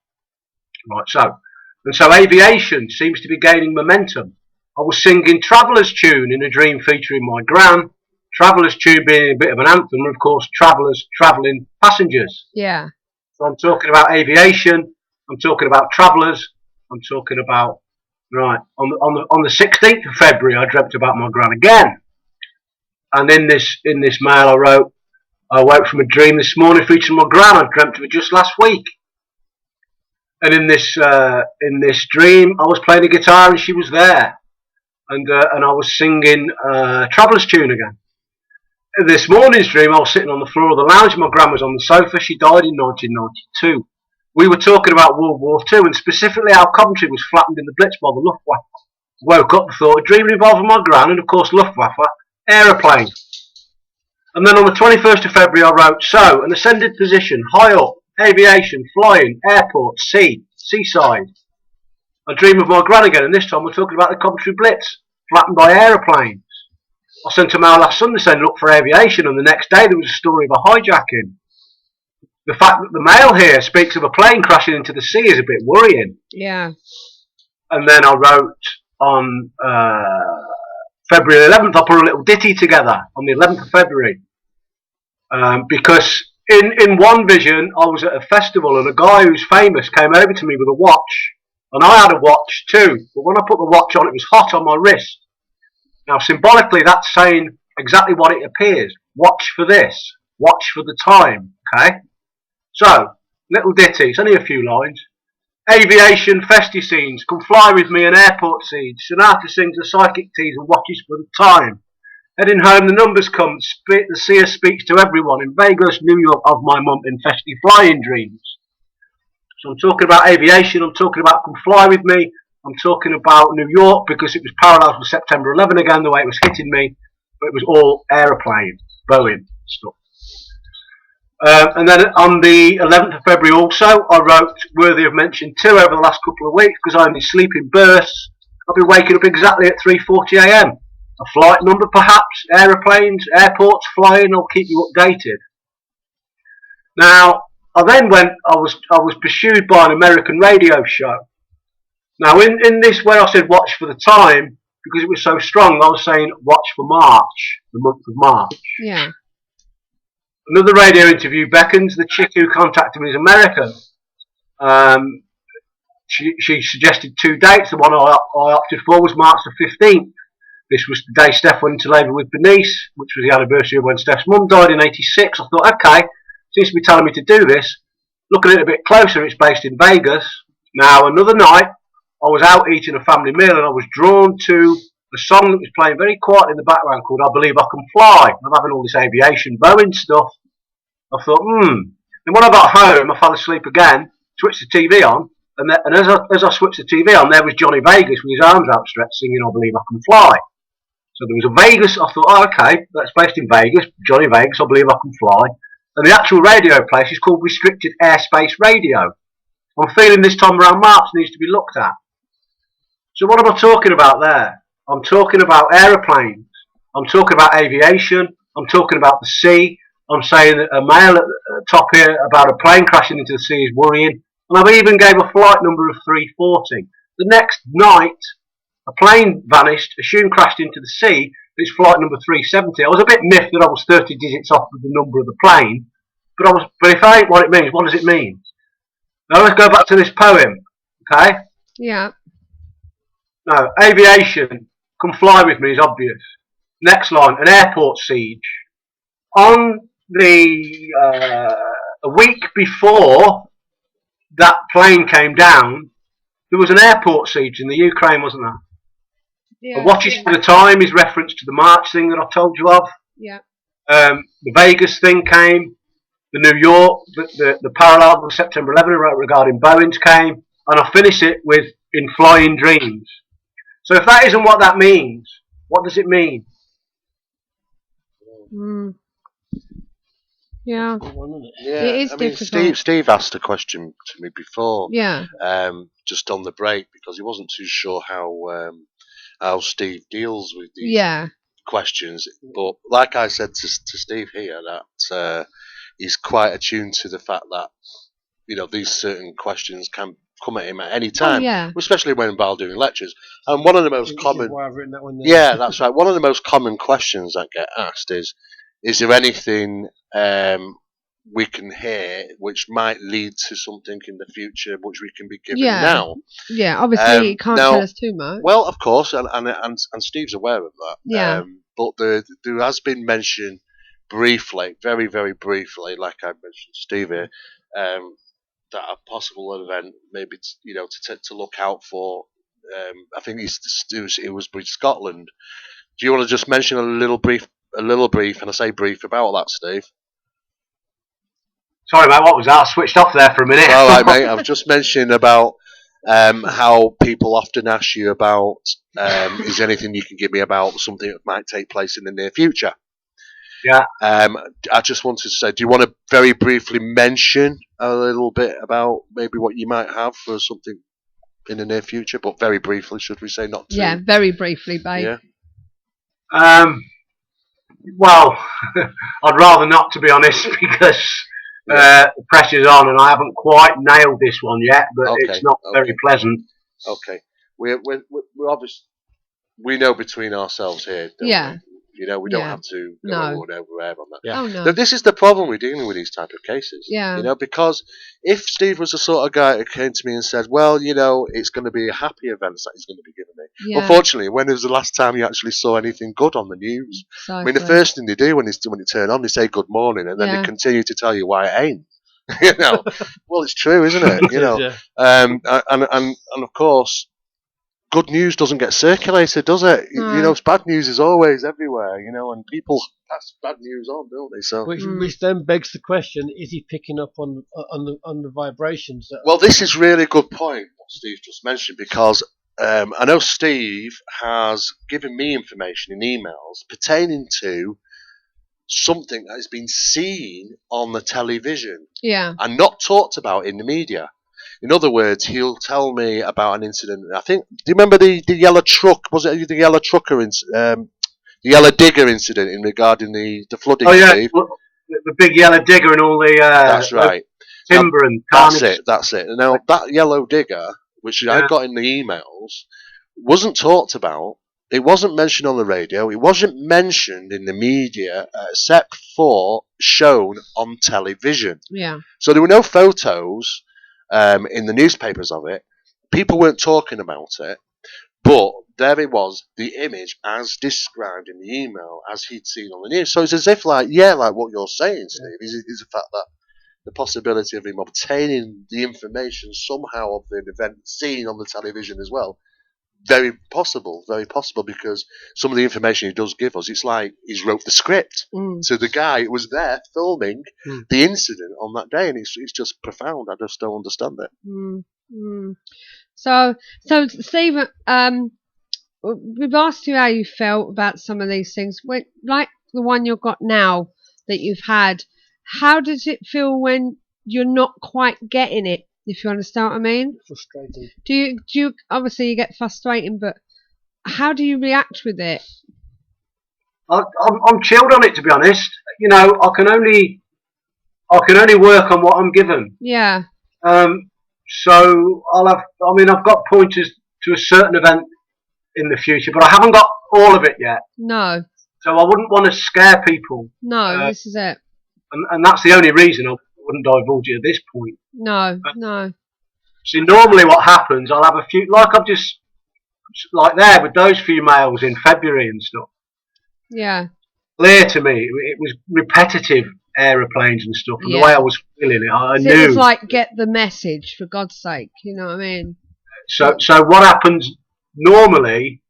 Right, so aviation seems to be gaining momentum. I was singing Traveller's Tune in a dream featuring my gran. Traveller's Tune being a bit of an anthem, and of course travellers, travelling passengers. Yeah. So I'm talking about aviation, I'm talking about travellers, I'm talking about, right, on the 16th of February I dreamt about my gran again. And in this mail I wrote, I woke from a dream this morning featuring my gran. I dreamt of it just last week. And in this dream, I was playing a guitar and she was there, and I was singing Traveller's Tune again. In this morning's dream, I was sitting on the floor of the lounge. My gran was on the sofa. She died in 1992. We were talking about World War II, and specifically how Coventry was flattened in the Blitz by the Luftwaffe. Woke up and thought a dream involving my gran, and of course Luftwaffe, aeroplane. And then on the 21st of February, I wrote, so, an ascended position, high up, aviation, flying, airport, sea, seaside. I dream of my gran again, and this time we're talking about the Coventry Blitz, flattened by aeroplanes. I sent a mail last Sunday saying look for aviation, and the next day there was a story of a hijacking. The fact that the mail here speaks of a plane crashing into the sea is a bit worrying. Yeah. And then I wrote on February 11th, I put a little ditty together on the 11th of February. Because in one vision, I was at a festival and a guy who's famous came over to me with a watch. And I had a watch too. But when I put the watch on, it was hot on my wrist. Now, symbolically, that's saying exactly what it appears. Watch for this. Watch for the time. Okay? So, little ditty. It's only a few lines. Aviation, festy scenes. Come fly with me in airport scenes. Sinatra sings the psychic tease and watches for the time. Heading home, the numbers come. The seer speaks to everyone. In Vegas, New York, of my mum in festy flying dreams. So I'm talking about aviation. I'm talking about Come Fly With Me. I'm talking about New York because it was parallel with September 11 again, the way it was hitting me. But it was all aeroplane, Boeing stuff. And then on the 11th of February also, I wrote worthy of mention too over the last couple of weeks because I only sleep in bursts. I've been waking up exactly at 3:40 a.m. A flight number perhaps, aeroplanes, airports, flying, I'll keep you updated. Now, I then went, I was pursued by an American radio show. Now, in this where I said watch for the time, because it was so strong, I was saying watch for March, the month of March. Yeah. Another radio interview beckons. The chick who contacted me is American. She suggested two dates. The one I opted for was March the 15th. This was the day Steph went into labour with Bernice, which was the anniversary of when Steph's mum died in 86. I thought, okay, seems to be telling me to do this. Looking at it a bit closer, it's based in Vegas. Now, another night, I was out eating a family meal and I was drawn to a song that was playing very quietly in the background called I Believe I Can Fly. I'm having all this aviation Boeing stuff. I thought, And when I got home, I fell asleep again, switched the TV on, and as I switched the TV on, there was Johnny Vegas with his arms outstretched singing I Believe I Can Fly. So there was a Vegas, I thought, oh, okay, that's based in Vegas, Johnny Vegas, I Believe I Can Fly. And the actual radio place is called Restricted Airspace Radio. I'm feeling this time around March needs to be looked at. So what am I talking about there? I'm talking about aeroplanes. I'm talking about aviation. I'm talking about the sea. I'm saying that a mail at the top here about a plane crashing into the sea is worrying. And I've even gave a flight number of 340. The next night, a plane vanished, assumed crashed into the sea. It's flight number 370. I was a bit miffed that I was 30 digits off with the number of the plane. But if that ain't what it means, what does it mean? Now let's go back to this poem. Okay? Yeah. Now, aviation, Come Fly With Me is obvious. Next line, an airport siege. On the a week before that plane came down, there was an airport siege in the Ukraine, wasn't there? Yeah. Watches for the time is reference to the March thing that I told you of. Yeah. The Vegas thing came. The New York, the parallel with September 11 regarding Boeing's came. And I finish it with In Flying Dreams. So if that isn't what that means, what does it mean? Yeah. Yeah, it is difficult. Steve asked a question to me before. Yeah. Just on the break because he wasn't too sure how Steve deals with these questions. But like I said to Steve here, that he's quite attuned to the fact that these certain questions can come at him at any time, especially while doing lectures. And one of the most common, why I've written that one there. yeah, that's right. One of the most common questions that get asked is there anything we can hear which might lead to something in the future which we can be given now? Yeah, obviously you can't tell us too much. Well, of course, and Steve's aware of that. Yeah. But there has been mention briefly, very, very briefly, like I mentioned, Steve here, that a possible event, maybe to look out for. I think it was Scotland. Do you want to just mention a little brief, and I say brief about that, Steve? Sorry, mate, what was that? I switched off there for a minute. All right, mate. I've just mentioned about how people often ask you about is there anything you can give me about something that might take place in the near future? Yeah. I just wanted to say, do you want to very briefly mention a little bit about maybe what you might have for something in the near future? But very briefly, should we say, not too? Yeah, very briefly, babe. Yeah. Well, I'd rather not, to be honest, because the pressure's on, and I haven't quite nailed this one yet. But it's not very pleasant. Okay, we're obviously we know between ourselves here. Don't we? We don't have to go over on that. Yeah. Oh, no. So this is the problem we're dealing with these type of cases. Yeah. Because if Steve was the sort of guy who came to me and said, well, it's going to be a happy event that he's going to be giving me. Yeah. Unfortunately, when was the last time you actually saw anything good on the news? Exactly. I mean, the first thing they do when they turn on, they say good morning, and then they continue to tell you why it ain't. Well, it's true, isn't it? And of course, good news doesn't get circulated, does it? Bad news is always everywhere, and people pass bad news on, don't they? So, which then begs the question: is he picking up on the vibrations? Well, this is really a good point what Steve just mentioned, because I know Steve has given me information in emails pertaining to something that has been seen on the television, and not talked about in the media. In other words, he'll tell me about an incident. I think. Do you remember the yellow truck? Was it the yellow trucker the yellow digger incident regarding the flooding? Oh yeah, Steve? The big yellow digger and all the. That's right. Timber and carnage. That's it. Now that yellow digger, which I got in the emails, wasn't talked about. It wasn't mentioned on the radio. It wasn't mentioned in the media, except for shown on television. Yeah. So there were no photos in the newspapers of it. People weren't talking about it, but there it was, the image as described in the email, as he'd seen on the news. So it's as if, like what you're saying, Steve, is the fact that the possibility of him obtaining the information somehow of the event seen on the television as well. Very possible, because some of the information he does give us, it's like he's wrote the script to the guy who was there filming the incident on that day, and it's just profound. I just don't understand it. So Steve, we've asked you how you felt about some of these things, like the one you've got now that you've had. How does it feel when you're not quite getting it? If you understand what I mean? Frustrating. Do you obviously you get frustrating, but how do you react with it? I'm chilled on it, to be honest. I can only work on what I'm given. Yeah. So I've got pointers to a certain event in the future, but I haven't got all of it yet. No. So I wouldn't want to scare people. No, this is it. And that's the only reason I wouldn't divulge it at this point. No. See, normally what happens, I'll have a few, like I've just, like there with those few males in February and stuff. Yeah. Clear to me, it was repetitive aeroplanes and stuff, and the way I was feeling it, I knew. It was like, get the message, for God's sake, you know what I mean? So what happens normally,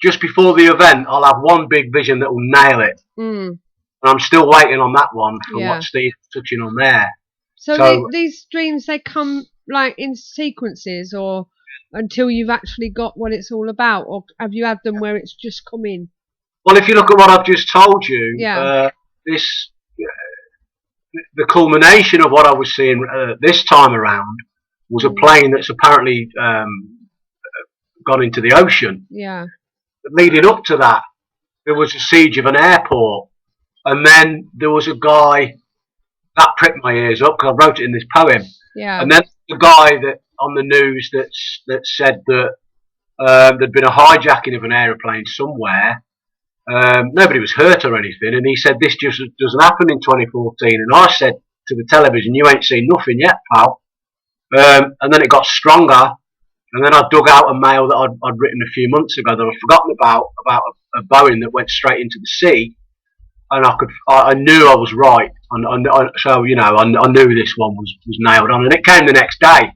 just before the event, I'll have one big vision that will nail it. And I'm still waiting on that one from what Steve's touching on there. So these dreams, they come like in sequences, or until you've actually got what it's all about, or have you had them where it's just come in? Well, if you look at what I've just told you, the culmination of what I was seeing this time around was a plane that's apparently gone into the ocean. Yeah. Leading up to that, there was a siege of an airport, and then there was a guy that pricked my ears up because I wrote it in this poem. Yeah. And then the guy that on the news that said that there'd been a hijacking of an aeroplane somewhere. Nobody was hurt or anything, and he said this just doesn't happen in 2014. And I said to the television, "You ain't seen nothing yet, pal." And then it got stronger, and then I dug out a mail that I'd written a few months ago that I'd forgotten about a Boeing that went straight into the sea, and I knew I was right, so you know I knew this one was nailed on, and it came the next day.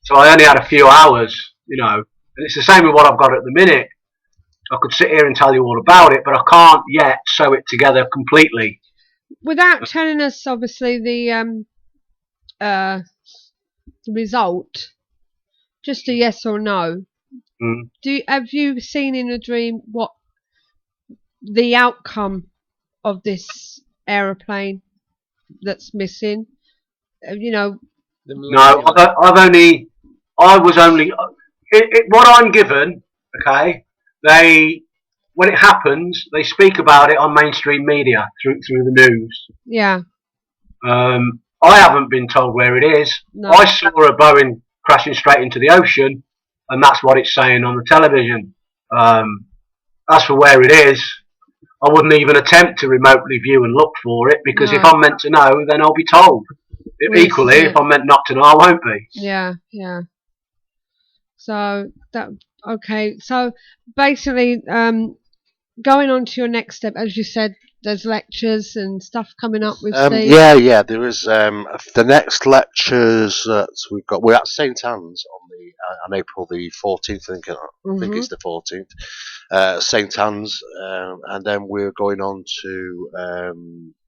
So I only had a few hours, you know, and it's the same with what I've got at the minute. I could sit here and tell you all about it, but I can't yet sew it together completely. Without telling us, obviously, the result, just a yes or no. Have you seen in a dream what the outcome of this aeroplane that's missing? You know. No, what I'm given. Okay. When it happens, they speak about it on mainstream media through the news. Yeah. I haven't been told where it is. No. I saw a Boeing crashing straight into the ocean, and that's what it's saying on the television. As for where it is, I wouldn't even attempt to remotely view and look for it, because if I'm meant to know, then I'll be told. Equally, if I'm meant not to know, I won't be. Yeah, yeah. So okay. So basically, going on to your next step, as you said, there's lectures and stuff coming up with Steve. Yeah. There is the next lectures that we've got. We're at St Anne's on April the 14th. I think it's the 14th. St Anne's, and then we're going on to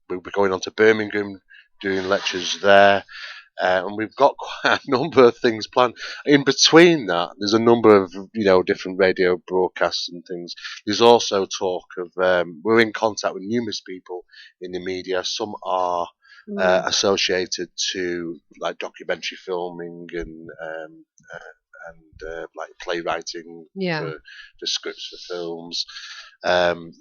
we'll be going on to Birmingham, doing lectures there. And we've got quite a number of things planned. In between that, there's a number of different radio broadcasts and things. There's also talk of we're in contact with numerous people in the media. Some are associated to like documentary filming and like playwriting for the scripts for films.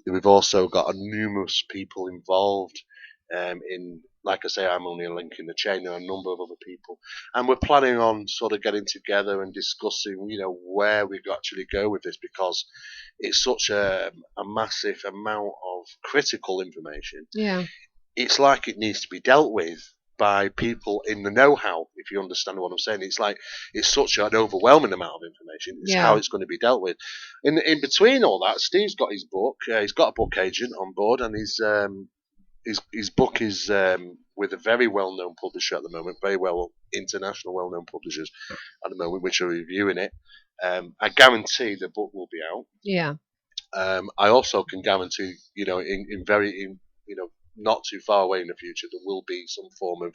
We've also got numerous people involved in. Like I say, I'm only a link in the chain. There are a number of other people, and we're planning on sort of getting together and discussing, where we actually go with this, because it's such a massive amount of critical information. Yeah, it's like it needs to be dealt with by people in the know-how. If you understand what I'm saying, it's like it's such an overwhelming amount of information. It's how it's going to be dealt with. In between all that, Steve's got his book. He's got a book agent on board, and his book is with a very well-known publisher at the moment, international well-known publishers at the moment, which are reviewing it. I guarantee the book will be out. Yeah. I also can guarantee, in not too far away in the future, there will be some form of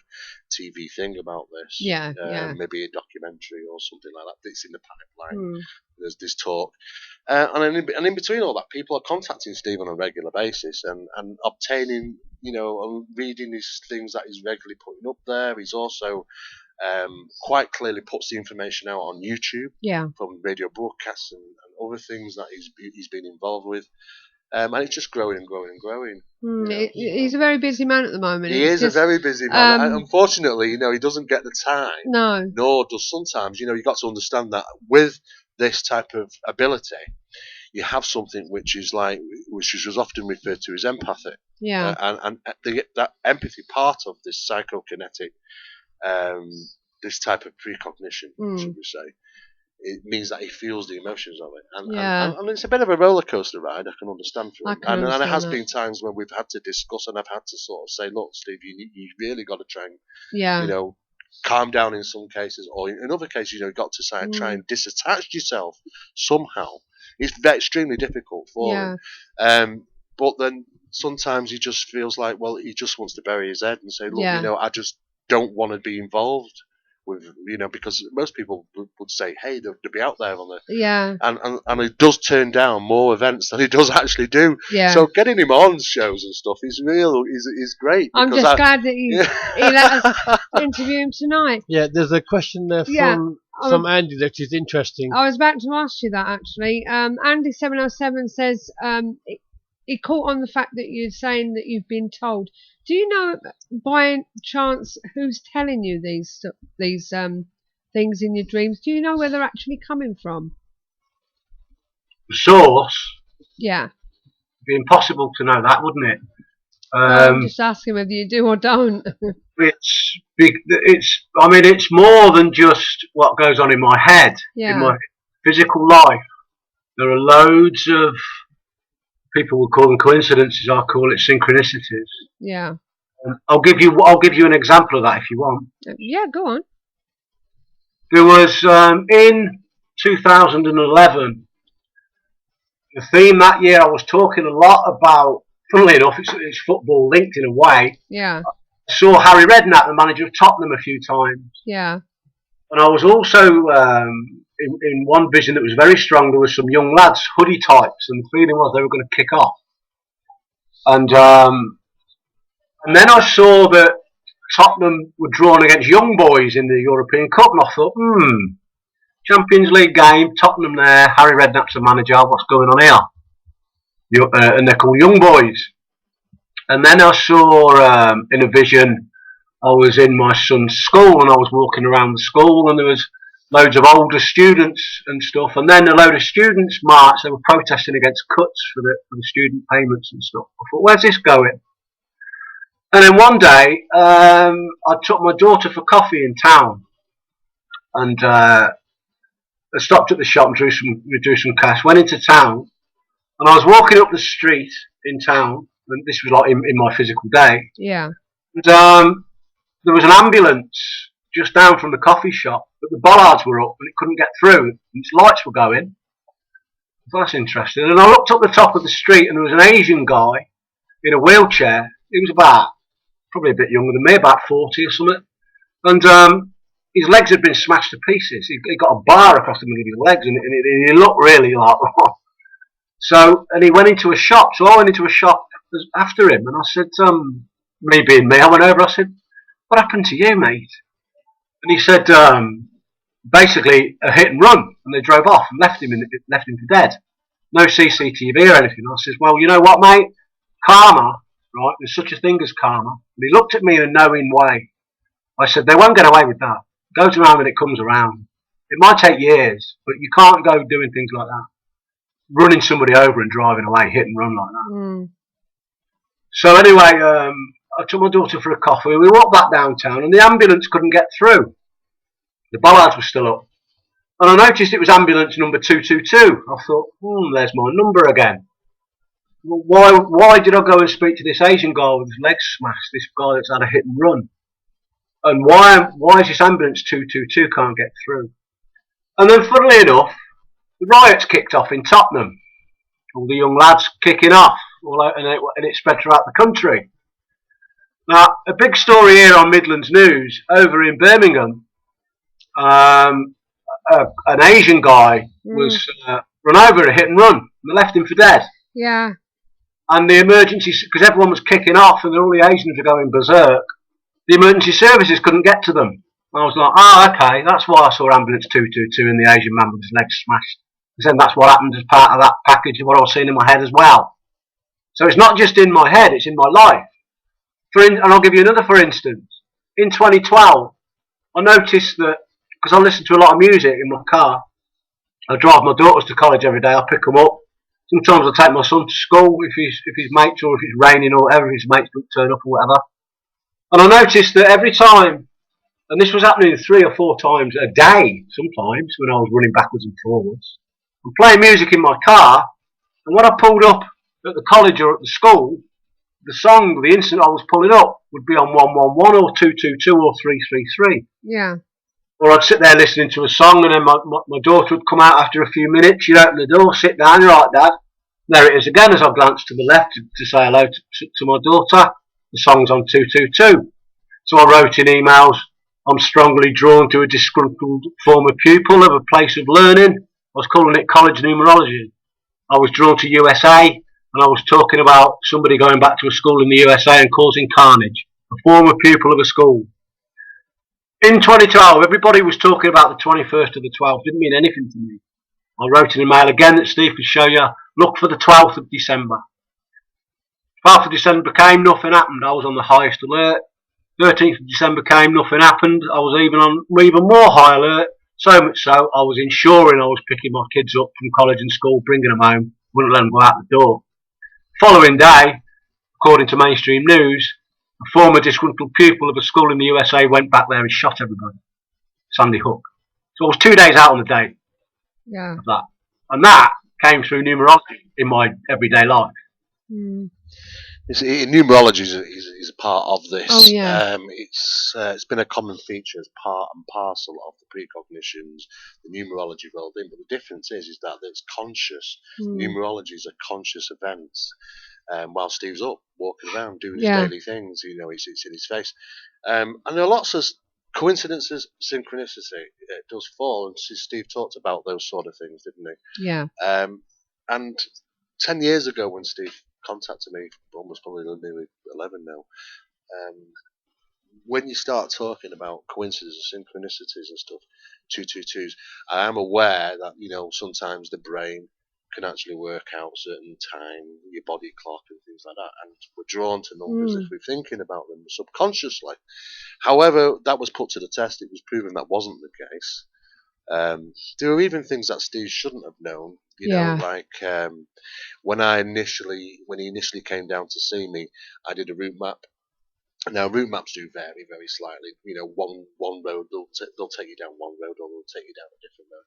TV thing about this. Yeah. Maybe a documentary or something like that. It's in the pipeline. There's this talk. And in between all that, people are contacting Steve on a regular basis and obtaining, and reading these things that he's regularly putting up there. He's also quite clearly puts the information out on YouTube from radio broadcasts and other things that he's been involved with. And it's just growing and growing and growing. He's a very busy man at the moment. He is a very busy man. And unfortunately, he doesn't get the time. No. Nor does sometimes. You've got to understand that with this type of ability, you have something which is often referred to as empathy. Yeah. And that empathy part of this psychokinetic, this type of precognition, should we say, it means that he feels the emotions of it. And it's a bit of a roller coaster ride, I can understand for him. And there has been times when we've had to discuss and I've had to sort of say, look, Steve, you really got to try and, calm down in some cases, or in other cases, you've got to try and disattach yourself somehow. It's extremely difficult for him. But then sometimes he just feels like, well, he just wants to bury his head and say, look, I just don't want to be involved with, because most people would say, hey, they'll be out there on the... Yeah. And he does turn down more events than he does actually do. Yeah. So getting him on shows and stuff is great. I'm just glad that he let us interview him tonight. Yeah, there's a question there from Andy that is interesting. I was about to ask you that, actually. Andy707 says he caught on the fact that you're saying that you've been told. Do you know by chance who's telling you these things in your dreams? Do you know where they're actually coming from? The source? Yeah. It'd be impossible to know that, wouldn't it? I'm just asking whether you do or don't. It's more than just what goes on in my head. Yeah. In my physical life, there are loads of, people would call them coincidences. I call it synchronicities. Yeah. I'll give you an example of that if you want. Yeah, go on. There was in 2011, the theme that year. I was talking a lot about. Funnily enough, it's football linked in a way. Yeah. I saw Harry Redknapp, the manager of Tottenham, a few times. Yeah. And I was also in one vision that was very strong. There were some young lads, hoodie types, and the feeling was they were going to kick off. And then I saw that Tottenham were drawn against Young Boys in the European Cup, and I thought, Champions League game, Tottenham there, Harry Redknapp's the manager, what's going on here? And they're called Young Boys. And then I saw in a vision, I was in my son's school and I was walking around the school and there was loads of older students and stuff, and then a load of students marched. They were protesting against cuts for the student payments and stuff. I thought, where's this going? And then one day I took my daughter for coffee in town, and I stopped at the shop and drew some cash, went into town, and I was walking up the street in town, and this was like in my physical day. Yeah. And there was an ambulance just down from the coffee shop, but the bollards were up and it couldn't get through, and its lights were going. So that's interesting. And I looked up the top of the street and there was an Asian guy in a wheelchair. He was probably a bit younger than me, about 40 or something. And his legs had been smashed to pieces. He got a bar across the middle of his legs, and he looked really like... So, and he went into a shop. So I went into a shop after him, and I said, me being me, I went over, I said, what happened to you, mate? And he said, basically a hit and run, and they drove off and left him for dead. No CCTV or anything. I said, well, you know what, mate? Karma, right? There's such a thing as karma. And he looked at me in a knowing way. I said, they won't get away with that. It goes around when it comes around. It might take years, but you can't go doing things like that. Running somebody over and driving away, hit and run like that. Mm. So anyway, I took my daughter for a coffee. We walked back downtown and the ambulance couldn't get through. The bollards were still up. And I noticed it was ambulance number 222. I thought, there's my number again. Well, why did I go and speak to this Asian guy with his legs smashed, this guy that's had a hit and run? And why is this ambulance 222 can't get through? And then funnily enough, the riots kicked off in Tottenham. All the young lads kicking off, and it spread throughout the country. Now, a big story here on Midlands News, over in Birmingham, an Asian guy was run over, a hit and run, and they left him for dead. Yeah. And the emergency, because everyone was kicking off and all the Asians were going berserk, the emergency services couldn't get to them. And I was like, okay, that's why I saw ambulance 222 and the Asian man with his legs smashed. Because then that's what happened as part of that package of what I was seeing in my head as well. So it's not just in my head, it's in my life. And I'll give you another for instance. In 2012, I noticed that, because I listen to a lot of music in my car, I drive my daughters to college every day, I pick them up. Sometimes I take my son to school if his mates, or if it's raining or whatever, if his mates don't turn up or whatever. And I noticed that every time, and this was happening 3 or 4 times a day sometimes when I was running backwards and forwards, I'm playing music in my car, and when I pulled up at the college or at the school, the song, the instant I was pulling up, would be on 111 or 222 or 333. Yeah. Or I'd sit there listening to a song, and then my daughter would come out after a few minutes. She'd open the door, sit down, you're right, Dad. There it is again as I glanced to the left to say hello to my daughter. The song's on 222. So I wrote in emails, I'm strongly drawn to a disgruntled former pupil of a place of learning. I was calling it college numerology. I was drawn to USA, and I was talking about somebody going back to a school in the USA and causing carnage. A former pupil of a school. In 2012, everybody was talking about the 21st of the 12th. Didn't mean anything to me. I wrote in a mail again that Steve could show you. Look for the 12th of December. 12th of December came, nothing happened. I was on the highest alert. 13th of December came, nothing happened. I was even more high alert. So much so, I was ensuring I was picking my kids up from college and school, bringing them home, wouldn't let them go out the door. Following day, according to mainstream news, a former disgruntled pupil of a school in the USA went back there and shot everybody. Sandy Hook. So I was 2 days out on the date of that. And that came through numerology in my everyday life. Mm. Numerology is a part of this. Oh, yeah. It's been a common feature as part and parcel of the precognitions, the numerology rolled in. But the difference is that it's conscious. Numerology is a conscious event. While Steve's up, walking around, doing his daily things, it's in his face. And there are lots of coincidences, synchronicity. It does fall, and Steve talked about those sort of things, didn't he? Yeah. And 10 years ago, when Steve contacted me, almost probably nearly 11 now, when you start talking about coincidences, synchronicities and stuff, 222s, I am aware that, sometimes the brain can actually work out certain time, your body clock and things like that, and we're drawn to numbers if we're thinking about them subconsciously. However, that was put to the test. It was proven that wasn't the case. There were even things that Steve shouldn't have known, know, like when he initially came down to see me, I did a route map. Now, route maps do vary very slightly. One road, they'll take you down one road, or they'll take you down a different road.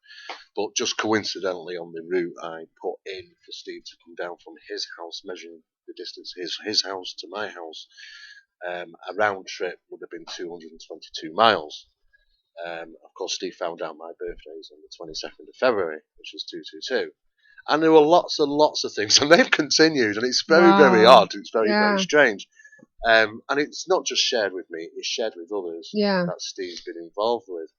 But just coincidentally on the route I put in for Steve to come down from his house, measuring the distance his house to my house, a round trip would have been 222 miles. Of course, Steve found out my birthday is on the 22nd of February, which is 222. And there were lots and lots of things, and they've continued, and it's very, very odd. It's very, very strange. And it's not just shared with me, it's shared with others that Steve's been involved with.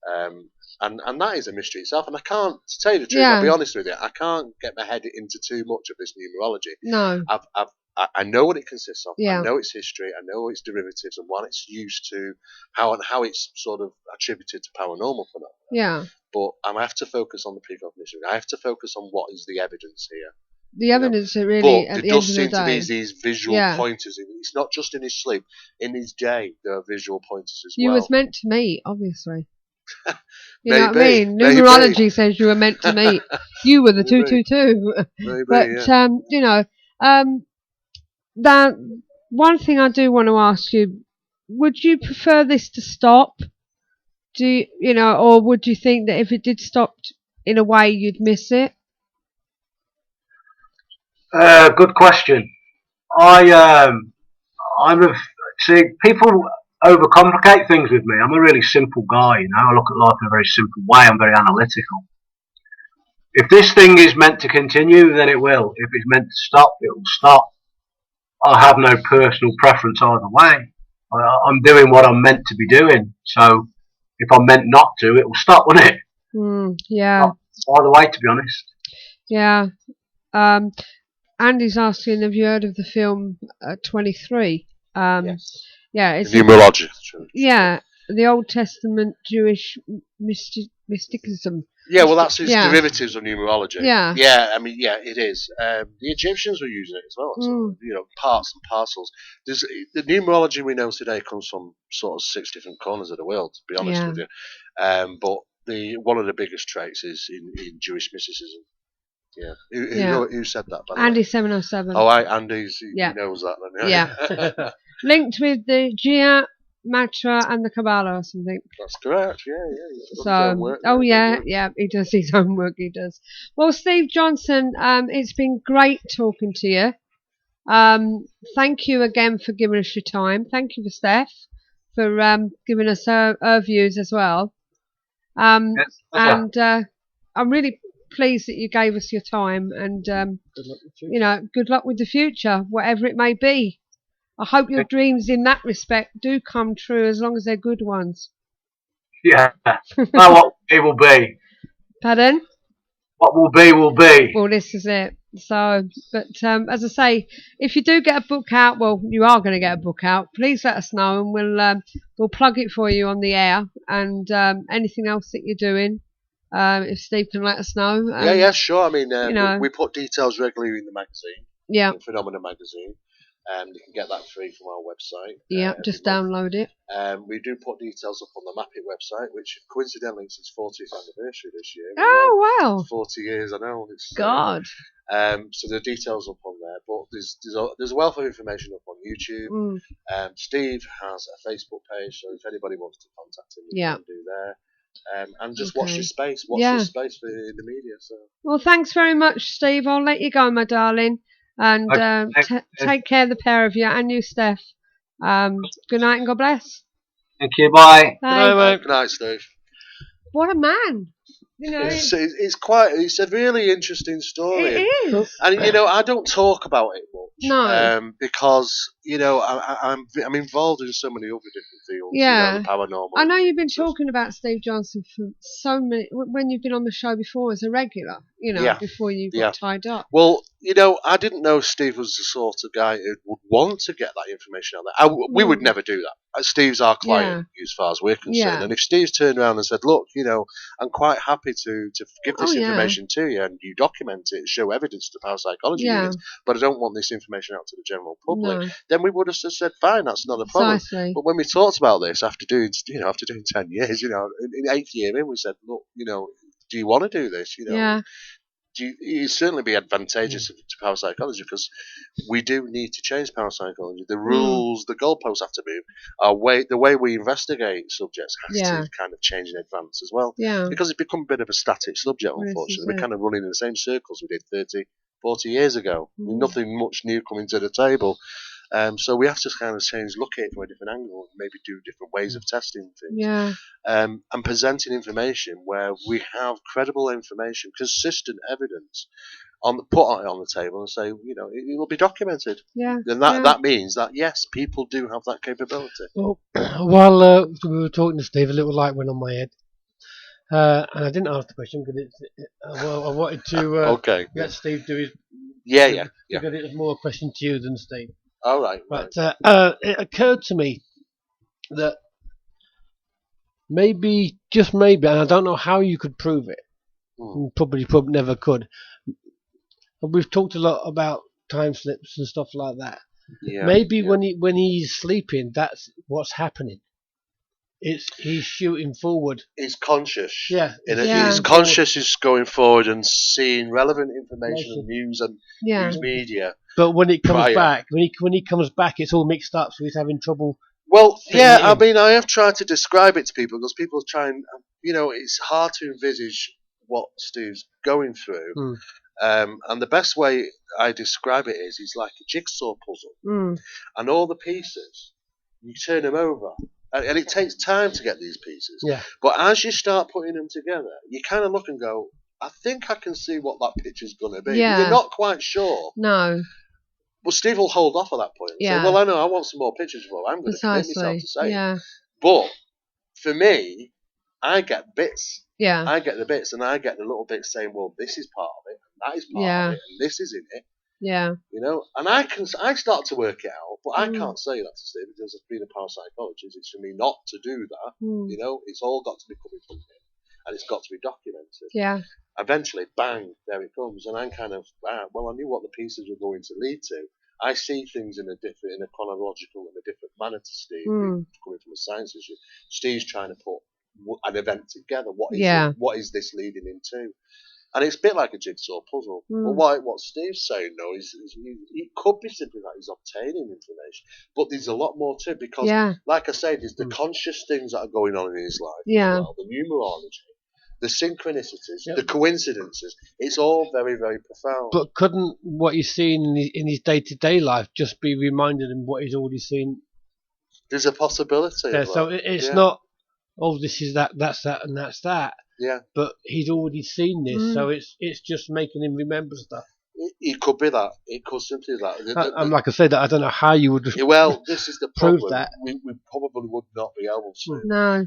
And that is a mystery itself. And I can't, to tell you the truth, I'll be honest with you, I can't get my head into too much of this numerology. No. I know what it consists of. Yeah. I know its history. I know its derivatives and what it's used to, how it's sort of attributed to paranormal phenomena. Yeah. But I have to focus on the precognition. I have to focus on what is the evidence here. The evidence are really, but at the there end does of the seem to day. be these visual pointers. It's not just in his sleep. In his day, there are visual pointers as well. You was meant to meet, obviously. You maybe, know what I mean? Numerology says you were meant to meet. You were the 222. But, that one thing I do want to ask you, would you prefer this to stop? Or would you think that if it did stop in a way, you'd miss it? Good question. See, people overcomplicate things with me. I'm a really simple guy, I look at life in a very simple way. I'm very analytical. If this thing is meant to continue, then it will. If it's meant to stop, it will stop. I have no personal preference either way. I'm doing what I'm meant to be doing. So if I'm meant not to, it will stop, won't it? Yeah. Either way, to be honest. Yeah. Andy's asking, have you heard of the film 23? Yes. Yeah, it's numerology. Yeah, the Old Testament Jewish mysticism. Yeah, well, that's its derivatives of numerology. Yeah. Yeah, I mean, it is. The Egyptians were using it as well. So, parts and parcels. The numerology we know today comes from sort of 6 different corners of the world, to be honest with you. But one of the biggest traits is in Jewish mysticism. Yeah. Who said that? By the Andy way? 707. Oh, Andy's. He knows that. Then, yeah. Linked with the Jia, Matra, and the Kabbalah or something. That's correct. Yeah. He does his own work. He does. Well, Steve Johnson, it's been great talking to you. Thank you again for giving us your time. Thank you for Steph for giving us her views as well. And I'm really pleased that you gave us your time, and good luck with the future, whatever it may be. I hope your dreams in that respect do come true, as long as they're good ones. Yeah. Now what it will be. Pardon? What will be will be. Well, this is it. So, but as I say, if you do get a book out, well, you are going to get a book out. Please let us know, and we'll plug it for you on the air. And anything else that you're doing, if Steve can let us know. Yeah, sure. I mean, know. we put details regularly in the magazine. Yeah. Phenomena magazine. You can get that free from our website. Yeah, just download it. We do put details up on the Map It website, which coincidentally is its 40th anniversary this year. Oh, wow. 40 years, I know. It's, God. So the details up on there, but there's a wealth of information up on YouTube. Steve has a Facebook page, so if anybody wants to contact him, they can do there. And just watch this space. Watch this space in the media. So. Well, thanks very much, Steve. I'll let you go, my darling. And take care of the pair of you and you, Steph. Good night and God bless. Thank you. Bye. Bye. Good night, Steve. What a man. You know, it's a really interesting story. It is. And I don't talk about it much. No. Because I'm involved in so many other different fields. Yeah. The paranormal. I know you've been talking about Steve Johnson for so many when you've been on the show before as a regular. Before you got tied up. Well, I didn't know Steve was the sort of guy who would want to get that information out there. We would never do that. Steve's our client, as far as we're concerned. Yeah. And if Steve's turned around and said, "Look, I'm quite happy to give this information to you, and you document it, show evidence to parapsychology units, but I don't want this information out to the general public," then we would have just said, "Fine, that's not a problem." Precisely. But when we talked about this after doing 10 years, in 8th year in, we said, "Look, do you want to do this? It'd certainly be advantageous to parapsychology because we do need to change parapsychology. The rules, the goalposts have to move. The way we investigate subjects has to kind of change in advance as well. Yeah. Because it's become a bit of a static subject, unfortunately. We're kind of running in the same circles we did 30, 40 years ago. Nothing much new coming to the table. So we have to kind of look at it from a different angle, maybe do different ways of testing things. Yeah. And presenting information where we have credible information, consistent evidence, put it on the table and say, it will be documented. Yeah. And that means that, yes, people do have that capability. Well, while we were talking to Steve, a little light went on my head. And I didn't ask the question because I wanted to let Steve do his... Yeah. Because it was more a question to you than Steve. All right. But it occurred to me that maybe, just maybe, and I don't know how you could prove it, probably never could. We've talked a lot about time slips and stuff like that. Yeah, maybe when he's sleeping, that's what's happening. He's shooting forward. He's conscious. Yeah. He's conscious is going forward and seeing relevant information and news and news media. But when it comes back, when he comes back, it's all mixed up, so he's having trouble. Well, I mean, I have tried to describe it to people because people try and, it's hard to envisage what Steve's going through. And the best way I describe it is he's like a jigsaw puzzle. And all the pieces, you turn them over. And it takes time to get these pieces. Yeah. But as you start putting them together, you kind of look and go, I think I can see what that picture's going to be. Yeah. You're not quite sure. No. Well, Steve will hold off at that point and say, well, I know, I want some more pictures before I'm going to commit myself to say it. But for me, I get bits. Yeah. I get the bits, and I get the little bits saying, well, this is part of it, and that is part of it, and this is in it. Yeah. And I start to work it out, but I can't say that to Steve because as being a parapsychologist, it's for me not to do that. It's all got to be coming from him, and it's got to be documented. Yeah. Eventually, bang, there it comes, and I'm kind of, I knew what the pieces were going to lead to. I see things in a chronological and a different manner to Steve, coming from a science issue. Steve's trying to put an event together. What is this leading into? And it's a bit like a jigsaw puzzle. But what Steve's saying, though, is it could be simply that he's obtaining information. But there's a lot more to it because, like I said, there's the conscious things that are going on in his life. Yeah. As well, the numerology, the synchronicities, the coincidences. It's all very, very profound. But couldn't what he's seeing in his day-to-day life just be reminded of what he's already seen? There's a possibility. Yeah, so it's not, this is that's that, and that's that. Yeah. But he's already seen this, so it's just making him remember stuff. It could be that. It could simply be that. And like I said, I don't know how you would. Well, this is the prove problem. that. We probably would not be able to. No.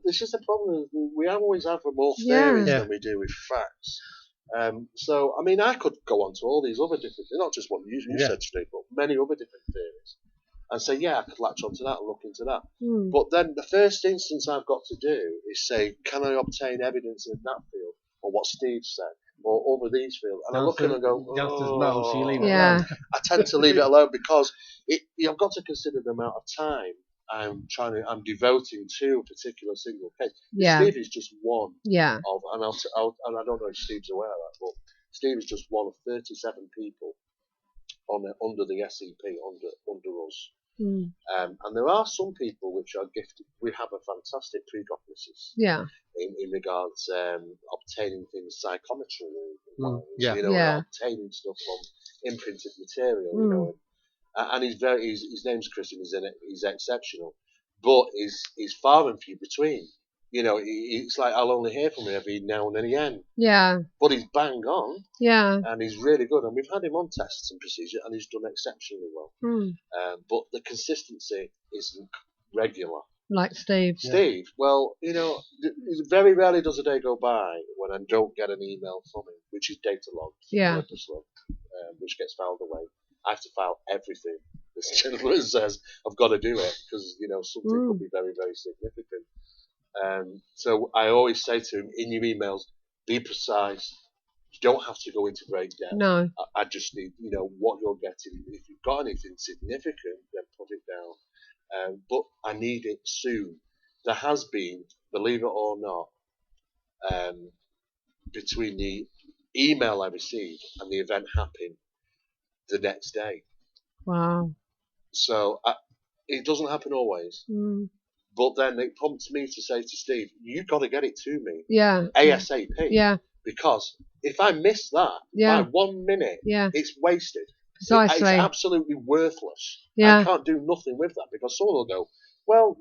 This is the problem. We always have more theories than we do with facts. So, I mean, I could go on to all these other different, not just what you said today, but many other different theories, and say, I could latch onto that and look into that. But then the first instance I've got to do is say, can I obtain evidence in that field, or what Steve said, or over these fields? And I look at them and go, no, so you leave it alone. I tend to leave it alone because I've got to consider the amount of time I'm devoting to a particular single case. Steve is just one. Yeah. And I don't know if Steve's aware of that, but Steve is just one of 37 people under the SEP under us. And there are some people which are gifted. We have a fantastic precognisis. Yeah. In regards obtaining things psychometry, obtaining stuff from imprinted material, and his name's Chris, and he's exceptional, but he's far and few between. It's like I'll only hear from him every now and again. Yeah. But he's bang on. Yeah. And he's really good, and we've had him on tests and procedure, and he's done exceptionally well. But the consistency isn't regular. Like Steve. Steve, well, very rarely does a day go by when I don't get an email from him, which is data logged, purposely, which gets filed away. I have to file everything this gentleman says. I've got to do it because something could be very, very significant. So I always say to him, in your emails, be precise. You don't have to go into great depth. No. I just need, what you're getting. If you've got anything significant, then put it down. But I need it soon. There has been, believe it or not, between the email I received and the event happening the next day. Wow. So it doesn't happen always. But then it prompts me to say to Steve, you've got to get it to me. Yeah. ASAP. Yeah. Because if I miss that by 1 minute, it's wasted. Precisely. It's absolutely worthless. Yeah. I can't do nothing with that because someone will go, well,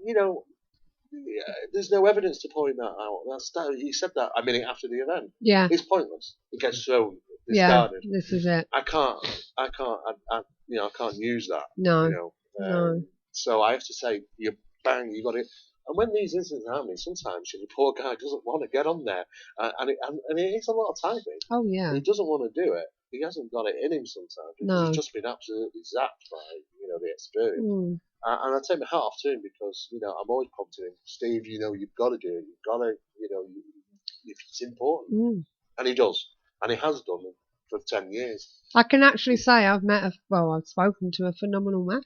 there's no evidence to point that out. He said that a minute after the event. Yeah. It's pointless. It gets thrown, discarded. Yeah, this is it. I can't use that. No. No. So I have to say, you got it. And when these incidents happen, sometimes the poor guy doesn't want to get on there, and it is a lot of typing. Oh yeah. He doesn't want to do it. He hasn't got it in him sometimes. No. He's just been absolutely zapped by the experience. And I take my hat off to him because I'm always prompting him, Steve. You've got to do it. You've got to if it's important. And he does, and he has done it for 10 years. I can actually say I've spoken to a phenomenal man.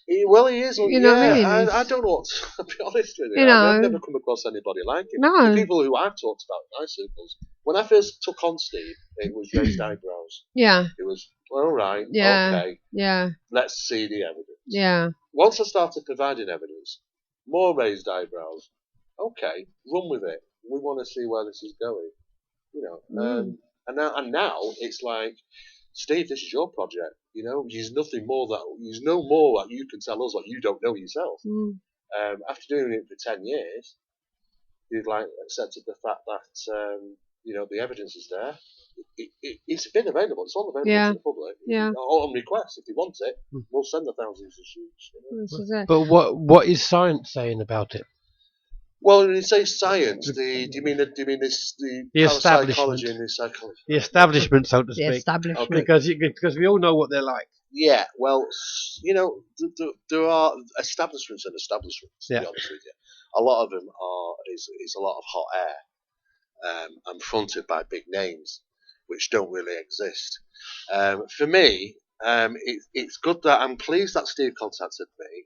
He is. What I mean? I don't know what to be honest with you. I've never come across anybody like him. No. The people who I've talked about in my circles, when I first took on Steve, it was raised eyebrows. Yeah. It was, all right, okay. Yeah. Let's see the evidence. Yeah. Once I started providing evidence, more raised eyebrows. Okay, run with it. We want to see where this is going. And now it's like, Steve, this is your project. There's no more that you can tell us what you don't know yourself. After doing it for 10 years, you've accepted the fact that the evidence is there. It's been available. It's all available to the public. On request, if you want it, we'll send the thousands of sheets. But what is science saying about it? Well, when you say science, do you mean the parapsychology and the psychology? The establishment, so to speak. The establishment. Okay. Because we all know what they're like. Yeah, well, there are establishments and establishments, to be honest with you. A lot of them is a lot of hot air and fronted by big names, which don't really exist. For me, it's good that I'm pleased that Steve contacted me.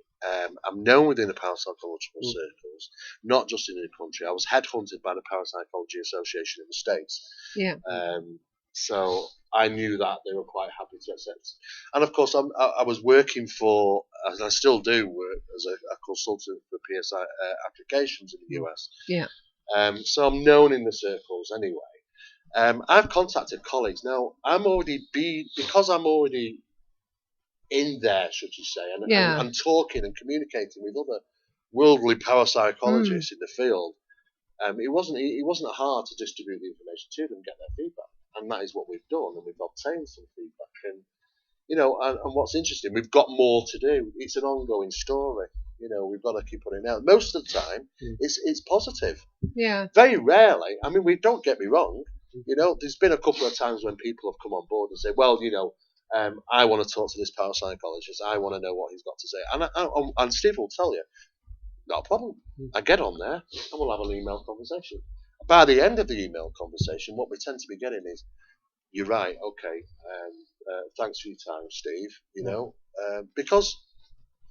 I'm known within the parapsychological circles, not just in the country. I was headhunted by the Parapsychology Association in the States. Yeah. So I knew that they were quite happy to accept. And of course, I was working for, and I still do work as a consultant for PSI applications in the US. Yeah. So I'm known in the circles anyway. I've contacted colleagues. Now, because I'm already in there, should you say, and talking and communicating with other worldly parapsychologists in the field, it wasn't hard to distribute the information to them and get their feedback. and that is what we've done, and we've obtained some feedback. And and what's interesting, we've got more to do. It's an ongoing story. We've got to keep putting it out. Most of the time, it's positive. Yeah. Very rarely. I mean, don't get me wrong. There's been a couple of times when people have come on board and say, well, I want to talk to this parapsychologist. I want to know what he's got to say. And Steve will tell you, not a problem. I get on there and we'll have an email conversation. By the end of the email conversation, what we tend to be getting is, you're right, okay, thanks for your time, Steve, because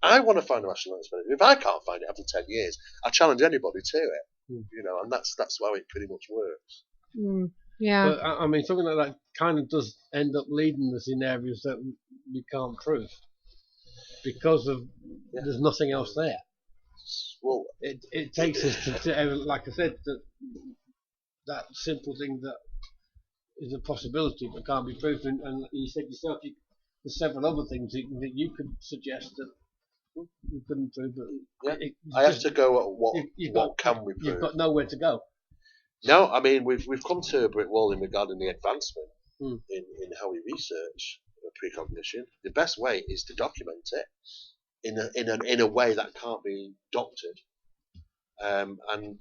I want to find a rational explanation. If I can't find it after 10 years, I challenge anybody to it, and that's how it pretty much works. Yeah. But, I mean, something like that kind of does end up leading us in areas that we can't prove because of there's nothing else there. Well, it takes us to, like I said, that simple thing that is a possibility but can't be proven. And you said yourself, there's several other things that you could suggest that you couldn't prove. But I have to go at what can we prove? You've got nowhere to go. No, I mean we've come to a brick wall in regarding the advancement in how we research precognition. The best way is to document it in a way that can't be doctored, and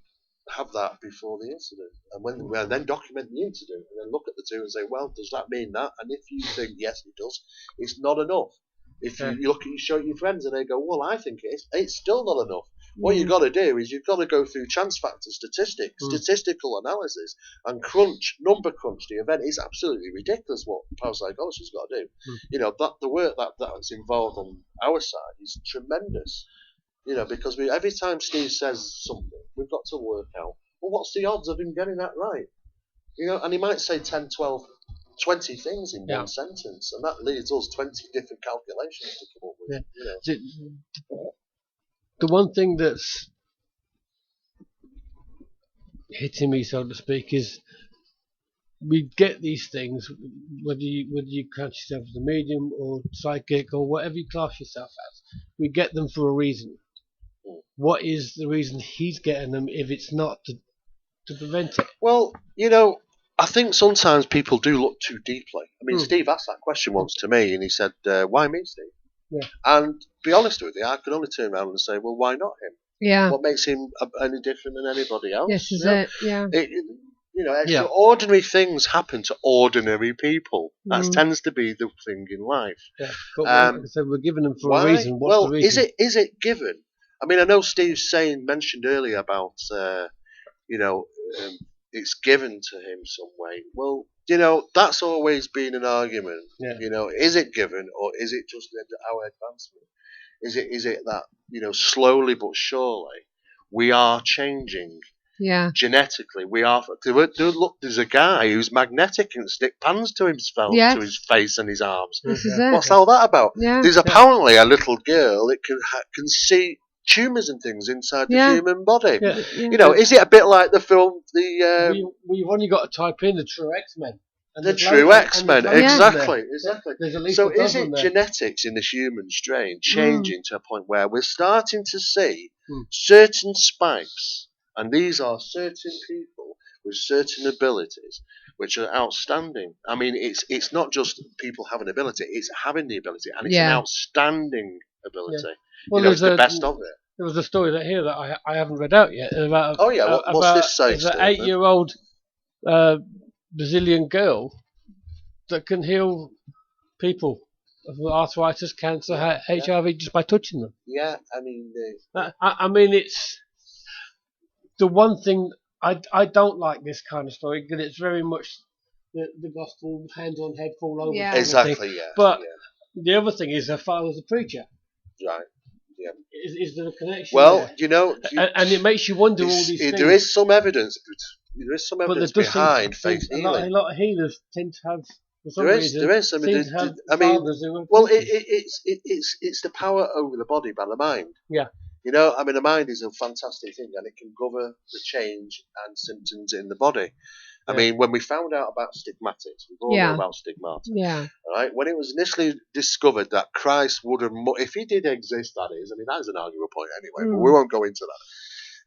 have that before the incident. And then document the incident, and then look at the two and say, well, does that mean that? And if you think yes, it does, it's not enough. If you look at show your friends and they go, well, I think it is, it's still not enough. What you've got to do is you've got to go through chance factor statistics, statistical analysis, and number crunch the event. Is absolutely ridiculous what parapsychologists got to do. That the work that's involved on our side is tremendous. Because every time Steve says something, we've got to work out, well, what's the odds of him getting that right? And he might say 10, 12, 20 things in one sentence, and that leads us 20 different calculations to come up with. The one thing that's hitting me, so to speak, is we get these things, whether you catch yourself as a medium or psychic or whatever you class yourself as, we get them for a reason. What is the reason he's getting them if it's not to prevent it? Well, I think sometimes people do look too deeply. I mean, Steve asked that question once to me, and he said, why me, Steve? Yeah. And to be honest with you, I could only turn around and say, well, why not him? Yeah. What makes him any different than anybody else? This is it, yeah. Extraordinary things happen to ordinary people. That tends to be the thing in life. Yeah. But like I said, we're giving them for a reason. What's the reason? Is it given? I mean, I know Steve's mentioned earlier about, it's given to him some way. Well, that's always been an argument. Yeah. Is it given, or is it just our advancement? Is it that, slowly but surely we are changing? Yeah. Genetically, we are. Look, there's a guy who's magnetic and stick pans to his face and his arms. This is it. What's all that about? Yeah. There's apparently a little girl that can see tumours and things inside the human body. Yeah. Is it a bit like the film We've only got to type in the True X-Men. The True X-Men, exactly. So is it there. genetics in the human strain changing to a point where we're starting to see certain spikes, and these are certain people with certain abilities which are outstanding. I mean, it's not just people having ability, it's having the ability, and it's an outstanding ability. Yeah. Well, it's the best of it. There was a story here that I haven't read out yet about. What's this say? It's an 8-year-old Brazilian girl that can heal people of arthritis, cancer, HIV just by touching them. Yeah, I mean, I mean, it's the one thing I don't like this kind of story because it's very much the gospel, hands on head, fall over. Yeah. Exactly. Yeah. But the other thing is her father's a preacher. Right. Yeah. Is there a connection? Well, there? And it makes you wonder all these things. There is some evidence. There is some evidence behind faith healing. A lot of healers tend to have. There is. I mean, well, it's the power over the body by the mind. Yeah. I mean, the mind is a fantastic thing, and it can govern the change and symptoms in the body. I mean, when we found out about stigmatics, we've all known about stigmata. Yeah. Right? When it was initially discovered that Christ would have, if he did exist, that is, I mean, that is an arguable point anyway, but we won't go into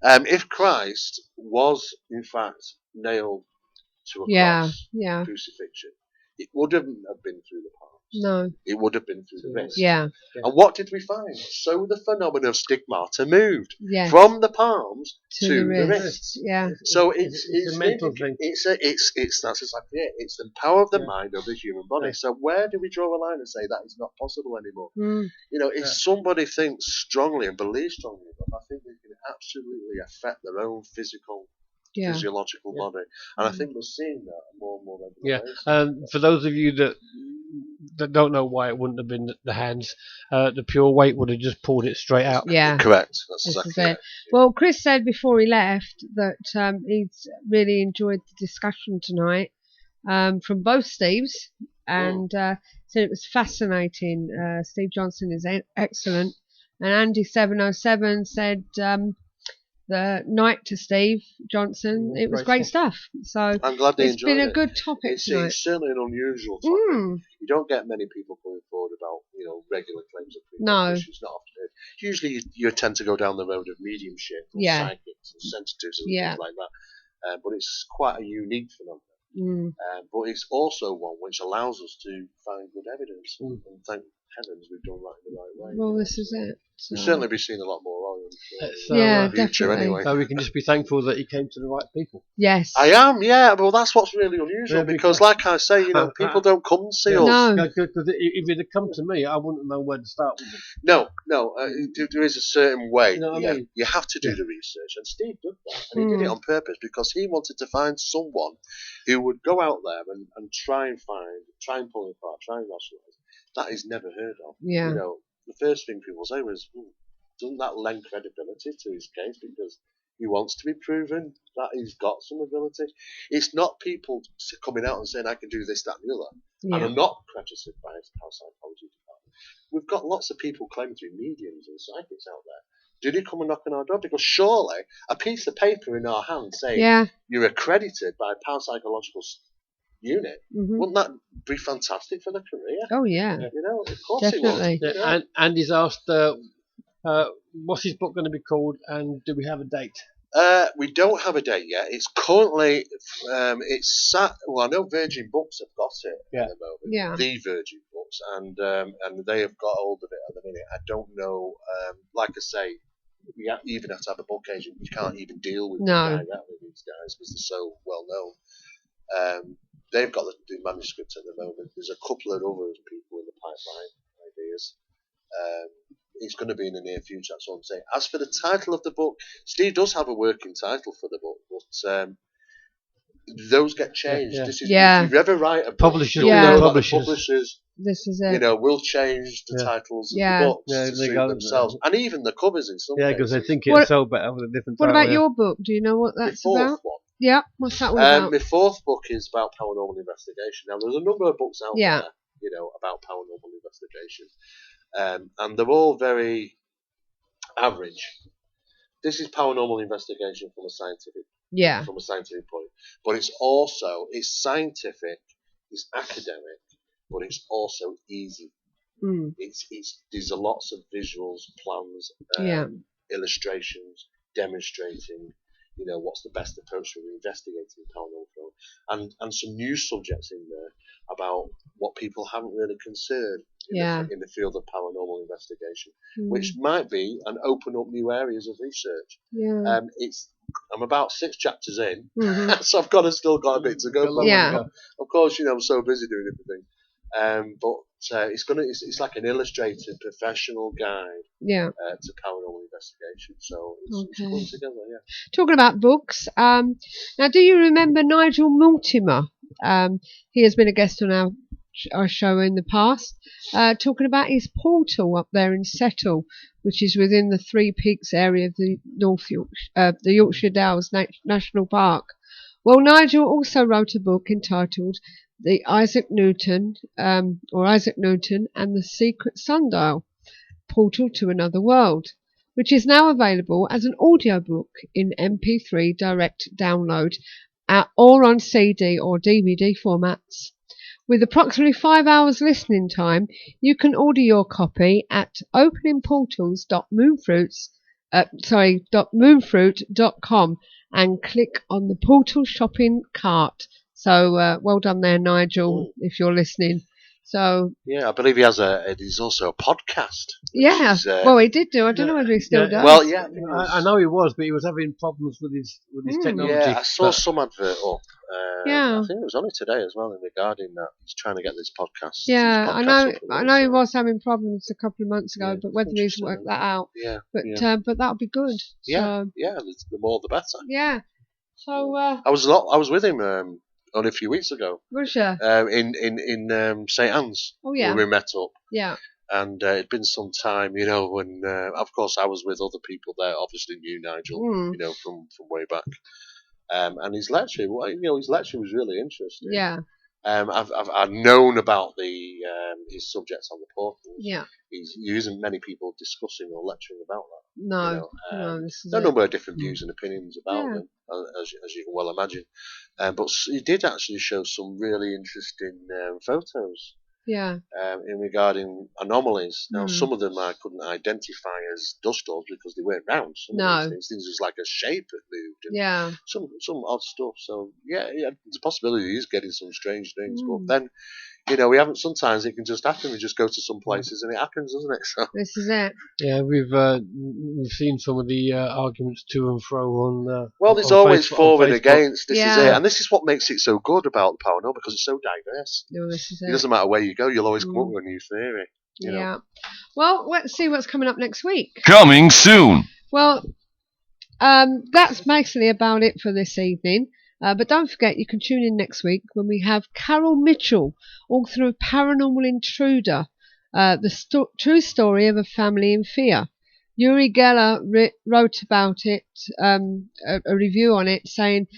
that. If Christ was, in fact, nailed to a cross, crucifixion, it wouldn't have been through the palms. No. It would have been through the wrist. Yeah. And what did we find? So the phenomenon of stigmata moved from the palms to the wrists. Yeah. So it's a mental thing. It's that's exactly it. It's the power of the mind over the human body. So where do we draw a line and say that is not possible anymore? You know, if somebody thinks strongly and believes strongly enough, I think they can absolutely affect their own physiological body, and I think we're seeing that more and more regularly. For those of you that don't know why it wouldn't have been the hands, the pure weight would have just pulled it straight out. Yeah, correct. That's exactly it. Well, Chris said before he left that he's really enjoyed the discussion tonight from both Steves, and said it was fascinating. Steve Johnson is excellent, and Andy707 said the night to Steve Johnson. It was great stuff. So I'm glad they enjoyed it. It's been a good topic tonight. It's certainly an unusual topic. You don't get many people coming forward about regular claims of precognition. It's not often heard. Usually you tend to go down the road of mediumship, or psychics, and sensitives, and things like that. But it's quite a unique phenomenon. But it's also one which allows us to find good evidence. And thank heavens we've done that in the right way. Well, this is it. So. We'll certainly be seeing a lot more of them. Definitely. Anyway. So we can just be thankful that he came to the right people. Yes. I am, Well, that's what's really unusual because, like I say, people don't come and see us. No. Because if it had come to me, I wouldn't know where to start with it. No. There is a certain way. You know what I mean? You have to do the research. And Steve did that. And he did it on purpose because he wanted to find someone who would go out there and try and pull it apart, try and rationalise. That is never heard of. Yeah. The first thing people say was, doesn't that lend credibility to his case because he wants to be proven that he's got some ability? It's not people coming out and saying, I can do this, that, and the other. And I'm not prejudiced by his parapsychology department. We've got lots of people claiming to be mediums and psychics out there. Did he come and knock on our door? Because surely a piece of paper in our hand saying you're accredited by a parapsychological unit, wouldn't that be fantastic for the career? Oh yeah, of course definitely. it would. And he's asked, what's his book going to be called, and do we have a date? We don't have a date yet. It's currently, it's sat. Well, I know Virgin Books have got it at the moment. Yeah. The Virgin Books, and they have got hold of it at the minute. I don't know. Like I say, we even have to have a book agent. You can't even deal with them directly, these guys, because they're so well known. They've got the manuscript at the moment. There's a couple of other people in the pipeline ideas. It's going to be in the near future, that's what I'm saying. As for the title of the book, Steve does have a working title for the book, but those get changed. This is, if you ever write a book, publishers, publishers, this is it. will change the titles of the books to suit themselves, and even the covers in some cases. Because they think it'll sell better with a different title. What about your book? Do you know what that's about? One. Yeah, what's that one about? My fourth book is about paranormal investigation. Now, there's a number of books out there, about paranormal investigation, and they're all very average. This is paranormal investigation from a scientific point, but it's scientific, it's academic, but it's also easy. There's lots of visuals, plans, illustrations, demonstrating. What's the best approach for investigating paranormal film, and some new subjects in there about what people haven't really considered in the field of paranormal investigation, which might be and open up new areas of research. I'm about 6 chapters in, so I've still got a bit to go. Of course, I'm so busy doing everything. But it's like an illustrated professional guide to paranormal investigation. So it's put together. Talking about books, now do you remember Nigel Mortimer? He has been a guest on our show in the past, talking about his portal up there in Settle, which is within the Three Peaks area of the the Yorkshire Dales National Park. Well, Nigel also wrote a book entitled Isaac Newton and the Secret Sundial, Portal to Another World, which is now available as an audiobook in MP3 direct download or on CD or DVD formats. With approximately 5 hours listening time, you can order your copy at openingportals.moonfruit.com and click on the portal shopping cart So well done there, Nigel, if you're listening. So yeah, I believe he's also a podcast. Yeah, well, he did do. I don't know whether he still does. Well, yeah, I know he was, but he was having problems with his technology. Yeah, I saw some advert up. I think it was only today as well, regarding that he's trying to get this podcast. Yeah, I know he was having problems a couple of months ago, but whether he's worked that out. Yeah, but that'll be good. Yeah, the more the better. Yeah. So I was with him only a few weeks ago. Was you? In St Anne's. Oh yeah. Where we met up. Yeah. And it'd been some time, when of course I was with other people there. Obviously knew Nigel, from way back. And his lecture, his lecture was really interesting. Yeah. I've known about his subjects on the portals. Yeah. There isn't many people discussing or lecturing about that. No. There's a number of different views and opinions about them, as you can well imagine. But he did actually show some really interesting photos. Yeah. In regarding anomalies. Now, some of them I couldn't identify as dust storms because they weren't round. Some of these things was like a shape that moved. And some odd stuff. So yeah, there's a possibility he's getting some strange things. But then, we haven't. Sometimes it can just happen. We just go to some places and it happens, doesn't it? So this is it. Yeah, we've seen some of the arguments to and fro on. Well, there's always for and against. This is it, and this is what makes it so good about the paranormal, because it's so diverse. No, this is it doesn't matter where you go, you'll always come up with a new theory. You know? Well, let's see what's coming up next week. Coming soon. Well, that's basically about it for this evening. But don't forget, you can tune in next week when we have Carol Mitchell, author of Paranormal Intruder, the true story of a family in fear. Uri Geller wrote about it, a review on it, saying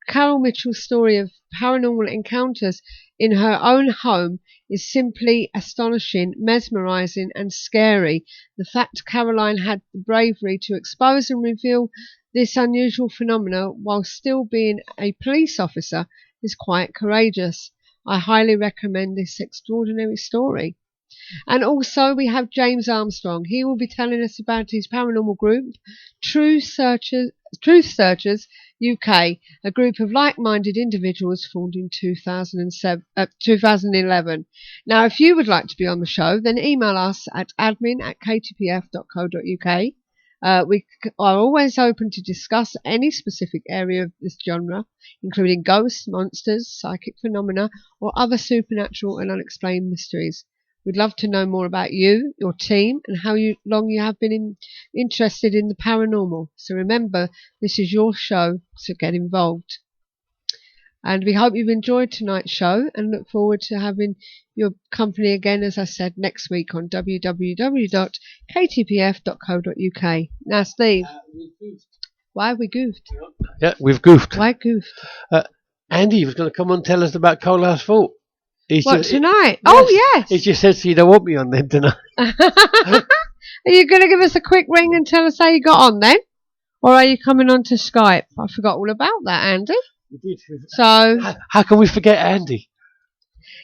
Carol Mitchell's story of paranormal encounters in her own home is simply astonishing, mesmerising and scary. The fact Caroline had the bravery to expose and reveal this unusual phenomena while still being a police officer is quite courageous. I highly recommend this extraordinary story. And also we have James Armstrong. He will be telling us about his paranormal group, Truth Searchers UK, a group of like-minded individuals formed in 2011. Now, if you would like to be on the show, then email us at admin@ktpf.co.uk. We are always open to discuss any specific area of this genre, including ghosts, monsters, psychic phenomena, or other supernatural and unexplained mysteries. We'd love to know more about you, your team, and how long you have been interested in the paranormal. So remember, this is your show, so get involved. And we hope you've enjoyed tonight's show and look forward to having your company again, as I said, next week on www.ktpf.co.uk. Now, Steve, why have we goofed? Yeah, we've goofed. Why goofed? Andy was going to come on and tell us about Coalhouse Fort. Tonight? Yes. Oh, yes. He just said, so you don't want me on then tonight. Are you going to give us a quick ring and tell us how you got on then? Or are you coming on to Skype? I forgot all about that, Andy. You did. So, how can we forget Andy?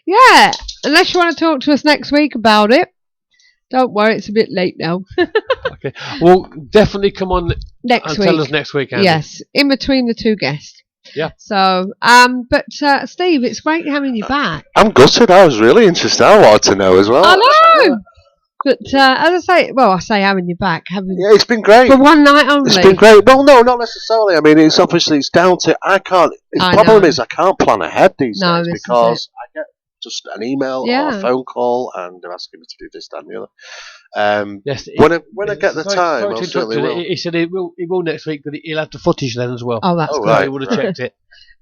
Yeah, unless you want to talk to us next week about it. Don't worry, it's a bit late now. Okay. Well, definitely come on next week. Tell us next week, Andy. Yes, in between the two guests. Yeah. So, but Steve, it's great having you back. I'm gutted. I was really interested. I wanted to know as well. I know. But as I say having you back. Yeah, it's been great. For one night only. It's been great. Well, no, not necessarily. I mean, it's down to I can't. The problem is I can't plan ahead these days because I get just an email or a phone call and they're asking me to do this, that, and the other. Yes, when I get the time, I'll certainly will. He said he will next week, but he'll have the footage then as well. Oh, that's good. Right. He would have checked it.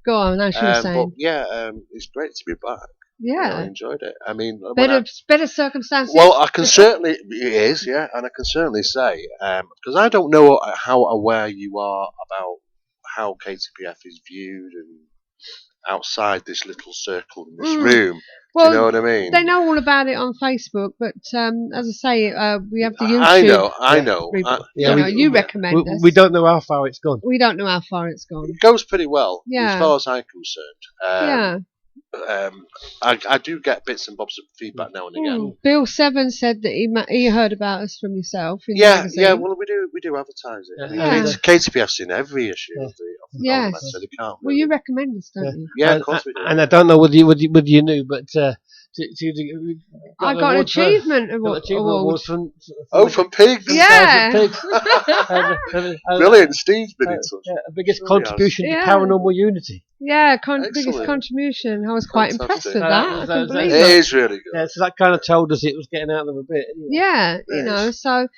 Go on, as you were saying. But yeah, it's great to be back. Yeah, I enjoyed it. I mean, better circumstances. Well, I can certainly it is, yeah, and I can certainly say because I don't know how aware you are about how KTPF is viewed and outside this little circle in this room. Well, do you know what I mean? They know all about it on Facebook, but as I say, we have the YouTube. I know. You recommend us. We don't know how far it's gone. We don't know how far it's gone. It goes pretty well, yeah, as far as I'm concerned. Yeah. I do get bits and bobs of feedback now and again. Bill Seven said that he heard about us from yourself. In the yeah. magazine. Well, we do advertise it. Yeah. KTPF's in every issue of the Yes. So they can't Well, you recommend us, don't you? Yeah, of course we do. And I don't know whether you knew, but I got an achievement award. From pigs. Yeah. Pigs. Brilliant. Steve's been in touch. Biggest contribution to paranormal unity. Yeah, biggest contribution. I was quite impressed with that. I couldn't believe it is really good. Yeah, so that kind of told us it was getting out of a bit. Anyway. Yeah, you know, so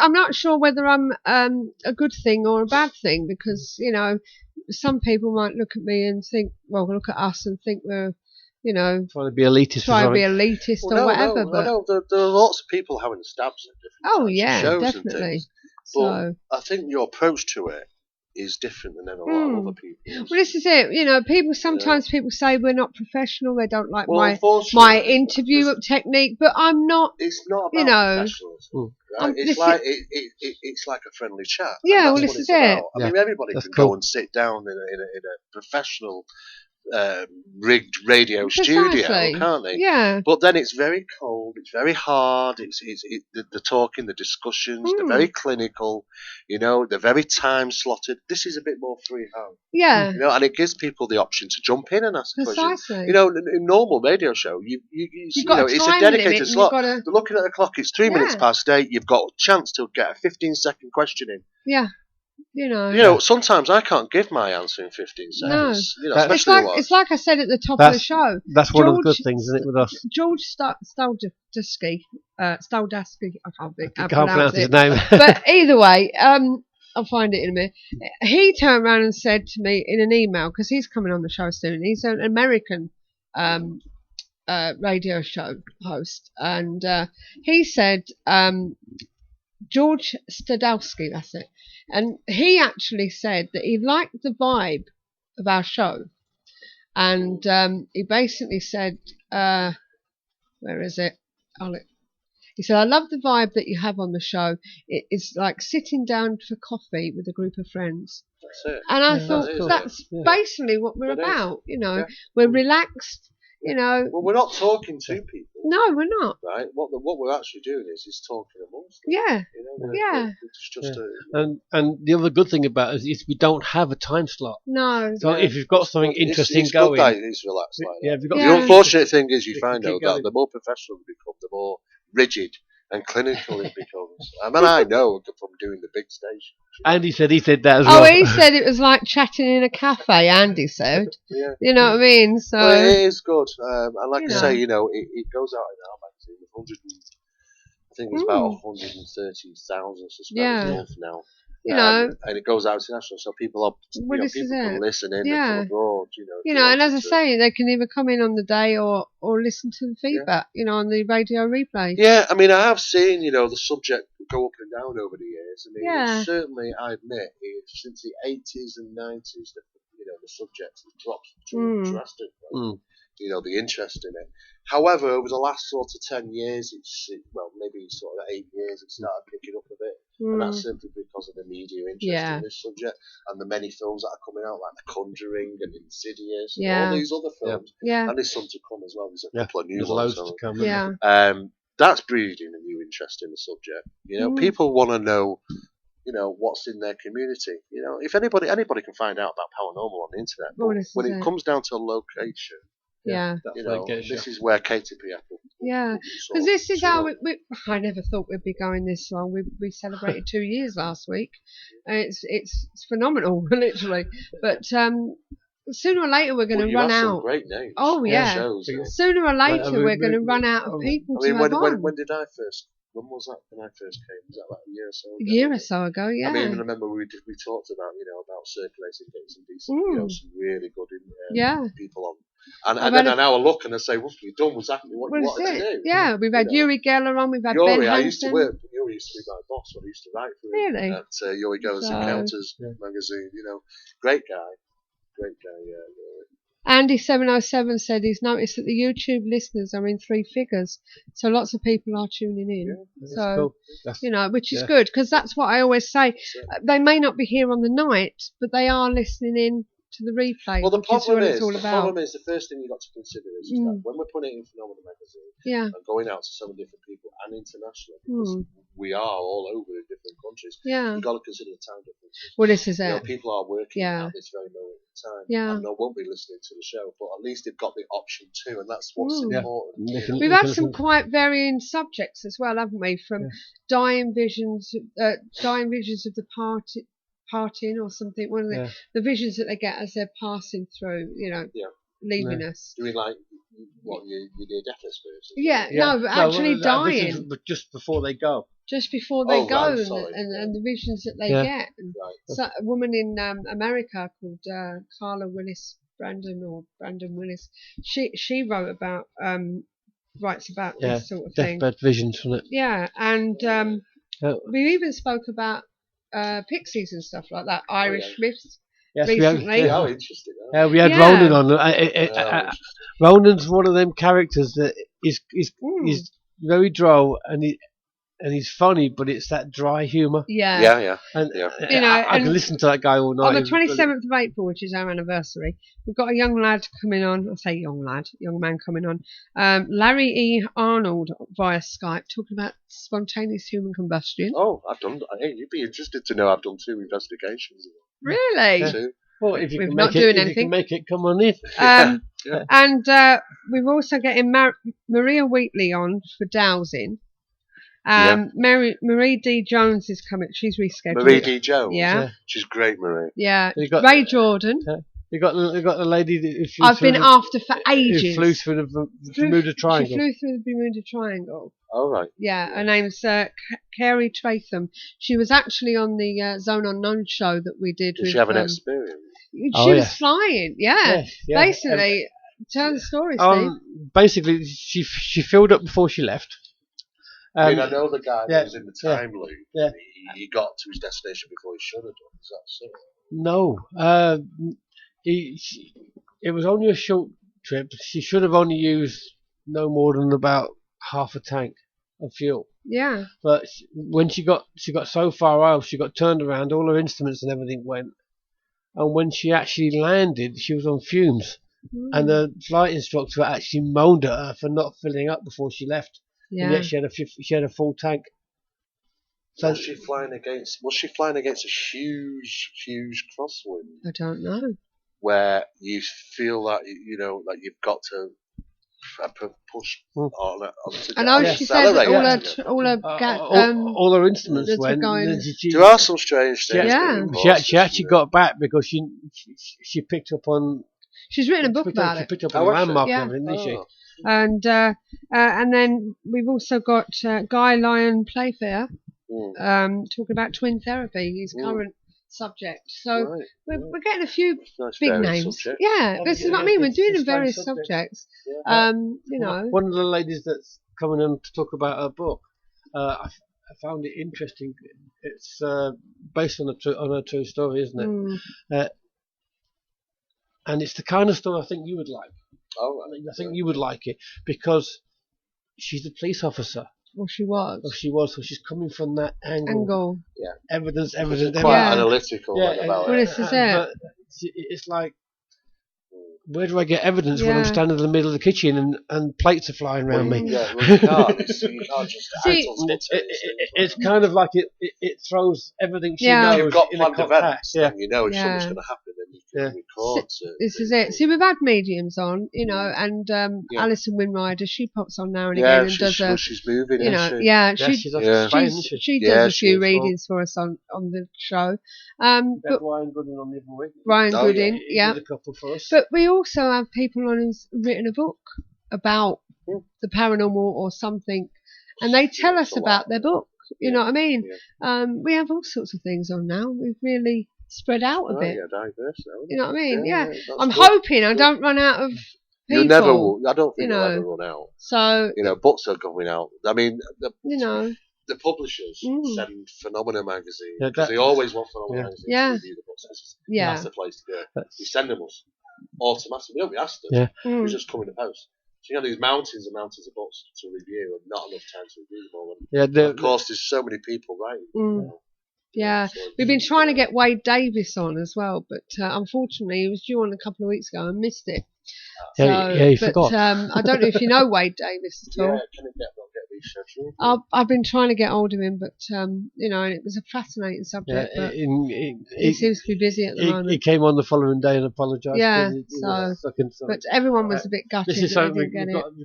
I'm not sure whether I'm a good thing or a bad thing, because, you know, some people might look at me and think, well, look at us and think we're, you know, trying to be elitist or whatever. No, there are lots of people having stabs at different shows definitely. and things. So but I think your approach to it is different than a lot of other people. Well, this is it. You know, people say we're not professional. They don't like my interview technique, but I'm not. It's not about professionalism. Right? It's like a friendly chat. Yeah, well, this is it. I mean, everybody can go and sit down in a professional rigged radio studio, can't they? Yeah. But then it's very cold. It's very hard. The talking, the discussions. They're very clinical. You know, they're very time slotted. This is a bit more freehand. Yeah. You know, and it gives people the option to jump in and ask a question. Precisely. You know, in normal radio show, it's a dedicated slot. They're looking at the clock. It's 3 minutes past 8. You've got a chance to get a 15-second question in. Yeah. You know, sometimes I can't give my answer in 15 seconds. No. You know, it's like I said at the top of the show. That's one of the good things, isn't it, with us? George Staldowski, I can't pronounce his name. But either way, I'll find it in a minute. He turned around and said to me in an email, because he's coming on the show soon. He's an American radio show host, and he said, George Stadowski, that's it. And he actually said that he liked the vibe of our show. And he basically said, where is it? He said, I love the vibe that you have on the show. It's like sitting down for coffee with a group of friends. That's it. And I thought that's basically what we're about. You know, we're relaxed. You know, well, we're not talking to people. No, we're not. Right. What we're actually doing is talking amongst them. Yeah. You know, it's just and the other good thing about it is we don't have a time slot. No. So if you've got something interesting it's going, good that it's relaxed like that. If you've got the unfortunate thing is you find out that the more professional you become, the more rigid and clinical it becomes. I mean, I know from doing the big station. Andy said that as well. Oh, he said it was like chatting in a cafe. Andy said, you know what I mean. So it is good, and like I say, you know, it goes out in our magazine with I think it's about 130,000 subscribers now. You know, and it goes out international, so people are people can listen in from abroad. You know, and as I say, they can either come in on the day or listen to the feedback. You know, on the radio replay. Yeah, I mean, I have seen the subject go up and down over the years. I mean, certainly, I admit, since the 80s and 90s, the subject has dropped drastically. You know, the interest in it. However, over the last sort of 10 years, maybe sort of 8 years, it started picking up a bit. And that's simply because of the media interest in this subject and the many films that are coming out, like The Conjuring and Insidious and all these other films. Yeah. And there's some to come as well. There's a couple of new ones. Loads to come. That's breeding a new interest in the subject. You know, people want to know, what's in their community. You know, if anybody can find out about paranormal on the internet, but when it comes down to location, this is where KTPF. Yeah, because this is how I never thought we'd be going this long. We celebrated 2 years last week. It's phenomenal, literally. But sooner or later we're going to run out. Some great names. Oh yeah. Sooner or later we're going to run out of people to have on. When did I first? When was that? When I first came? Was that like a year or so ago? A year or so ago, yeah. I mean, I remember we talked about about circulating, getting some decent, some really good people on. And then I now look and I say, what we've done was exactly what we wanted to do. Yeah, we've had Yuri Geller on, we've had Ben Hansen. Yuri used to be my boss when I used to write for him. Really? At Yuri Geller's Encounters magazine. Great guy, Yuri. Andy707 said he's noticed that the YouTube listeners are in 3 figures, so lots of people are tuning in. So, cool. Which is good, because that's what I always say. They may not be here on the night, but they are listening in to the replay. Well, the problem is the first thing you've got to consider is that when we're putting it in Phenomenal Magazine and going out to so many different people and internationally, because we are all over in different countries, you've got to consider the time difference Well, this is You know, it. people are working Yeah. at this very moment in time. Yeah. And they won't be listening to the show, but at least they've got the option too, and that's what's important. Yeah. We've had some quite varying subjects as well, haven't we? From dying visions of the parting or something. One of the visions that they get as they're passing through, you know, leaving us. Doing like what you near death experience? No, but actually dying. But just before they go. Just before they go, right, and the visions that they get. And so, a woman in America called Carla Willis Brandon Willis. She writes about this sort of thing. Deathbed visions from it. Yeah, and we even spoke about pixies and stuff like that, Irish myths. Yes, recently. Oh, interesting. We had Ronan on. Ronan's one of them characters that is very droll and he's funny, but it's that dry humour. Yeah. And you know, I can listen to that guy all night. On the 27th of April, which is our anniversary, we've got a young lad coming on. I say young man coming on. Larry E. Arnold via Skype, talking about spontaneous human combustion. Oh, I've done. Hey, you'd be interested to know I've done 2 investigations. Really? Yeah. Well, if you We're can not make doing it, anything. If you can make it, come on in. And we're also getting Maria Wheatley on for dowsing. Marie D. Jones is coming. She's rescheduled. Marie D. Jones. Yeah. She's great, Marie. Yeah. Ray Jordan. You got the lady that I've been after for ages. Who flew through the Bermuda Triangle. She flew through the Bermuda Triangle. Oh, right. Yeah, her name's Carrie Tratham. She was actually on the Zone Unknown show that we did. Did she have an experience? She was flying, Basically, tell the story, Steve. Basically, she filled up before she left. I know the guy that was in the time loop. Yeah. He got to his destination before he should have done. Is that so? No. It was only a short trip. She should have only used no more than about half a tank of fuel. Yeah. But when she got so far out, she got turned around, all her instruments and everything went. And when she actually landed, she was on fumes. And the flight instructor actually moaned at her for not filling up before she left. Yeah. And yet she had a full tank. So was she flying against a huge crosswind? I don't know. Where you feel that that you've got to push on to I know she said that all her instruments went. There are some strange things. Yeah. She actually got back because she picked up on. She's written a book about it. She picked up on a landmark and everything, didn't she? And then we've also got Guy Lyon Playfair talking about twin therapy, his current subject. So we're getting a few big names. Subject. Yeah, this is what I mean. We're doing in various subjects. You know, one of the ladies that's coming on to talk about her book, I found it interesting. It's based on a true story, isn't it? And it's the kind of story I think you would like. Oh, I think you would like it because she's a police officer. Well, she was. So she's coming from that angle. Yeah. Evidence. Quite analytical about it. This is it. But it's like, where do I get evidence when I'm standing in the middle of the kitchen and plates are flying around me? Yeah, well, you can't just it's kind of like it throws everything she knows. You've got in planned a events, and you know if something's going to happen, then you can record it. This is it. See, we've had mediums on, and Alison Winrider, she pops on now and again and does she's moving, she does a few readings for us on the show. But Ryan Goodin on the other week. Ryan Goodin, he did a couple for us. But we also have people on who's written a book about the paranormal or something, and they tell us about their book. You know what I mean? Yeah. We have all sorts of things on now. We've really spread out a bit. Yeah, diverse now. You know what I mean? Yeah. I'm hoping I don't run out of people. You never will. I don't think you'll ever run out. So books are going out. I mean, the publishers send Phenomena magazine because they always want Phenomena magazine to review the books. That's the place to go. You send them us automatically. We don't ask them. We just come in the post. So you have these mountains and mountains of books to review, and not enough time to review them all. Of course, there's so many people writing. Yeah, we've been trying to get Wade Davis on as well, but unfortunately, he was due on a couple of weeks ago and missed it. You forgot. I don't know if you know Wade Davis at all. Yeah, can it get I've been trying to get hold of him, but and it was a fascinating subject. But he seems to be busy at the moment. He came on the following day and apologised. Yeah, but everyone was a bit gutted. This is something we've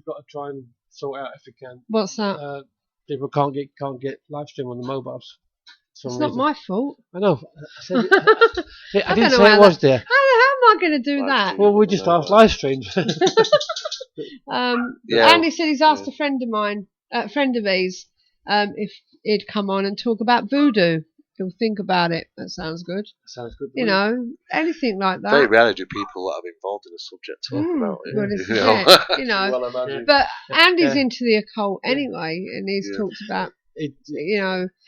got to try and sort out if we can. What's that? People can't get live stream on the mobiles. It's not my fault. I know. I didn't say it was there. How am I going to do that? Well, we just asked live streams. Andy said he's asked a friend of his, if he'd come on and talk about voodoo. He'll think about it. That sounds good. Sounds good. Anything like that. Very rarely do people that are involved in a subject talk about it. Well, this is it. But Andy's into the occult anyway, and he's talked about.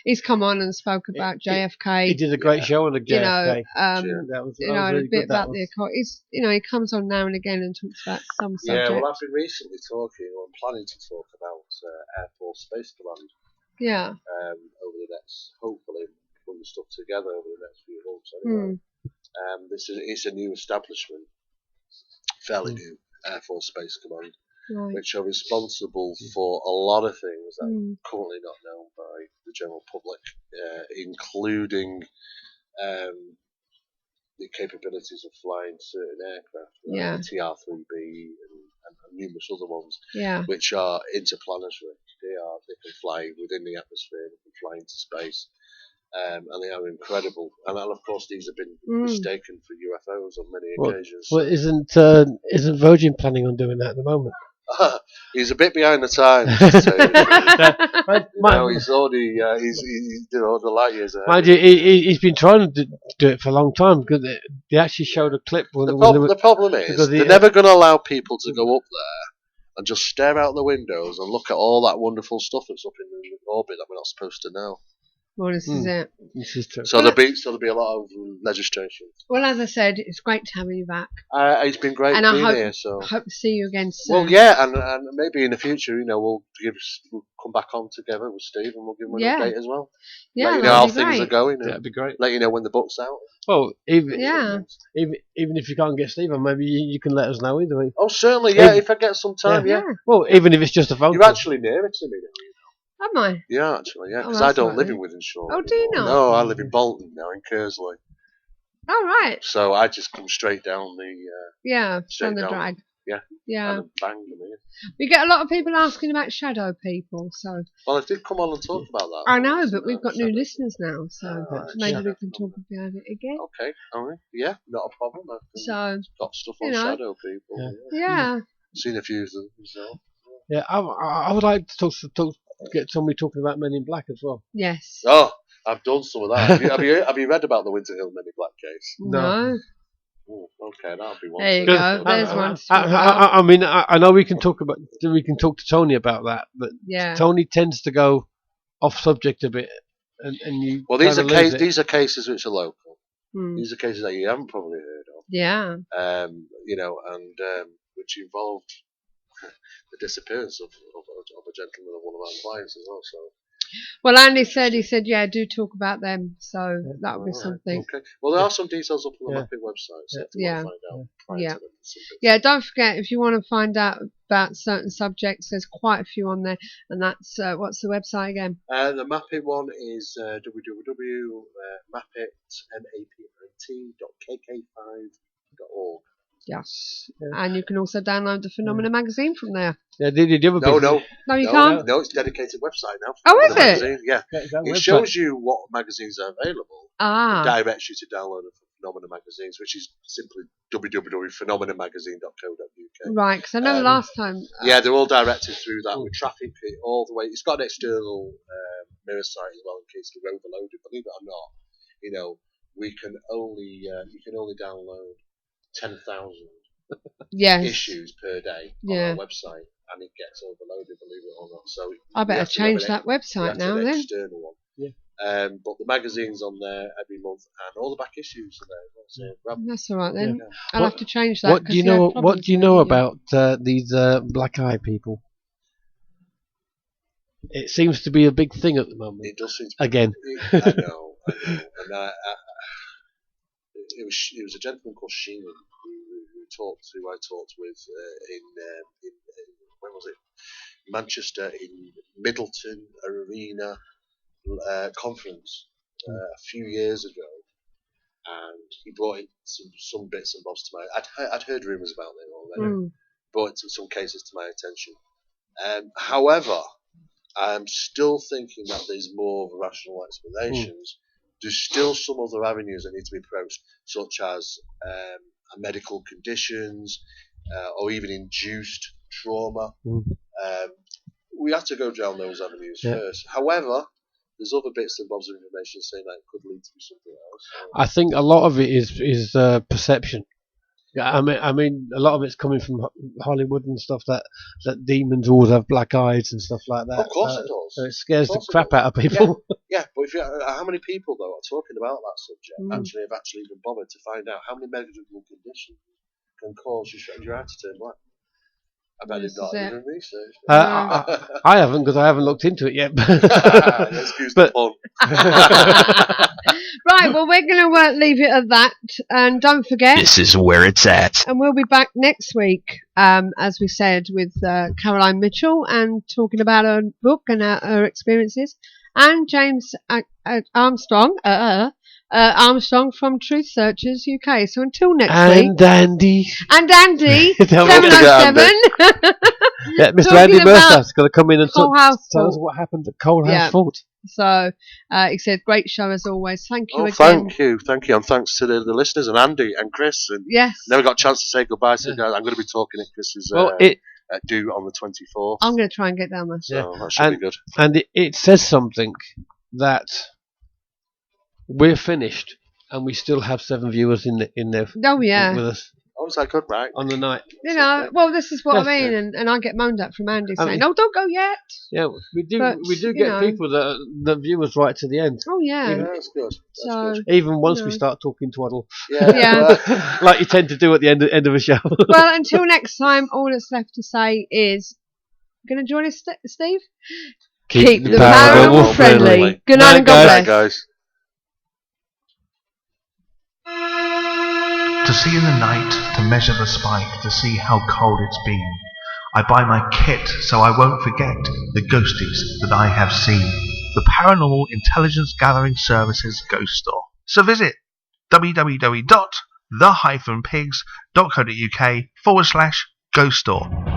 He's come on and spoke about JFK. He did a great show on the JFK. That was really a bit about the occult. He comes on now and again and talks about some subject. Yeah, well, I've been recently I'm planning to talk about Air Force Space Command. Yeah. Over the next, hopefully, putting the stuff together over the next few months. Anyway, it's a new establishment, fairly new, Air Force Space Command. Right. Which are responsible for a lot of things that are currently not known by the general public, including the capabilities of flying certain aircraft, like TR-3B and numerous other ones, which are interplanetary. They can fly within the atmosphere, they can fly into space, and they are incredible. And of course, these have been mistaken for UFOs on many occasions. Well, isn't Virgin planning on doing that at the moment? He's a bit behind the times. He's already he's the light years ahead. Mind you, he's been trying to do it for a long time because they actually showed a clip. The problem is they're never going to allow people to go up there and just stare out the windows and look at all that wonderful stuff that's up in orbit that we're not supposed to know. Well, this is it. This is true. So there'll be a lot of legislation. Well, as I said, it's great to have you back. It's been great being here. So I hope to see you again soon. Well, yeah, and maybe in the future, we'll come back on together with Steve and we'll give him an update as well. Yeah, let you know how things are going. That'd be great. Let you know when the book's out. Well, even if you can't get Steve, maybe you can let us know either way. Oh, certainly, yeah. If I get some time, yeah. Well, even if it's just a phone. You're actually nearer to me now. Am I? Yeah, actually, yeah. Because I don't live in Withenshaw. Oh, do you not? No, I live in Bolton now, in Kersley. Oh, right. So I just come straight down the... from the drag. Yeah. And bang them here. We get a lot of people asking about shadow people, so... Well, I did come on and talk about that. I know, but we've got new listeners now, so maybe we can talk about it again. Okay, all right. Yeah, not a problem. I've got stuff on shadow people. Yeah. Seen a few of them myself. Yeah, I would like to get somebody talking about Men in Black as well. Yes. Oh, I've done some of that. have you read about the Winter Hill Men in Black case? No. Ooh, okay, that'll be one. There you go. There's one. I mean, I know we can talk to Tony about that, but Tony tends to go off subject a bit, and you. Well, these are cases which are local. These are cases that you haven't probably heard of. Yeah. And which involved the disappearance of a gentleman of one of our clients as well. So. Well, Andy said, do talk about them, so that would be something. Okay. Well, there are some details up on the mapping website, so if you want to find out. Don't forget, if you want to find out about certain subjects, there's quite a few on there, and that's, what's the website again? The mapping one is www.mappit.kk5.org. Yes, and you can also download the Phenomena magazine from there. Yeah, did you ever? No, you can't. No, it's a dedicated website now. Oh, is it? Magazine. Yeah, it shows you what magazines are available. Directs you to download the Phenomena magazines, which is simply www.phenomenamagazine.co.uk. Right, because I know last time. They're all directed through that with traffic all the way. It's got an external mirror site as well in case they're overloaded. Believe it or not, we can only you can only download 10,000 issues per day on our website, and it gets overloaded, believe it or not. So I better change that website now then. External one. Yeah. But the magazine's on there every month, and all the back issues are there. That's all right then. Yeah. I'll have to change that. What do you know? What do you know about these black eye people? It seems to be a big thing at the moment. It does seem to be again. I know. And it was a gentleman called Sheehan who I talked with in when was it? Manchester in Middleton Arena conference a few years ago, and he brought in some bits and bobs to my. I'd heard rumours about them already. Brought some cases to my attention. However, I'm still thinking that there's more rational explanations. There's still some other avenues that need to be approached, such as medical conditions or even induced trauma. We have to go down those avenues first. However, there's other bits and bobs of information saying that it could lead to something else. I think a lot of it is perception. Yeah, I mean, a lot of it's coming from Hollywood and stuff that demons always have black eyes and stuff like that. Of course it does. So it scares the crap out of people. Yeah, but how many people though are talking about that subject have actually even bothered to find out how many medical conditions can cause your eye to turn black? I bet it's not even research. I haven't, because I haven't looked into it yet. Excuse the pun. Right, well, we're going to leave it at that. And don't forget, This is where it's at. And we'll be back next week, as we said, with Caroline Mitchell and talking about her book and her experiences. And James Armstrong from Truth Searchers UK. So until next week. And Andy. 707. Yeah, Mr. Andy Mercer's going to come in and tell us what happened at Coalhouse Fort. So he said, great show as always. Thank you again. Thank you. And thanks to the listeners and Andy and Chris. And never got a chance to say goodbye to you guys. I'm going to be talking at Chris's due on the 24th. I'm going to try and get down there. So that should be good. And it says something that we're finished and we still have 7 viewers in there with us. Oh, is that good, right? On the night. You know, well, this is what I mean, and I get moaned at from Andy saying, "No, don't go yet." Yeah, we do get people that viewers right to the end. Oh yeah, that's good. That's good. Even once we start talking twaddle. Yeah. Like you tend to do at the end of a show. Well, until next time, all that's left to say is, going to join us, Steve? Keep the paranormal friendly. Good night and God bless. Guys. To see in the night, to measure the spike, to see how cold it's been. I buy my kit so I won't forget the ghosties that I have seen. The Paranormal Intelligence Gathering Services Ghost Store. So visit www.the-pigs.co.uk/ghost store.